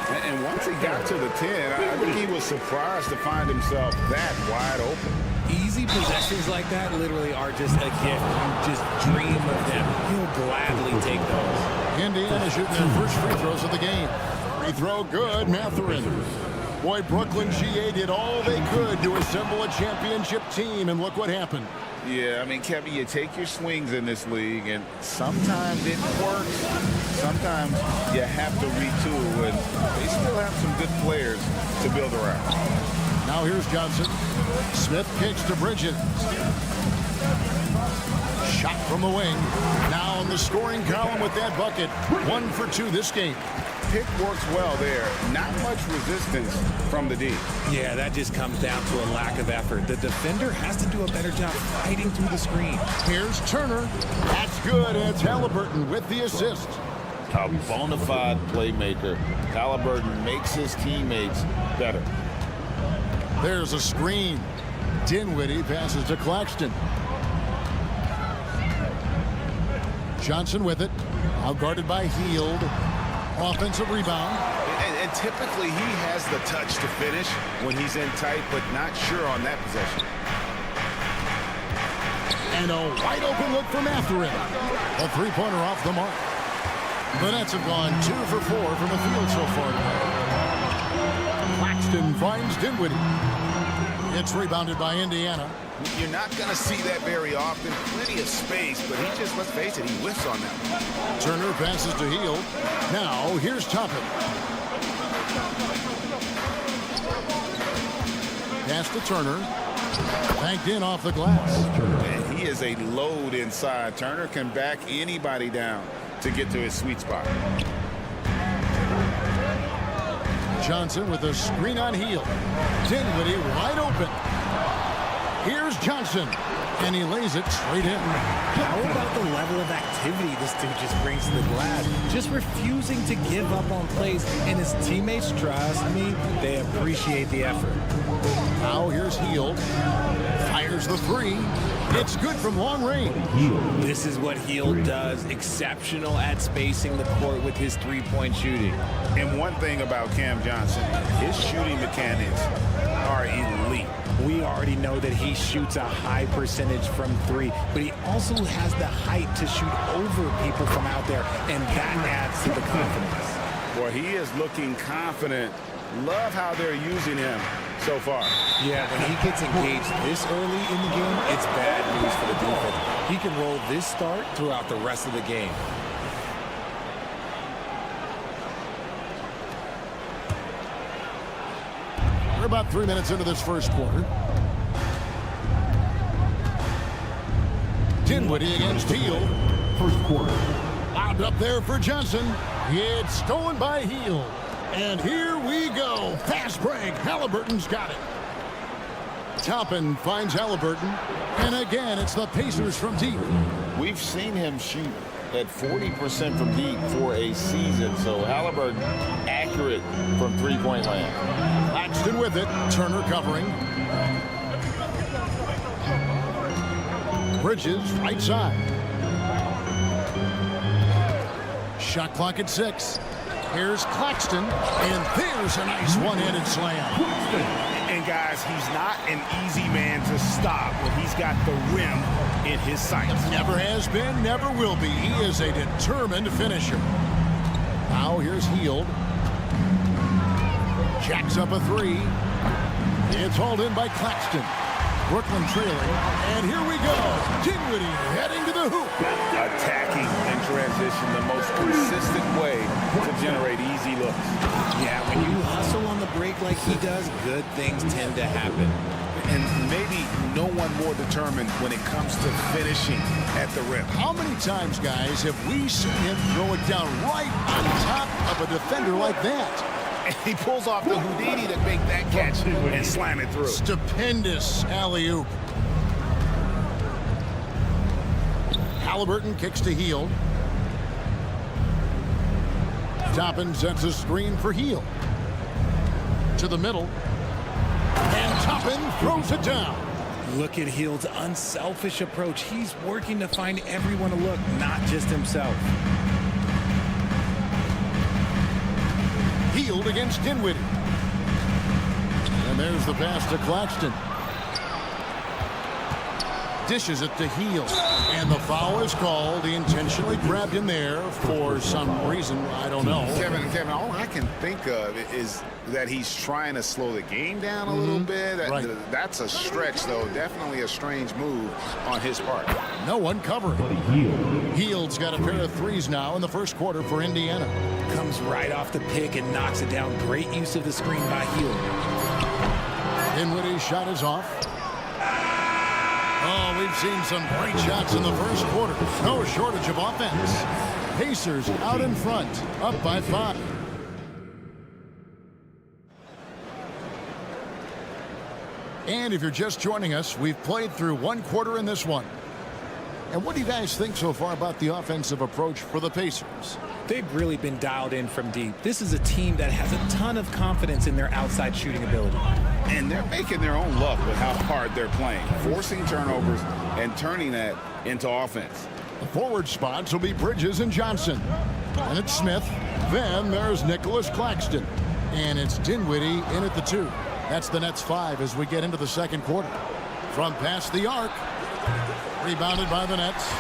And once he got to the 10, I think he was surprised to find himself that wide open. Easy possessions like that literally are just a gift. You just dream of them. He'll gladly take those. Indiana shooting their first free throws of the game. Free throw good, Mathurin. Boy, Brooklyn GA did all they could to assemble a championship team, and look what happened. Yeah, I mean, Kevin, you take your swings in this league, and sometimes it works. Sometimes you have to retool, and they still have some good players to build around. Now here's Johnson. Smith kicks to Bridges. Shot from the wing. Now in the scoring column with that bucket. 1 for 2 this game. Pick works well there. Not much resistance from the D. Yeah, that just comes down to a lack of effort. The defender has to do a better job fighting through the screen. Here's Turner. That's good, and it's Halliburton with the assist. A bona fide playmaker. Halliburton makes his teammates better. There's a screen. Dinwiddie passes to Claxton. Johnson with it. Outguarded by Hield. Offensive rebound. And typically he has the touch to finish when he's in tight, but not sure on that possession. And a wide open look for Mathurin. A three-pointer off the mark. The Nets have gone 2 for 4 from the field so far tonight. Claxton finds Dinwiddie. It's rebounded by Indiana. You're not going to see that very often. Plenty of space, but he just, let's face it, he whiffs on that one. Turner passes to Hield. Now, here's Toppin. Pass to Turner. Banked in off the glass. And he is a load inside. Turner can back anybody down to get to his sweet spot. Johnson with a screen on Hield. Dinwiddie wide open. Here's Johnson, and he lays it straight in. How about the level of activity this dude just brings to the glass? Just refusing to give up on plays, and his teammates, trust me, they appreciate the effort. Now here's Hield. Fires the three. It's good from long range. This is what Hield does. Exceptional at spacing the court with his three-point shooting. And one thing about Cam Johnson, his shooting mechanics are elite. We already know that he shoots a high percentage from three, but he also has the height to shoot over people from out there, and that adds to the confidence. Boy, he is looking confident. Love how they're using him so far. Yeah, when he gets engaged this early in the game, it's bad news for the defense. He can roll this start throughout the rest of the game. We're about 3 minutes into this first quarter. Dinwiddie against Hield. First quarter. Lobbed up there for Johnson. It's stolen by Hield. And here we go. Fast break. Halliburton's got it. Toppin finds Halliburton. And again, it's the Pacers from deep. We've seen him shoot at 40% from deep for a season. So Halliburton accurate from three-point land. Claxton with it. Turner covering. Bridges right side. Shot clock at 6. Here's Claxton, and there's a nice one-handed slam. And guys, he's not an easy man to stop when he's got the rim in his sights. Never has been, never will be. He is a determined finisher. Now here's Hield. Jacks up a three. It's hauled in by Claxton. Brooklyn trailing, and here we go. Dinwiddie heading to the hoop. Attacking in transition, the most consistent way to generate easy looks. Yeah, when you hustle on the break like he does, good things tend to happen. And maybe no one more determined when it comes to finishing at the rim. How many times, guys, have we seen him throw it down right on top of a defender like that? And he pulls off the Houdini to make that catch and slam it through. Stupendous alley-oop. Halliburton kicks to Hield. Toppin sets a screen for Hield. To the middle. And Toppin throws it down. Look at Hield's unselfish approach. He's working to find everyone to look, not just himself. Hield against Dinwiddie. And there's the pass to Claxton. Dishes it to Hield. And the foul is called. He intentionally grabbed him there for some reason. I don't know. Kevin, all I can think of is that he's trying to slow the game down a little bit. Right. That's a stretch, though. Definitely a strange move on his part. No one covering. Hield's got a pair of threes now in the first quarter for Indiana. Comes right off the pick and knocks it down. Great use of the screen by Hield. Dinwiddie's shot is off. Oh, we've seen some great shots in the first quarter. No shortage of offense. Pacers out in front, up by 5. And if you're just joining us, we've played through one quarter in this one. And what do you guys think so far about the offensive approach for the Pacers? They've really been dialed in from deep. This is a team that has a ton of confidence in their outside shooting ability. And they're making their own luck with how hard they're playing, forcing turnovers and turning that into offense. The forward spots will be Bridges and Johnson. And it's Smith. Then there's Nicholas Claxton. And it's Dinwiddie in at the 2. That's the Nets 5 as we get into the second quarter. From past the arc. Rebounded by the Nets.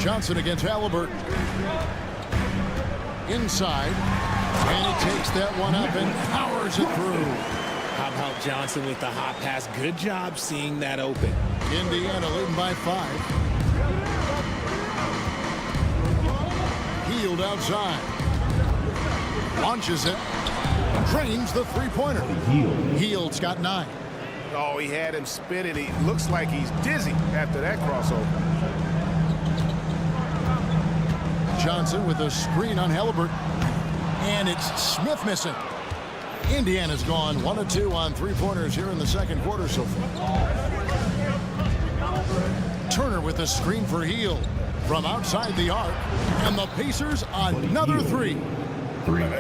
Johnson against Halliburton. Inside. And he takes that one up and powers it through. How about Johnson with the hot pass? Good job seeing that open. Indiana leading by 5. Hield outside. Launches it. Drains the three-pointer. Hield's got 9. Oh, he had him spinning. He looks like he's dizzy after that crossover. Johnson with a screen on Halliburton. And it's Smith missing. Indiana's gone 1 of 2 on three-pointers here in the second quarter so far. Turner with a screen for Hield from outside the arc. And the Pacers another three.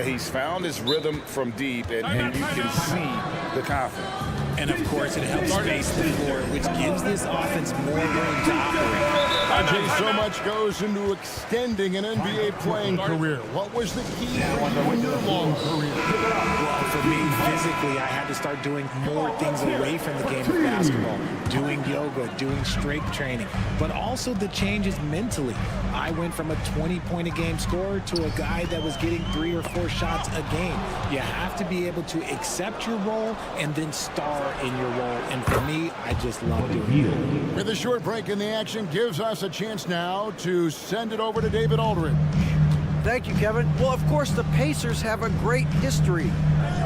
He's found his rhythm from deep, and you can see the confidence. And of course, it helps space the floor, which gives this offense more room to operate. RJ, so much goes into extending an NBA playing career. What was the key in your long career? Well, for me, physically, I had to start doing more things away from the game of basketball, doing yoga, doing strength training, but also the changes mentally. I went from a 20-point-a-game scorer to a guy that was getting 3 or 4 shots a game. You have to be able to accept your role and then star in your role. And for me, I just love doing it. With a short break in the action, gives us a chance now to send it over to David Aldridge. Thank you, Kevin. Well, of course, the Pacers have a great history,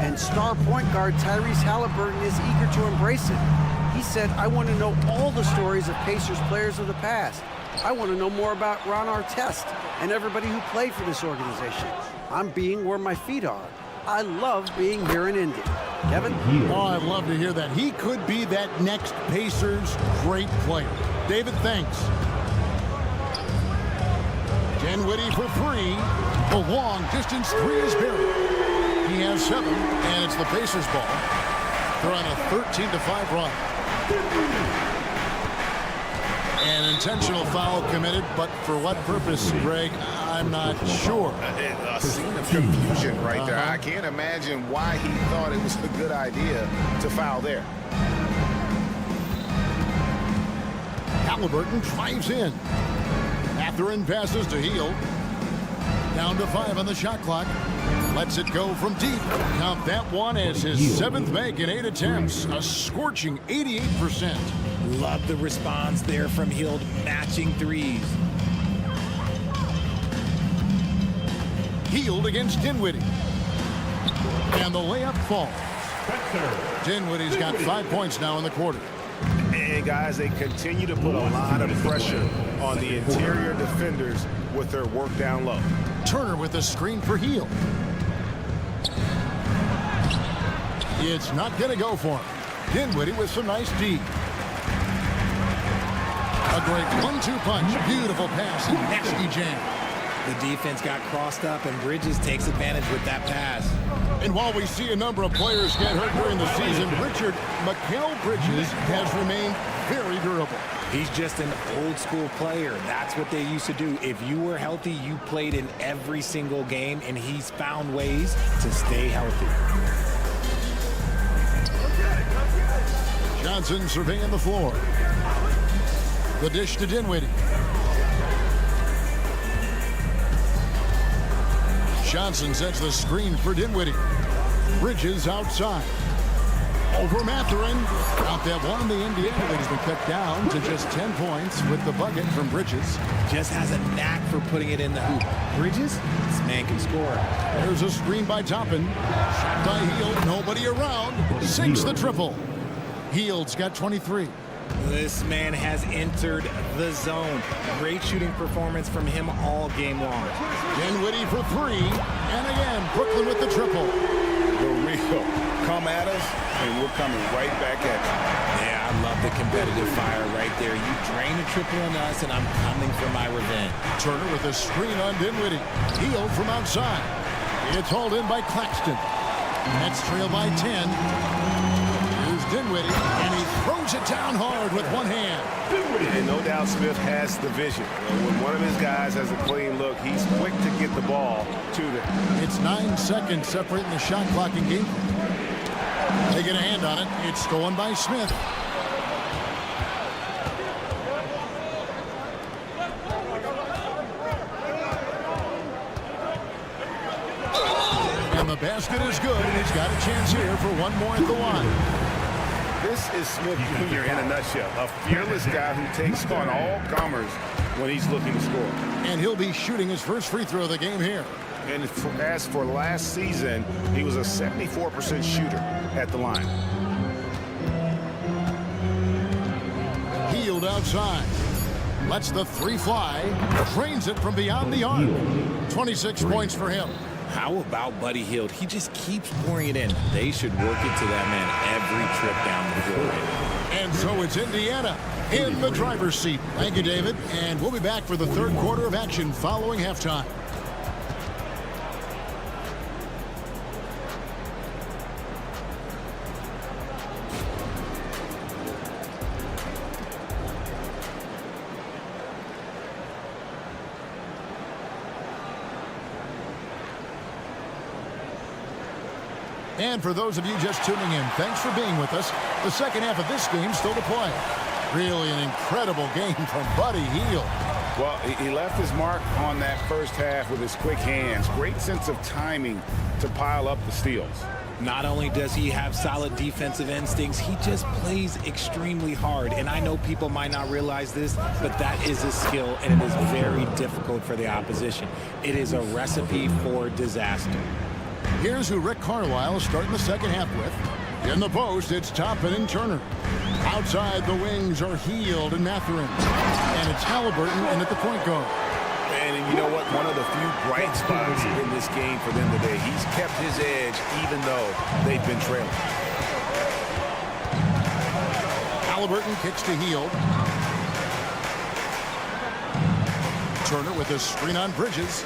and star point guard Tyrese Halliburton is eager to embrace it. He said, I want to know all the stories of Pacers players of the past. I want to know more about Ron Artest and everybody who played for this organization. I'm being where my feet are. I love being here in Indy. Kevin? Oh, I'd love to hear that. He could be that next Pacers great player. David, thanks. Dinwiddie for 3. The long distance 3 is buried. He has 7, and it's the Pacers ball. They're on a 13-5 run. An intentional foul committed, but for what purpose, Greg? I'm not sure. A scene of confusion right there. I can't imagine why he thought it was a good idea to foul there. Halliburton drives in. Mathurin passes to Hield. Down to 5 on the shot clock. Lets it go from deep. Count that one as his 7th make in 8 attempts. A scorching 88%. Love the response there from Hield, matching threes. Hield against Dinwiddie. And the layup falls. Dinwiddie's got 5 points now in the quarter. And guys, they continue to put a lot of pressure on the interior defenders with their work down low. Turner with a screen for Hield. It's not going to go for him. Dinwiddie with some nice D. A great 1-2 punch. Beautiful pass and nasty jam. The defense got crossed up, and Bridges takes advantage with that pass. And while we see a number of players get hurt during the season, Richard, Mikal Bridges has remained very durable. He's just an old-school player. That's what they used to do. If you were healthy, you played in every single game, and he's found ways to stay healthy. Johnson surveying the floor. The dish to Dinwiddie. Johnson sets the screen for Dinwiddie. Bridges outside. Over Mathurin. Out that one. The Indiana lead has been cut down to just 10 points with the bucket from Bridges. Just has a knack for putting it in the hoop. Bridges, this man can score. There's a screen by Toppin. Shot by Hield. Nobody around. Sinks the triple. Hield's got 23. This man has entered the zone. Great shooting performance from him all game long. Dinwiddie for 3. And again, Brooklyn with the triple. Romario, come at us, and we're coming right back at you. Yeah, I love the competitive fire right there. You drain a triple on us, and I'm coming for my revenge. Turner with a screen on Dinwiddie. Hield from outside. It's hauled in by Claxton. Nets trail by 10. Here's Dinwiddie, and he throws it down hard with one hand. And no doubt Smith has the vision. When one of his guys has a clean look, he's quick to get the ball to them. It's 9 seconds separating the shot clock and game. They get a hand on it. It's stolen by Smith. And the basket is good, and he's got a chance here for one more at the line. This is Smith Jr. in a nutshell. A fearless guy who takes on all comers when he's looking to score. And he'll be shooting his first free throw of the game here. And as for last season, he was a 74% shooter at the line. Hield outside. Lets the 3 fly. Drains it from beyond the arc. 26 points for him. How about Buddy Hield? He just keeps pouring it in. They should work it to that man every trip down the floor. And so it's Indiana in the driver's seat. Thank you, David. And we'll be back for the third quarter of action following halftime. And for those of you just tuning in, thanks for being with us. The second half of this game still to play. Really an incredible game from Buddy Hield. Well, he left his mark on that first half with his quick hands. Great sense of timing to pile up the steals. Not only does he have solid defensive instincts, he just plays extremely hard. And I know people might not realize this, but that is a skill, and it is very difficult for the opposition. It is a recipe for disaster. Here's who Rick Carlisle is starting the second half with. In the post, it's Toppin and Turner. Outside the wings are Hield and Mathurin. And it's Halliburton in at the point guard. And you know what? One of the few bright spots in this game for them today. He's kept his edge even though they've been trailing. Halliburton kicks to Hield. Turner with a screen on Bridges.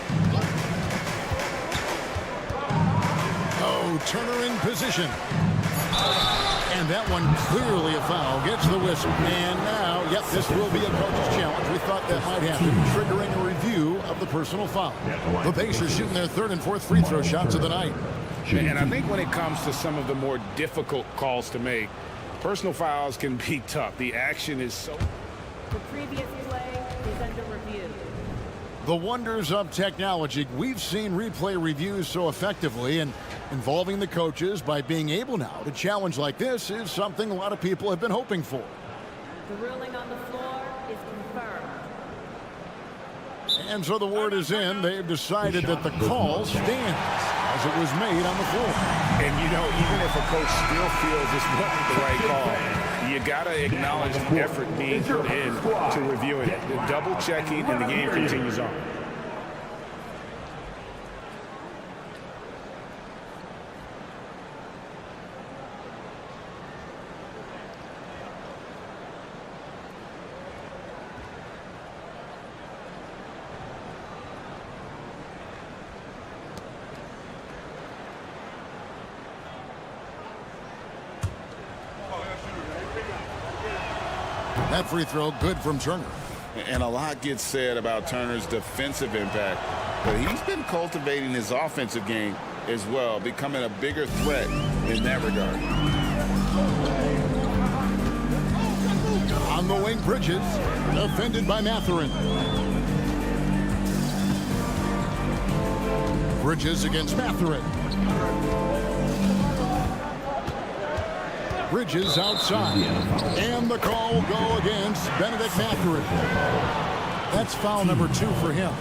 Oh, Turner in position. And that one clearly a foul. Gets the whistle. And now, yep, this will be a coach's challenge. We thought that might happen, triggering a review of the personal foul. The Pacers shooting their third and fourth free throw shots of the night. And I think when it comes to some of the more difficult calls to make, personal fouls can be tough. The action is so... The previous play is under review. The wonders of technology. We've seen replay reviews so effectively, and involving the coaches by being able now to challenge like this is something a lot of people have been hoping for. The ruling on the floor is confirmed. And so the word is in. They've decided that the call stands as it was made on the floor. And, you know, even if a coach still feels this wasn't the right call, you got to acknowledge the effort being put in to reviewing it. The double checking, and the game continues on. That free throw good from Turner. And a lot gets said about Turner's defensive impact, but he's been cultivating his offensive game as well, becoming a bigger threat in that regard. On the wing, Bridges, defended by Mathurin. Bridges against Mathurin. Bridges outside. And the call will go against Benedict Mathurin. That's foul number 2 for him.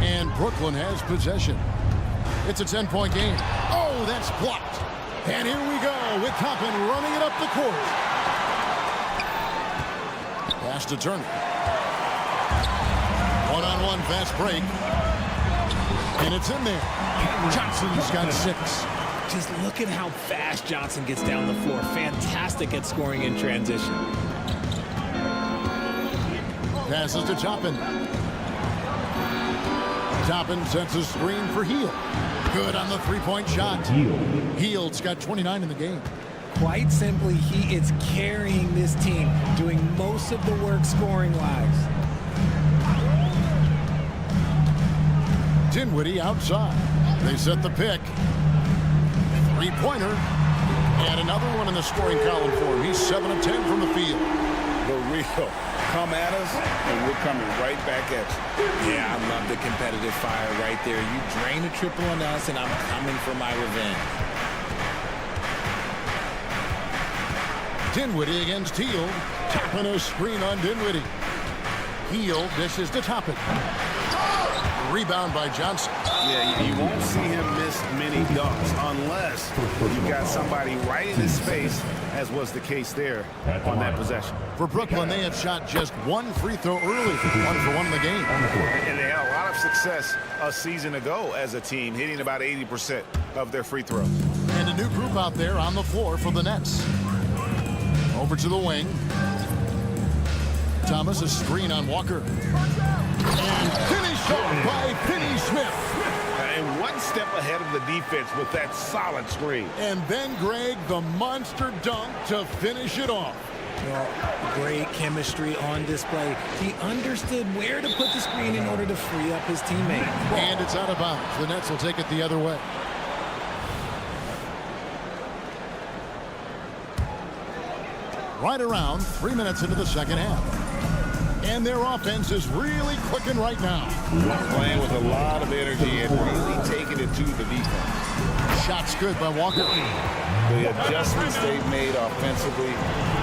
And Brooklyn has possession. It's a 10-point game. Oh, that's blocked. And here we go with Toppin running it up the court. Pass to Turner. One-on-one fast break. And it's in there. Johnson's got 6. Just look at how fast Johnson gets down the floor. Fantastic at scoring in transition. Passes to Toppin. Toppin sets a screen for Hield. Good on the three-point shot. Hield's got 29 in the game. Quite simply, he is carrying this team, doing most of the work scoring-wise. Dinwiddie outside. They set the pick. Three-pointer. And another one in the scoring column for him. He's 7 of 10 from the field. The real come at us, and we're coming right back at you. Yeah, I love the competitive fire right there. You drain a triple on us, and I'm coming for my revenge. Dinwiddie against Hield. Toppin a screen on Dinwiddie. Hield dishes to Toppin. Rebound by Johnson. Yeah, you won't see him miss many does, unless you've got somebody right in his space, as was the case there on that possession. For Brooklyn, they have shot just one free throw early, 1 for 1 in the game. And they had a lot of success a season ago as a team, hitting about 80% of their free throws. And a new group out there on the floor for the Nets. Over to the wing. Thomas, a screen on Walker. And finished off by Finney Smith. And one step ahead of the defense with that solid screen. And then Greg, the monster dunk to finish it off. Well, great chemistry on display. He understood where to put the screen in order to free up his teammate. And it's out of bounds. The Nets will take it the other way. Right around 3 minutes into the second half. And their offense is really clicking right now. Playing with a lot of energy and really taking it to the defense. Shots good by Walker. The adjustments they've made offensively,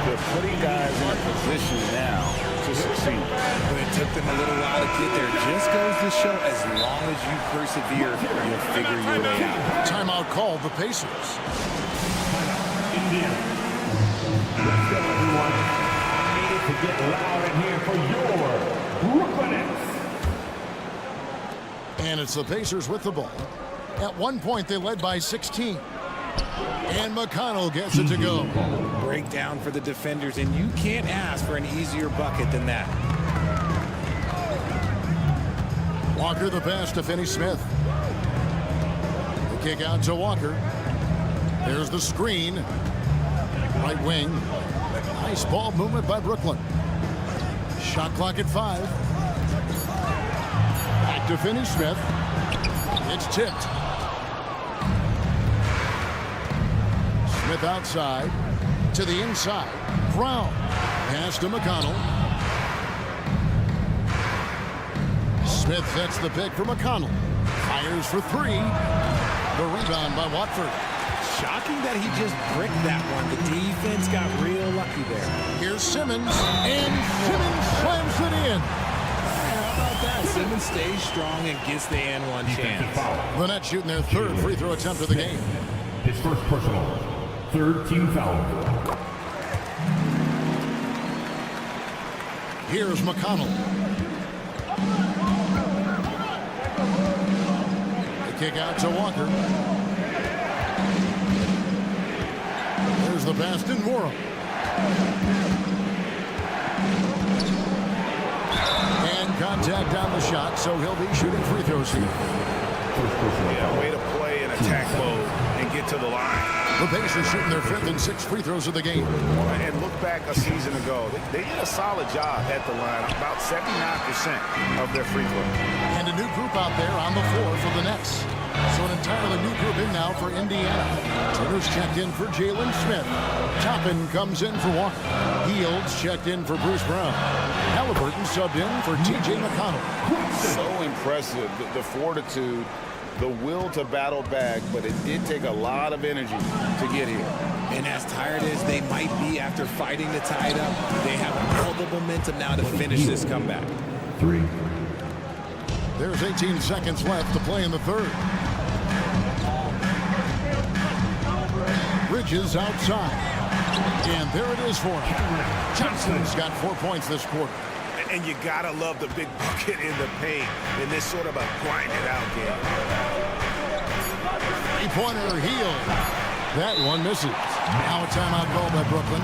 they're putting guys in a position now to succeed. But it took them a little while to get there. Just goes to show, as long as you persevere, you'll figure your way out. Timeout called the Pacers. Indiana. Let's go, everyone. I need it to get loud in here for your Brooklyn Nets. And it's the Pacers with the ball. At one point, they led by 16. And McConnell gets it to go. Breakdown for the defenders, and you can't ask for an easier bucket than that. Walker the pass to Finney Smith. The kick out to Walker. There's the screen. Right wing. Nice ball movement by Brooklyn. Shot clock at 5. Back to Finney Smith. It's tipped. Smith outside to the inside. Brown. Pass to McConnell. Smith sets the pick for McConnell. Fires for 3. The rebound by Watford. Shocking that he just bricked that one. The defense got real lucky there. Here's Simmons, and Simmons slams it in. How about that? Simmons stays strong and gets the and one chance. The Nets shooting their third free throw attempt of the game. His first personal. Third team foul. Here's McConnell. The kick out to Walker. There's the pass to Mora. And contact on the shot, so he'll be shooting free throws here. Yeah, way to play in attack mode and get to the line. The Pacers shooting their 5th and 6th free throws of the game. And look back a season ago. They did a solid job at the line, about 79% of their free throws. And a new group out there on the floor for the Nets. So an entirely new group in now for Indiana. Turner's checked in for Jalen Smith. Toppin comes in for Walker. Fields checked in for Bruce Brown. Halliburton subbed in for T.J. McConnell. So impressive, the fortitude, the will to battle back, but it did take a lot of energy to get here. And as tired as they might be after fighting to tie it up, they have all the momentum now to finish this comeback. 3. There's 18 seconds left to play in the third. Bridges outside. And there it is for him. Johnson's got 4 points this quarter. And you gotta love the big bucket in the paint in this sort of a grind-it-out game. Three-pointer, Hield. That one misses. Now a timeout call by Brooklyn.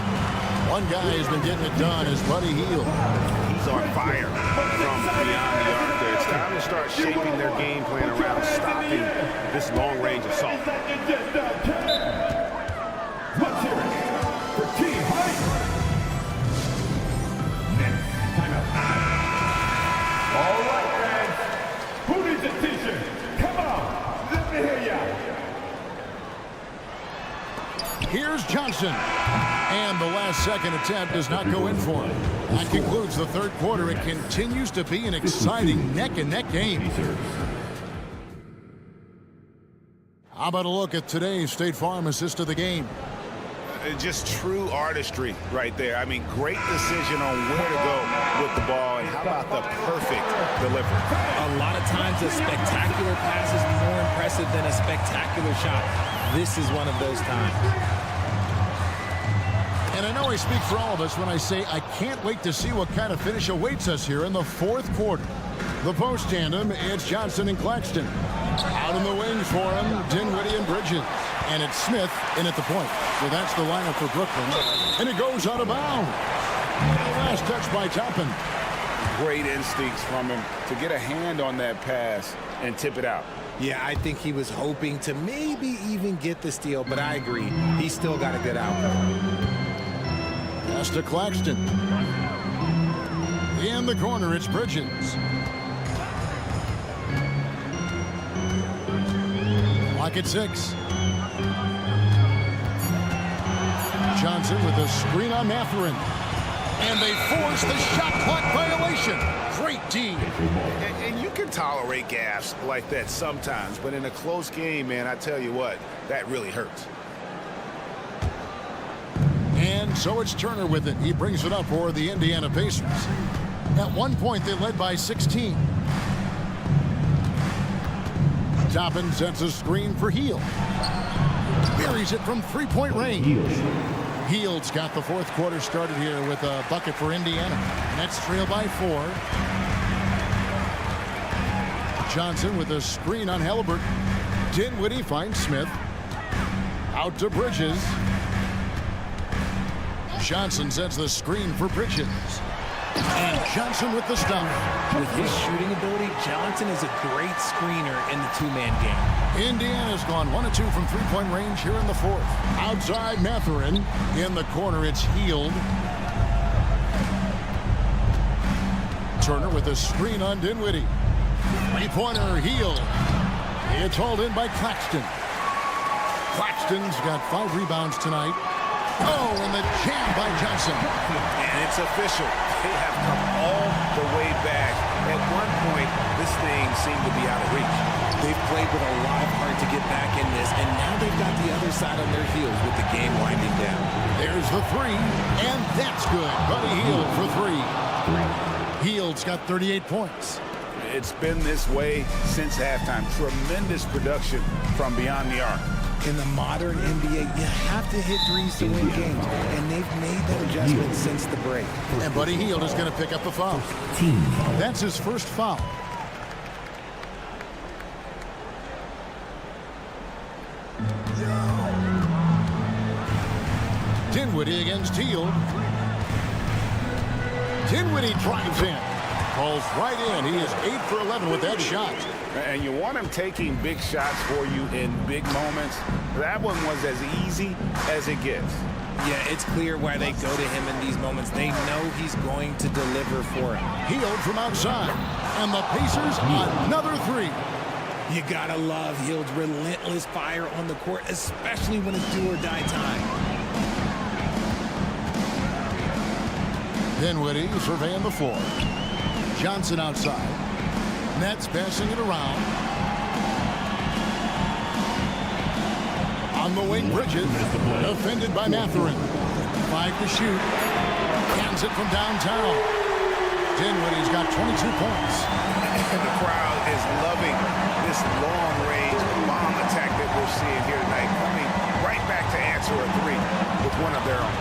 One guy has been getting it done is Buddy Hield. He's on fire from beyond the arc there. It's time to start shaping their game plan around stopping this long-range assault. Let's hear it for Team Height. Next, timeout. All right, fans. Who needs a t-shirt? Come on, let me hear ya. Here's Johnson. And the last second attempt does not go in for him. That concludes the third quarter. It continues to be an exciting neck-and-neck game. How about a look at today's State Farm assist of the game? Just true artistry right there. I mean, great decision on where to go with the ball, and how about the perfect delivery? A lot of times a spectacular pass is more impressive than a spectacular shot. This is one of those times. And I know I speak for all of us when I say I can't wait to see what kind of finish awaits us here in the fourth quarter. The post tandem, it's Johnson and Claxton. Out in the wings for him, Dinwiddie and Bridges. And it's Smith in at the point. So that's the lineup for Brooklyn. And it goes out of bounds. Last touch by Toppin. Great instincts from him to get a hand on that pass and tip it out. Yeah, I think he was hoping to maybe even get the steal, but I agree. He's still got a good outcome. Pass to Claxton. In the corner, it's Bridges. Clock at 6. Johnson with a screen on Mathurin. And they force the shot clock violation. Great D. And you can tolerate gaffes like that sometimes, but in a close game, man, I tell you what, that really hurts. And so it's Turner with it. He brings it up for the Indiana Pacers. At one point, they led by 16. Toppin sets a screen for Hield. Buries it from three-point range. Hield's got the fourth quarter started here with a bucket for Indiana. Nets trail by 4. Johnson with a screen on Halliburton. Dinwiddie finds Smith. Out to Bridges. Johnson sets the screen for Bridges. And Johnson with the stop. With his shooting ability, Johnson is a great screener in the two-man game. Indiana's gone 1 of 2 from three-point range here in the fourth. Outside Mathurin. In the corner, it's Hield. Turner with a screen on Dinwiddie. Three-pointer, Hield. It's hauled in by Claxton. Claxton's got 5 rebounds tonight. Oh, and the jam by Johnson. And it's official. They have come all the way back. At one point, this thing seemed to be out of reach. They've played with a lot of heart to get back in this, and now they've got the other side on their heels with the game winding down. There's the 3, and that's good. Buddy Hield for 3. Hield's got 38 points. It's been this way since halftime. Tremendous production from beyond the arc. In the modern NBA, you have to hit threes to win games, and they've made that adjustment since the break. And Buddy Hield is going to pick up the foul. That's his first foul. Dinwiddie against Hield. Dinwiddie drives in. Falls right in. He is 8 for 11 with that shot. And you want him taking big shots for you in big moments. That one was as easy as it gets. Yeah, it's clear why they go to him in these moments. They know he's going to deliver for him. Hield from outside. And the Pacers, another 3. You gotta love Hield's relentless fire on the court, especially when it's do or die time. Dinwiddie surveying the floor. Johnson outside. Nets passing it around. On the wing, Bridges. Defended by Mathurin. 5 to shoot. Cans it from downtown. Dinwiddie's got 22 points. And the crowd is loving this long-range bomb attack that we're seeing here tonight. Coming right back to answer a 3 with one of their own.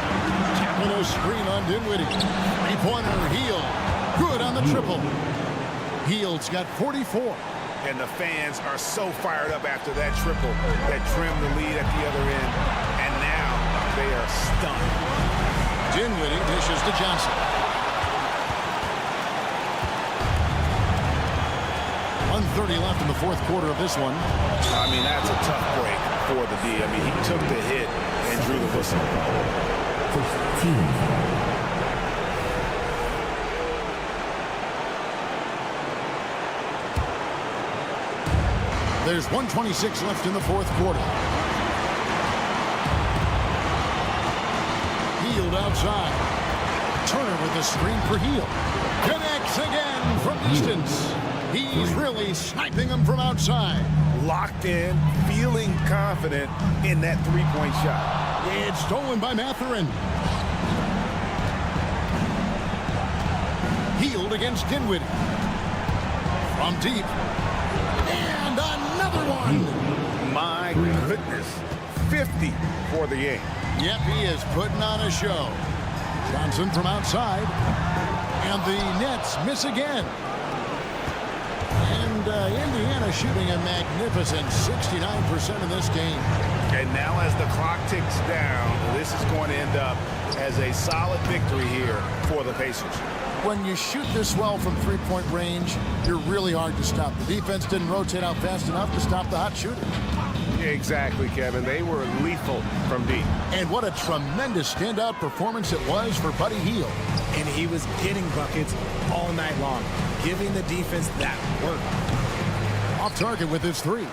Tapping a screen on Dinwiddie. Three-pointer, Hield. Good on the triple. Hield's got 44. And the fans are so fired up after that triple that trimmed the lead at the other end. And now they are stunned. Dinwiddie dishes to Johnson. 1:30 left in the fourth quarter of this one. I mean, that's a tough break for the D. I mean, he took the hit and drew the whistle. There's 1:26 left in the fourth quarter. Hield outside. Turner with the screen for Hield. Connects again from distance. He's really sniping them from outside. locked in, feeling confident in that three-point shot. It's stolen by Mathurin. Healed against Dinwiddie. From deep. And another one. My goodness. 50 for the game. Yep, he is putting on a show. Johnson from outside. And the Nets miss again. And Indiana shooting a magnificent 69% in this game. And now as the clock ticks down, this is going to end up as a solid victory here for the Pacers. When you shoot this well from three-point range, you're really hard to stop. The defense didn't rotate out fast enough to stop the hot shooter. Exactly, Kevin. They were lethal from deep. And what a tremendous standout performance it was for Buddy Hield. And he was getting buckets all night long, giving the defense that work. Off target with his three.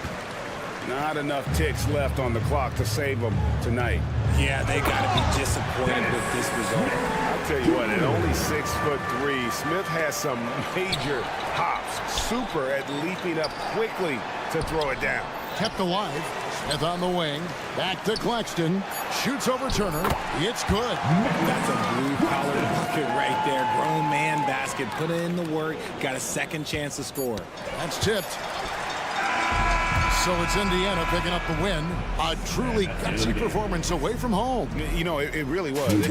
Not enough ticks left on the clock to save them tonight. Yeah, they got to be disappointed with this result. I'll tell you what, at only 6'3", Smith has some major hops. Super at leaping up quickly to throw it down. Kept alive. Smith on the wing. Back to Claxton. Shoots over Turner. It's good. That's a blue-collar bucket right there. Grown man basket. Put in the work. Got a second chance to score. That's tipped. So it's Indiana picking up the win. A truly gutsy performance away from home. You know, it really was.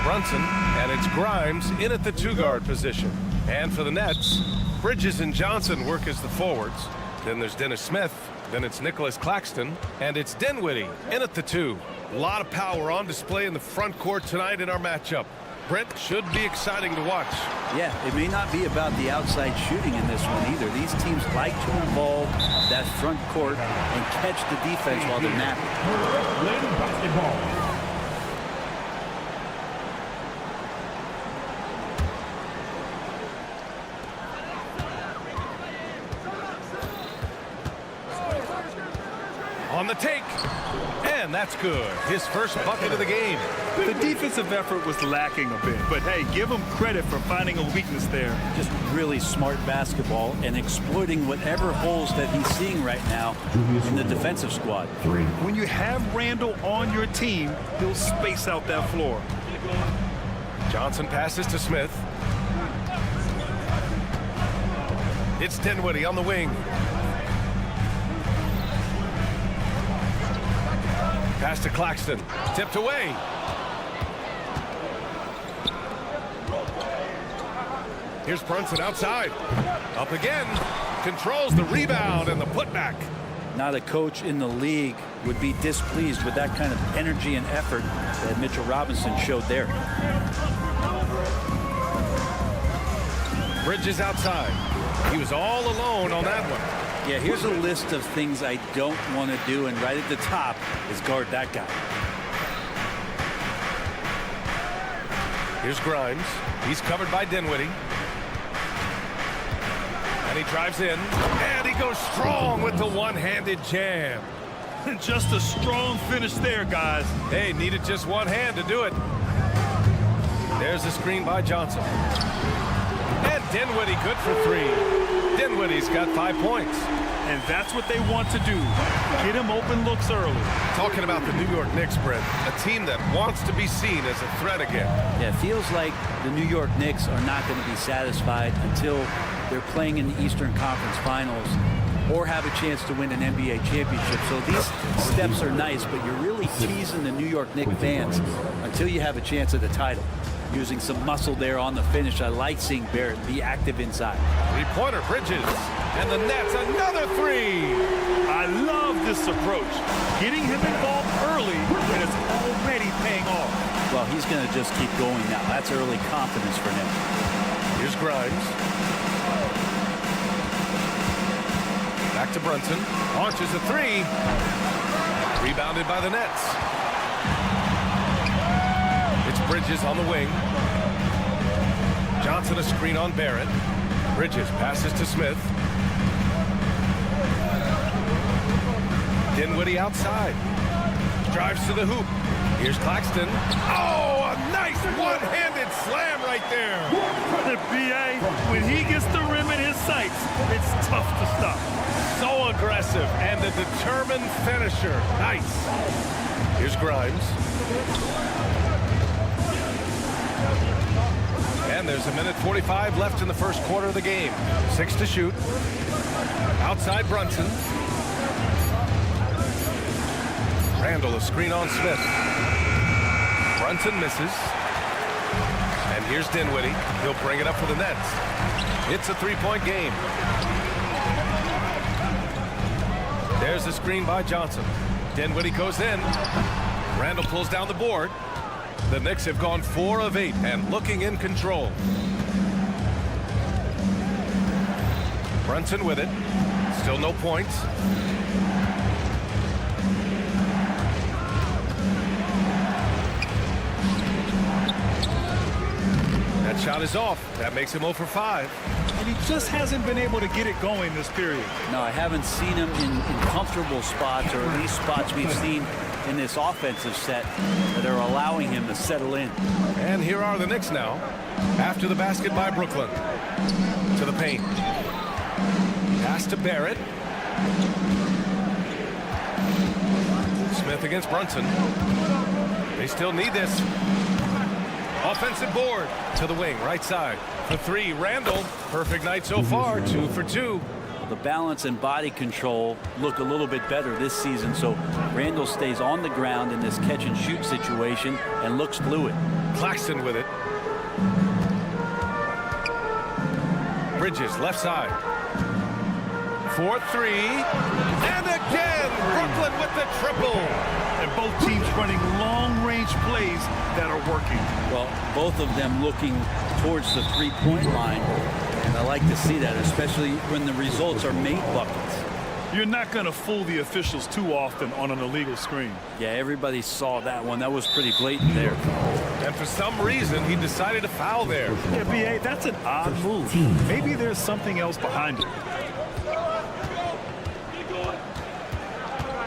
Brunson, and it's Grimes in at the 2-guard position. And for the Nets, Bridges and Johnson work as the forwards. Then there's Dennis Smith. Then it's Nicholas Claxton, and it's Dinwiddie in at the 2. A lot of power on display in the front court tonight in our matchup. Brent, should be exciting to watch. Yeah, it may not be about the outside shooting in this one either. These teams like to involve that front court and catch the defense while they're napping. Basketball. On the take, and that's good. His first bucket of the game. The defensive effort was lacking a bit, but hey, give him credit for finding a weakness there. Just really smart basketball and exploiting whatever holes that he's seeing right now in the defensive squad. When you have Randall on your team, he'll space out that floor. Johnson passes to Smith. It's Dinwiddie on the wing. Pass to Claxton. Tipped away. Here's Brunson outside. Up again. Controls the rebound and the putback. Not a coach in the league would be displeased with that kind of energy and effort that Mitchell Robinson showed there. Bridges outside. He was all alone on that one. Yeah, here's a list of things I don't want to do, and right at the top is guard that guy. Here's Grimes. He's covered by Dinwiddie. And he drives in. And he goes strong with the one-handed jam. Just a strong finish there, guys. Hey, needed just one hand to do it. There's a screen by Johnson. And Dinwiddie good for 3. Dinwiddie's got 5 points. And that's what they want to do. Get him open looks early. Talking about the New York Knicks, Brent, a team that wants to be seen as a threat again. Yeah, it feels like the New York Knicks are not going to be satisfied until they're playing in the Eastern Conference Finals or have a chance to win an NBA championship. So these steps are nice, but you're really teasing the New York Knicks fans until you have a chance at the title. Using some muscle there on the finish. I like seeing Barrett be active inside. 3-pointer, Bridges. And the Nets, another 3. I love this approach. Getting him involved early, and it's already paying off. Well, he's going to just keep going now. That's early confidence for him. Here's Grimes. Back to Brunson. Launches a 3. Rebounded by the Nets. Bridges on the wing. Johnson a screen on Barrett. Bridges passes to Smith. Dinwiddie outside. Drives to the hoop. Here's Claxton. Oh, a nice one-handed slam right there. The BA, when he gets the rim in his sights, it's tough to stop. So aggressive and a determined finisher. Nice. Here's Grimes. And there's 1:45 left in the first quarter of the game. 6 to shoot. Outside Brunson. Randall a screen on Smith. Brunson misses. And here's Dinwiddie. He'll bring it up for the Nets. It's a 3-point game. There's a screen by Johnson. Dinwiddie goes in. Randall pulls down the board. The Knicks have gone 4 of 8 and looking in control. Brunson with it. Still no points. That shot is off. That makes him 0 for 5. And he just hasn't been able to get it going this period. No, I haven't seen him in comfortable spots, or at least spots we've seen in this offensive set that are allowing him to settle in. And here are the Knicks now after the basket by Brooklyn. To the paint. Pass to Barrett. Smith against Brunson. They still need this. Offensive board to the wing, right side. For 3, Randall. Perfect night so far, 2 for 2. The balance and body control look a little bit better this season, so Randall stays on the ground in this catch and shoot situation and looks fluid. Claxton with it. Bridges left side. 4-3. And again, Brooklyn with the triple. And both teams running long-range plays that are working. Well, both of them looking towards the three-point line. And I like to see that, especially when the results are made buckets. You're not going to fool the officials too often on an illegal screen. Yeah, everybody saw that one. That was pretty blatant there. And for some reason, he decided to foul there. Yeah, B.A., that's an odd move. Maybe there's something else behind it.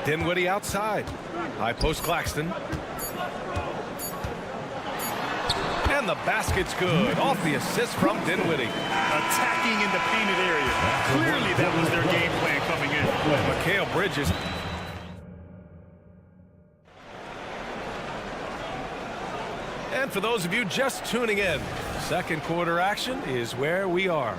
Dinwiddie outside. High post Claxton. And the basket's good. Off the assist from Dinwiddie. Attacking in the painted area. Clearly that was their game plan coming in. Mikal Bridges. And for those of you just tuning in, second quarter action is where we are.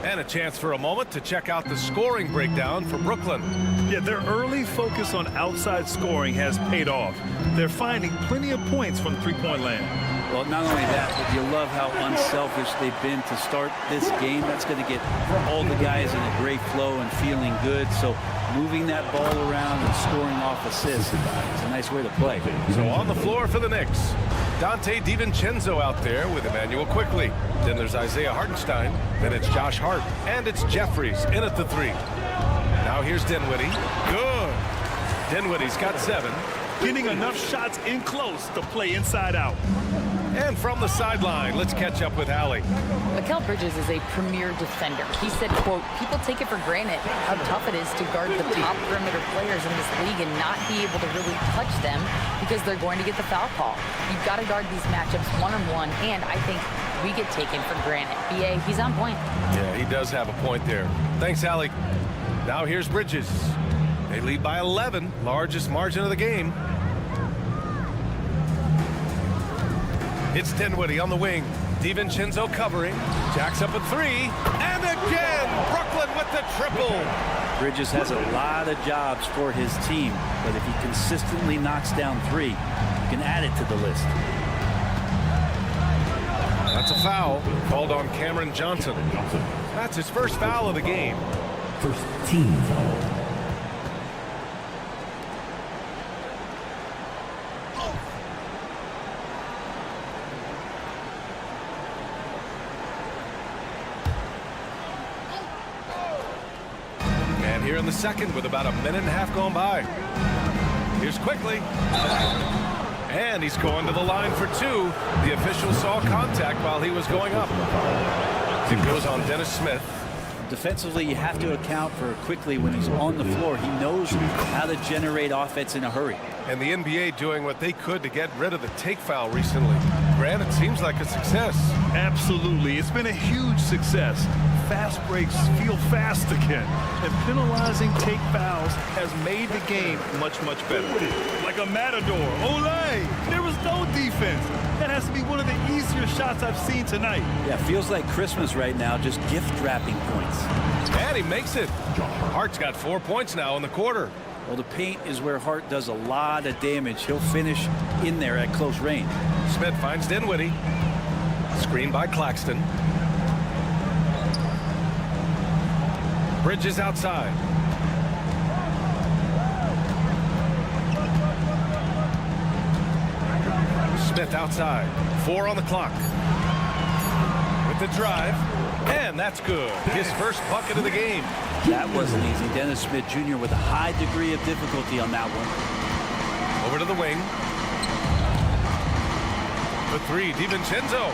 And a chance for a moment to check out the scoring breakdown for Brooklyn. Yeah, their early focus on outside scoring has paid off. They're finding plenty of points from three-point land. Well, not only that, but you love how unselfish they've been to start this game. That's going to get all the guys in a great flow and feeling good. So moving that ball around and scoring off assists is a nice way to play. So on the floor for the Knicks, Dante DiVincenzo out there with Emmanuel Quickly. Then there's Isaiah Hartenstein. Then it's Josh Hart. And it's Jeffries in at the three. Now here's Dinwiddie. Good. Dinwiddie's got 7. Getting enough shots in close to play inside out. And from the sideline, let's catch up with Allie. Mikal Bridges is a premier defender. He said, quote, people take it for granted how tough it is to guard the top perimeter players in this league and not be able to really touch them because they're going to get the foul call. You've got to guard these matchups one-on-one, and I think we get taken for granted. B.A., he's on point. Yeah, he does have a point there. Thanks, Allie. Now here's Bridges. They lead by 11, largest margin of the game. It's Dinwiddie on the wing. DiVincenzo covering. Jacks up a 3. And again, Brooklyn with the triple. Bridges has a lot of jobs for his team, but if he consistently knocks down 3, you can add it to the list. That's a foul called on Cameron Johnson. That's his first foul of the game. First team foul. Here in the second with about a minute and a half gone by. Here's Quickly. And he's going to the line for 2. The official saw contact while he was going up. It goes on Dennis Smith. Defensively, you have to account for Quickly when he's on the floor. He knows how to generate offense in a hurry. And the NBA doing what they could to get rid of the take foul recently. Grant, it seems like a success. Absolutely. It's been a huge success. Fast breaks feel fast again. And penalizing take fouls has made the game much, much better. Like a matador. Olay! There was no defense. That has to be one of the easier shots I've seen tonight. Yeah, feels like Christmas right now, just gift wrapping points. And he makes it. Hart's got 4 points now in the quarter. Well, the paint is where Hart does a lot of damage. He'll finish in there at close range. Smith finds Dinwiddie. Screen by Claxton. Bridges outside. Smith outside. 4 on the clock. With the drive. And that's good. His first bucket of the game. That wasn't easy. Dennis Smith Jr. with a high degree of difficulty on that one. Over to the wing. The 3, DiVincenzo.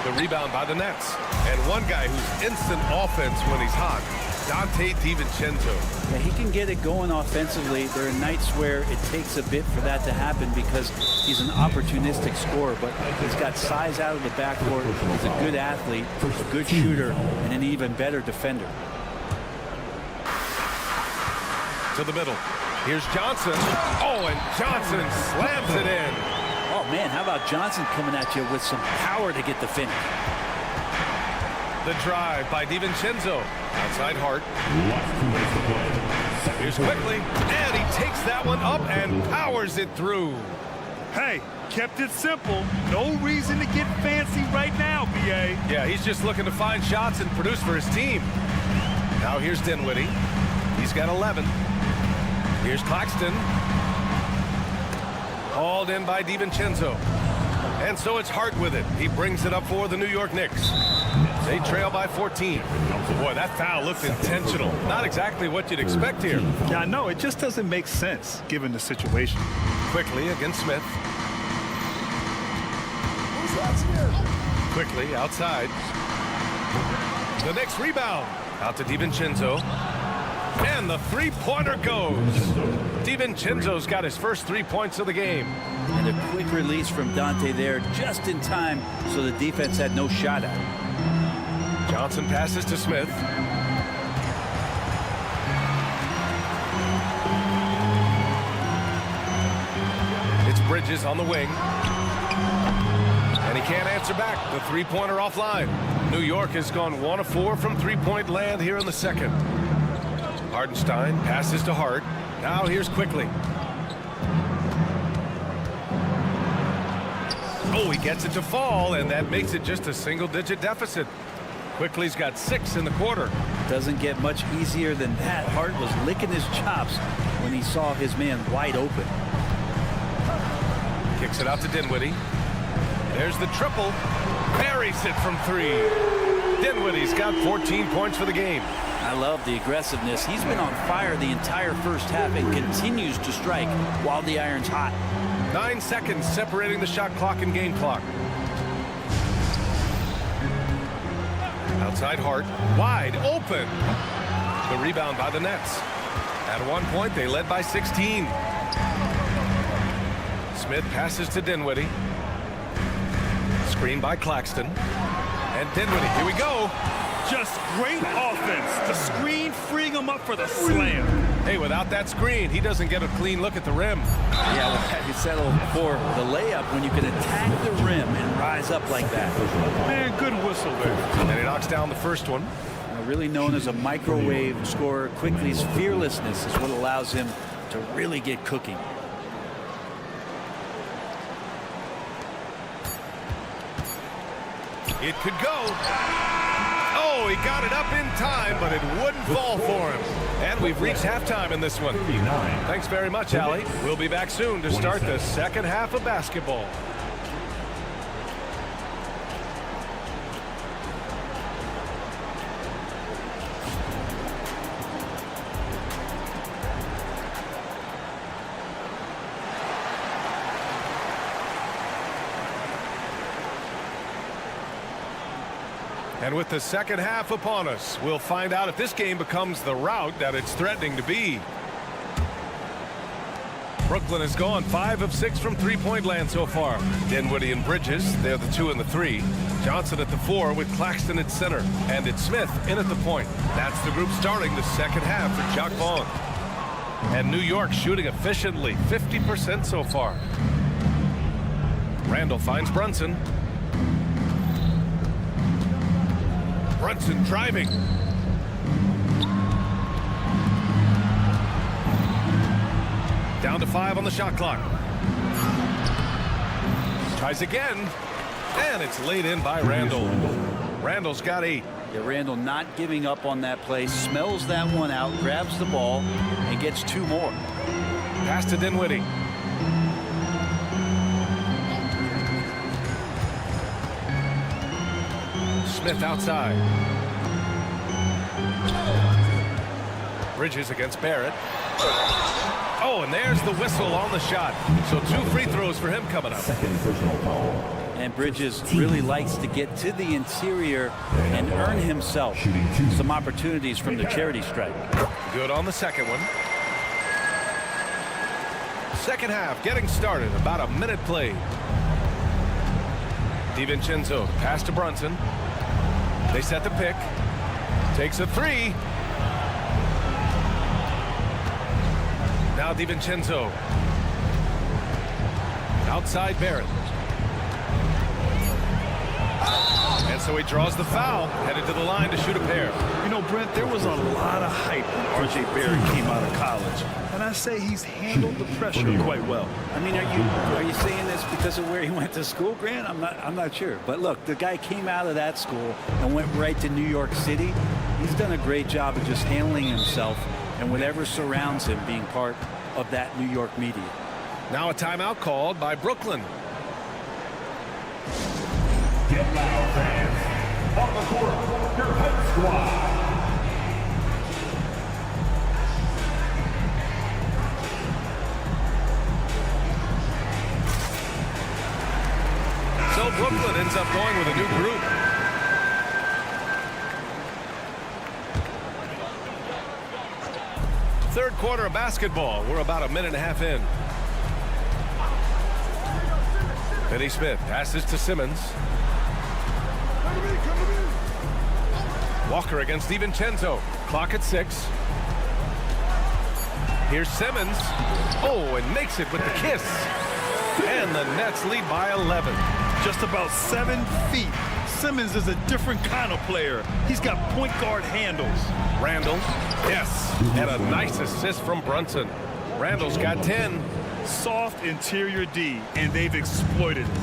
The rebound by the Nets. And one guy who's instant offense when he's hot, Dante DiVincenzo. Yeah, he can get it going offensively. There are nights where it takes a bit for that to happen because he's an opportunistic scorer, but he's got size out of the backcourt. He's a good athlete, a good shooter, and an even better defender. To the middle. Here's Johnson. Oh, and Johnson slams it in. Oh, man, how about Johnson coming at you with some power to get the finish? The drive by DiVincenzo. Outside Hart. Here's quickly, and he takes that one up and powers it through. Hey, kept it simple. No reason to get fancy right now, B.A. Yeah, he's just looking to find shots and produce for his team. Now here's Dinwiddie. He's got 11. Here's Claxton. Hauled in by DiVincenzo. And so it's Hart with it. He brings it up for the New York Knicks. They trail by 14. Boy, that foul looked intentional. Not exactly what you'd expect here. Yeah, I know. It just doesn't make sense given the situation. Quickly against Smith. Quickly outside. The Knicks rebound. Out to DiVincenzo. And the three-pointer goes. DiVincenzo's got his first 3 points of the game. And a quick release from Dante there just in time so the defense had no shot at him. Johnson passes to Smith. It's Bridges on the wing. And he can't answer back. The three-pointer offline. New York has gone 1 of 4 from three-point land here in the second. Hardenstein passes to Hart. Now here's Quickly. Oh, he gets it to fall, and that makes it just a single-digit deficit. Quickly's got 6 in the quarter. Doesn't get much easier than that. Hart was licking his chops when he saw his man wide open. Kicks it out to Dinwiddie. There's the triple. Buries it from 3. Dinwiddie's got 14 points for the game. I love the aggressiveness. He's been on fire the entire first half and continues to strike while the iron's hot. 9 seconds separating the shot clock and game clock. Outside Hart, wide open. The rebound by the Nets. At one point, they led by 16. Smith passes to Dinwiddie. Screen by Claxton. And Dinwiddie, here we go. Just great offense. The screen freeing him up for the slam. Hey, without that screen, he doesn't get a clean look at the rim. Yeah, well, you settle for the layup when you can attack the rim and rise up like that. Man, good whistle there. And he knocks down the first one. Really known as a microwave scorer, Quickly's fearlessness is what allows him to really get cooking. It could go. Oh, he got it up in time, but it wouldn't fall for him. And we've reached halftime in this one. Thanks very much, Allie. We'll be back soon to start the second half of basketball. And with the second half upon us, we'll find out if this game becomes the rout that it's threatening to be. Brooklyn has gone 5 of 6 from three-point land so far. Dinwiddie and Bridges, they're the 2 and the 3. Johnson at the 4 with Claxton at center. And it's Smith in at the point. That's the group starting the second half for Jacques Vaughn. And New York shooting efficiently, 50% so far. Randall finds Brunson. Brunson driving. Down to 5 on the shot clock. Tries again. And it's laid in by Randall. Randall's got 8. Yeah, Randall not giving up on that play. Smells that one out. Grabs the ball and gets 2 more. Pass to Dinwiddie. Smith outside. Bridges against Barrett. Oh, and there's the whistle on the shot. So 2 free throws for him coming up. And Bridges really likes to get to the interior and earn himself some opportunities from the charity stripe. Good on the second one. Second half getting started. About a minute played. DiVincenzo pass to Brunson. They set the pick. Takes a 3. Now DiVincenzo. Outside Barrett. And so he draws the foul, headed to the line to shoot a pair. You know, Brent, there was a lot of hype when R.J. Barrett came out of college. And I say he's handled the pressure quite well. I mean, are you saying this because of where he went to school, Grant? I'm not sure. But look, the guy came out of that school and went right to New York City. He's done a great job of just handling himself and whatever surrounds him being part of that New York media. Now a timeout called by Brooklyn. Get loud, fans. On the court, your head squad. So Brooklyn ends up going with a new group. Third quarter of basketball. We're about a minute and a half in. Finney Smith passes to Simmons. Walker against DiVincenzo. Clock at 6. Here's Simmons. Oh, and makes it with the kiss. And the Nets lead by 11. Just about 7 feet. Simmons is a different kind of player. He's got point guard handles. Randall, yes, and a nice assist from Brunson. Randall's got 10. Soft interior D, and they've exploited it.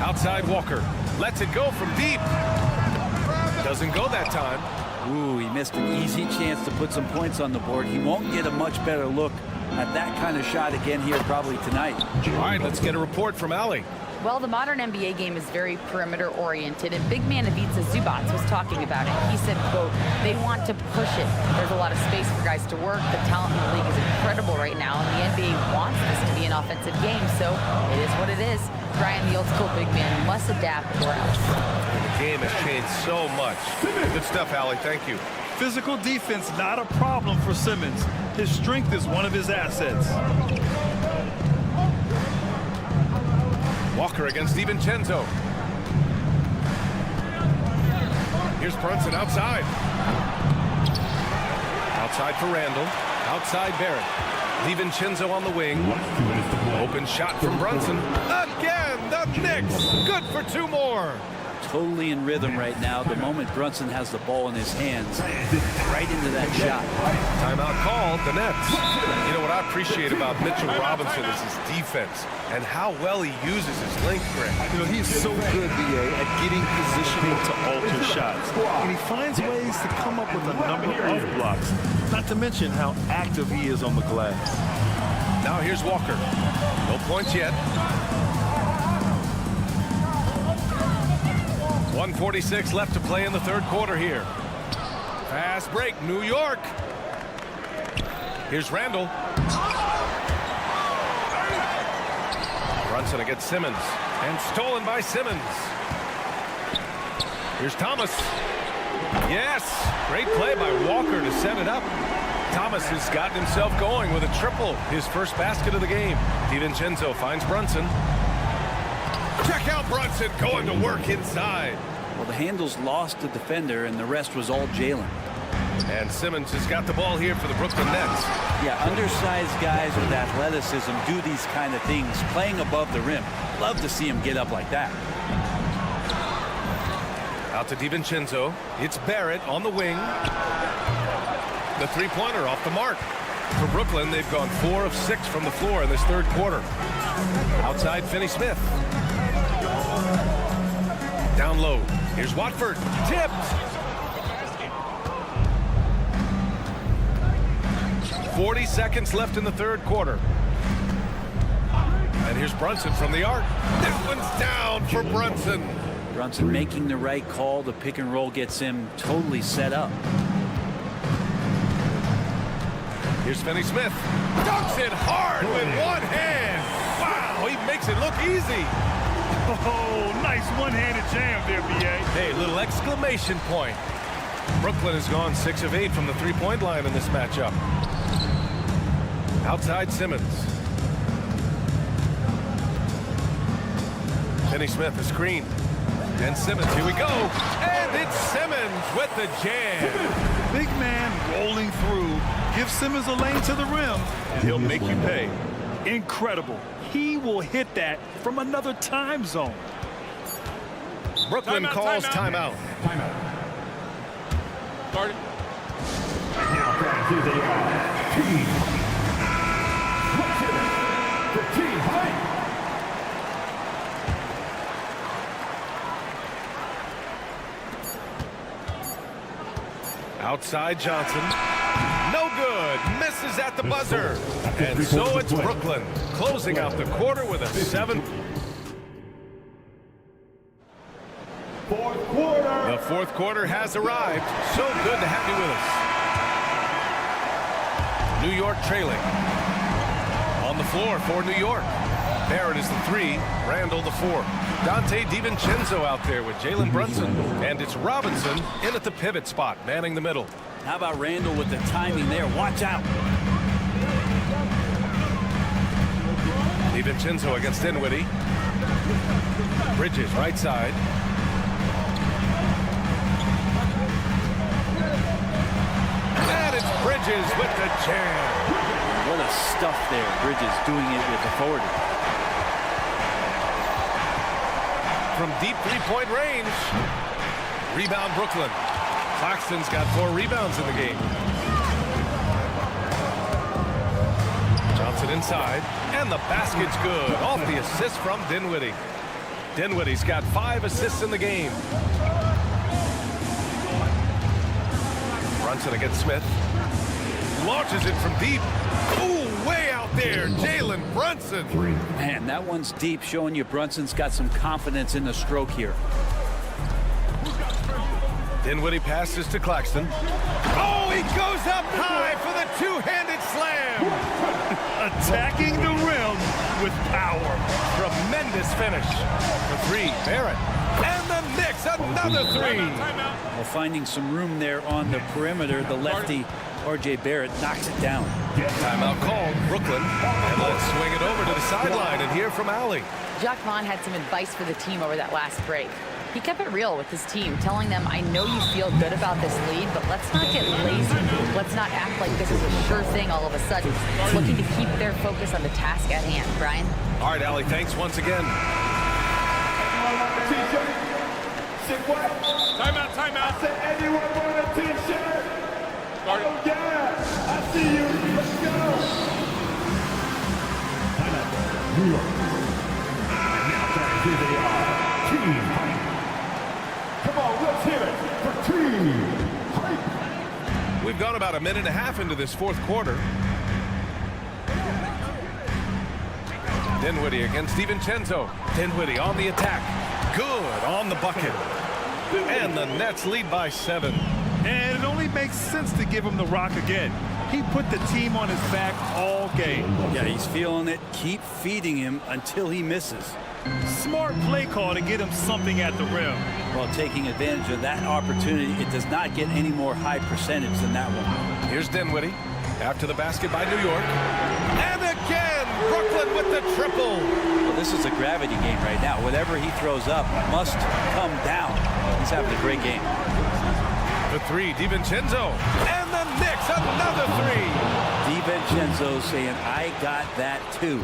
Outside Walker, lets it go from deep. Doesn't go that time. Ooh, he missed an easy chance to put some points on the board. He won't get a much better look at that kind of shot again here probably tonight. All right, let's get a report from Allie. Well, the modern NBA game is very perimeter-oriented, and big man Ivica Zubac was talking about it. He said, quote, they want to push it. There's a lot of space for guys to work. The talent in the league is incredible right now, and the NBA wants this to be an offensive game, so it is what it is. Brian, the old-school big man, must adapt or else. The game has changed so much. Good stuff, Allie. Thank you. Physical defense, not a problem for Simmons. His strength is one of his assets. Walker against DiVincenzo. Here's Brunson outside. Outside for Randall. Outside Barrett. DiVincenzo on the wing. Open shot from Brunson. Again, the Knicks. Good for 2 more. Totally in rhythm right now. The moment Brunson has the ball in his hands, right into that shot. Timeout called, the Nets. You know what I appreciate about Mitchell Robinson is his defense and how well he uses his length, Grant. You know, he's so good, BA, at getting positioning to alter shots. And he finds ways to come up with a number of blocks, not to mention how active he is on the glass. Now here's Walker. No points yet. 1:46 left to play in the third quarter here. Fast break, New York. Here's Randall. Brunson against Simmons. And stolen by Simmons. Here's Thomas. Yes, great play by Walker to set it up. Thomas has gotten himself going with a triple. His first basket of the game. DiVincenzo finds Brunson. Check out Brunson going to work inside. Well, the handles lost the defender, and the rest was all Jalen. And Simmons has got the ball here for the Brooklyn Nets. Yeah, undersized guys with athleticism do these kind of things, playing above the rim. Love to see him get up like that. Out to DiVincenzo. It's Barrett on the wing. The three-pointer off the mark. For Brooklyn, they've gone 4 of 6 from the floor in this third quarter. Outside, Finney Smith. Down low. Here's Watford. Tipped. 40 seconds left in the third quarter. And here's Brunson from the arc. This one's down for Brunson. Brunson making the right call. The pick and roll gets him totally set up. Here's Finney Smith. Dunks it hard with one hand. Wow, he makes it look easy. Oh, nice one-handed jam there, B.A. Hey, little exclamation point. Brooklyn has gone 6 of 8 from the three-point line in this matchup. Outside Simmons. Finney Smith, a screen. And Simmons, here we go. And it's Simmons with the jam. Big man rolling through. Give Simmons a lane to the rim, and he'll make you pay. Incredible. he will hit that from another time zone. Brooklyn calls timeout. Started. Now back to the team. Let's hit it for team fight. Outside Johnson. No good. Misses at the buzzer. And so it's Brooklyn closing out the quarter with a 7. Fourth quarter. The fourth quarter has arrived. So good to have you with us. New York trailing. On the floor for New York. Barrett is the 3, Randall the 4. Dante DiVincenzo out there with Jalen Brunson. And it's Robinson in at the pivot spot, manning the middle. How about Randall with the timing there? Watch out. DiVincenzo against Dinwiddie. Bridges right side. And it's Bridges with the jam. What a stuff there. Bridges doing it with authority. From deep three-point range. Rebound Brooklyn. Claxton's got 4 rebounds in the game. Johnson inside. And the basket's good. Off the assist from Dinwiddie. Dinwiddie's got 5 assists in the game. Brunson against Smith. Launches it from deep. Ooh, way out there. Jalen Brunson. Man, that one's deep, showing you Brunson's got some confidence in the stroke here. Dinwiddie passes to Claxton. Oh, he goes up high for the two-handed slam. Attacking the rim with power. Tremendous finish. The 3, Barrett. And the Knicks, another 3. Well, finding some room there on the perimeter, the lefty, R.J. Barrett, knocks it down. Timeout called, Brooklyn. And let's swing it over to the sideline and hear from Allie. Jacques Vaughn had some advice for the team over that last break. He kept it real with his team, telling them, I know you feel good about this lead, but let's not get lazy. Let's not act like this is a sure thing all of a sudden. Looking to keep their focus on the task at hand. Brian? All right, Allie, thanks once again. Timeout, timeout. I said, anyone want a t-shirt? Started. Oh, yeah. I see you. Let's go. Timeout. New York. And now back to the team fight. Come on, let's hear it for team fight. We've gone about a minute and a half into this fourth quarter. Dinwiddie against DiVincenzo. Dinwiddie on the attack. Good on the bucket. And the Nets lead by 7. And it only makes sense to give him the rock again. He put the team on his back all game. Yeah, he's feeling it. Keep feeding him until he misses. Smart play call to get him something at the rim. While taking advantage of that opportunity, it does not get any more high percentage than that one. Here's Dinwiddie after the basket by New York. And again, Brooklyn with the triple. Well, this is a gravity game right now. Whatever he throws up must come down. He's having a great game. The 3, DiVincenzo. And the Knicks, another 3. DiVincenzo saying, I got that too.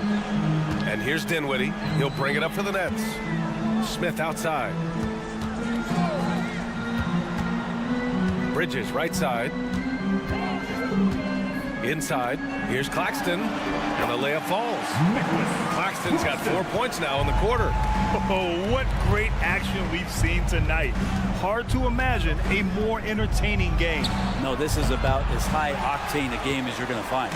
And here's Dinwiddie. He'll bring it up for the Nets. Smith outside. Bridges right side. Inside. Here's Claxton. And the layup falls. Claxton's got 4 points now in the quarter. Oh, what great action we've seen tonight. Hard to imagine a more entertaining game. No, this is about as high octane a game as you're going to find.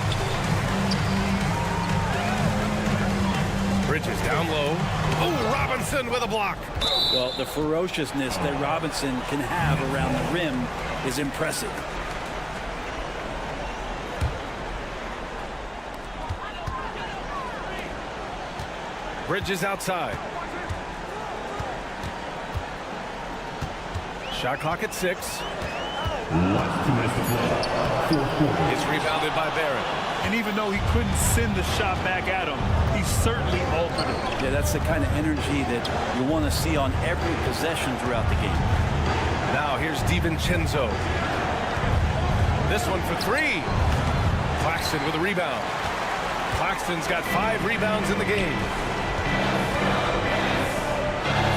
Bridges down low. Oh, Robinson with a block. Well, the ferociousness that Robinson can have around the rim is impressive. Bridges outside. Shot clock at 6. It's rebounded by Barrett. And even though he couldn't send the shot back at him, he certainly altered it. Yeah, that's the kind of energy that you want to see on every possession throughout the game. Now here's DiVincenzo. This one for 3. Claxton with a rebound. Claxton's got 5 rebounds in the game.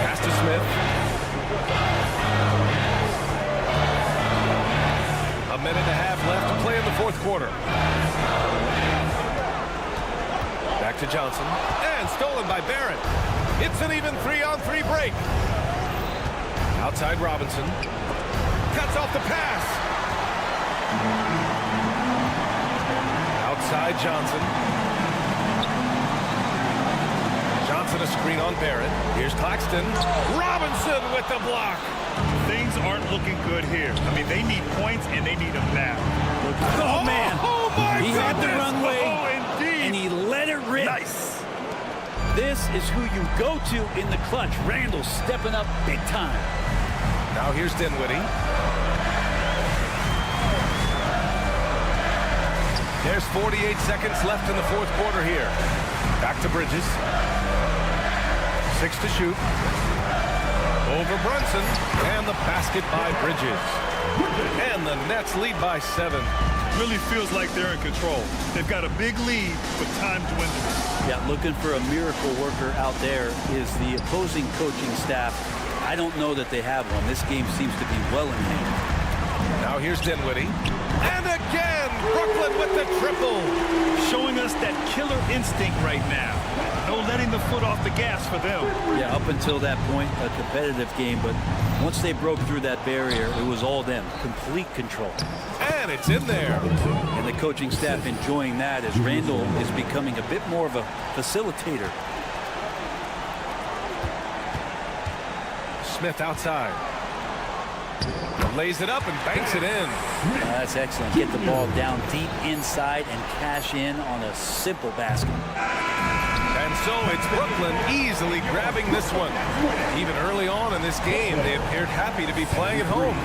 Pass to Smith. A minute and a half left to play in the fourth quarter. Back to Johnson. And stolen by Barrett. It's an even 3-on-3 break. Outside Robinson. Cuts off the pass. Outside Johnson. Johnson a screen on Barrett. Here's Claxton. Robinson with the block. Things aren't looking good here. I mean, they need points, and they need them now. Oh, man. Oh, my He goodness. had the runway, Oh, indeed. and he let it rip. Nice. This is who you go to in the clutch. Randall stepping up big time. Now here's Dinwiddie. There's 48 seconds left in the fourth quarter here. Back to Bridges. 6 to shoot. Over Brunson. And the basket by Bridges. And the Nets lead by 7. Really feels like they're in control. They've got a big lead, but time dwindles. Yeah, looking for a miracle worker out there is the opposing coaching staff. I don't know that they have one. This game seems to be well in hand. Now here's Dinwiddie. And again, Brooklyn with the triple. Showing us that killer instinct right now. No letting the foot off the gas for them. Yeah, up until that point, a competitive game, but once they broke through that barrier, it was all them. Complete control. And it's in there. And the coaching staff enjoying that as Randall is becoming a bit more of a facilitator. Smith outside. Lays it up and banks it in. That's excellent. Get the ball down deep inside and cash in on a simple basket. And so it's Brooklyn easily grabbing this one. Even early on in this game, they appeared happy to be playing at home.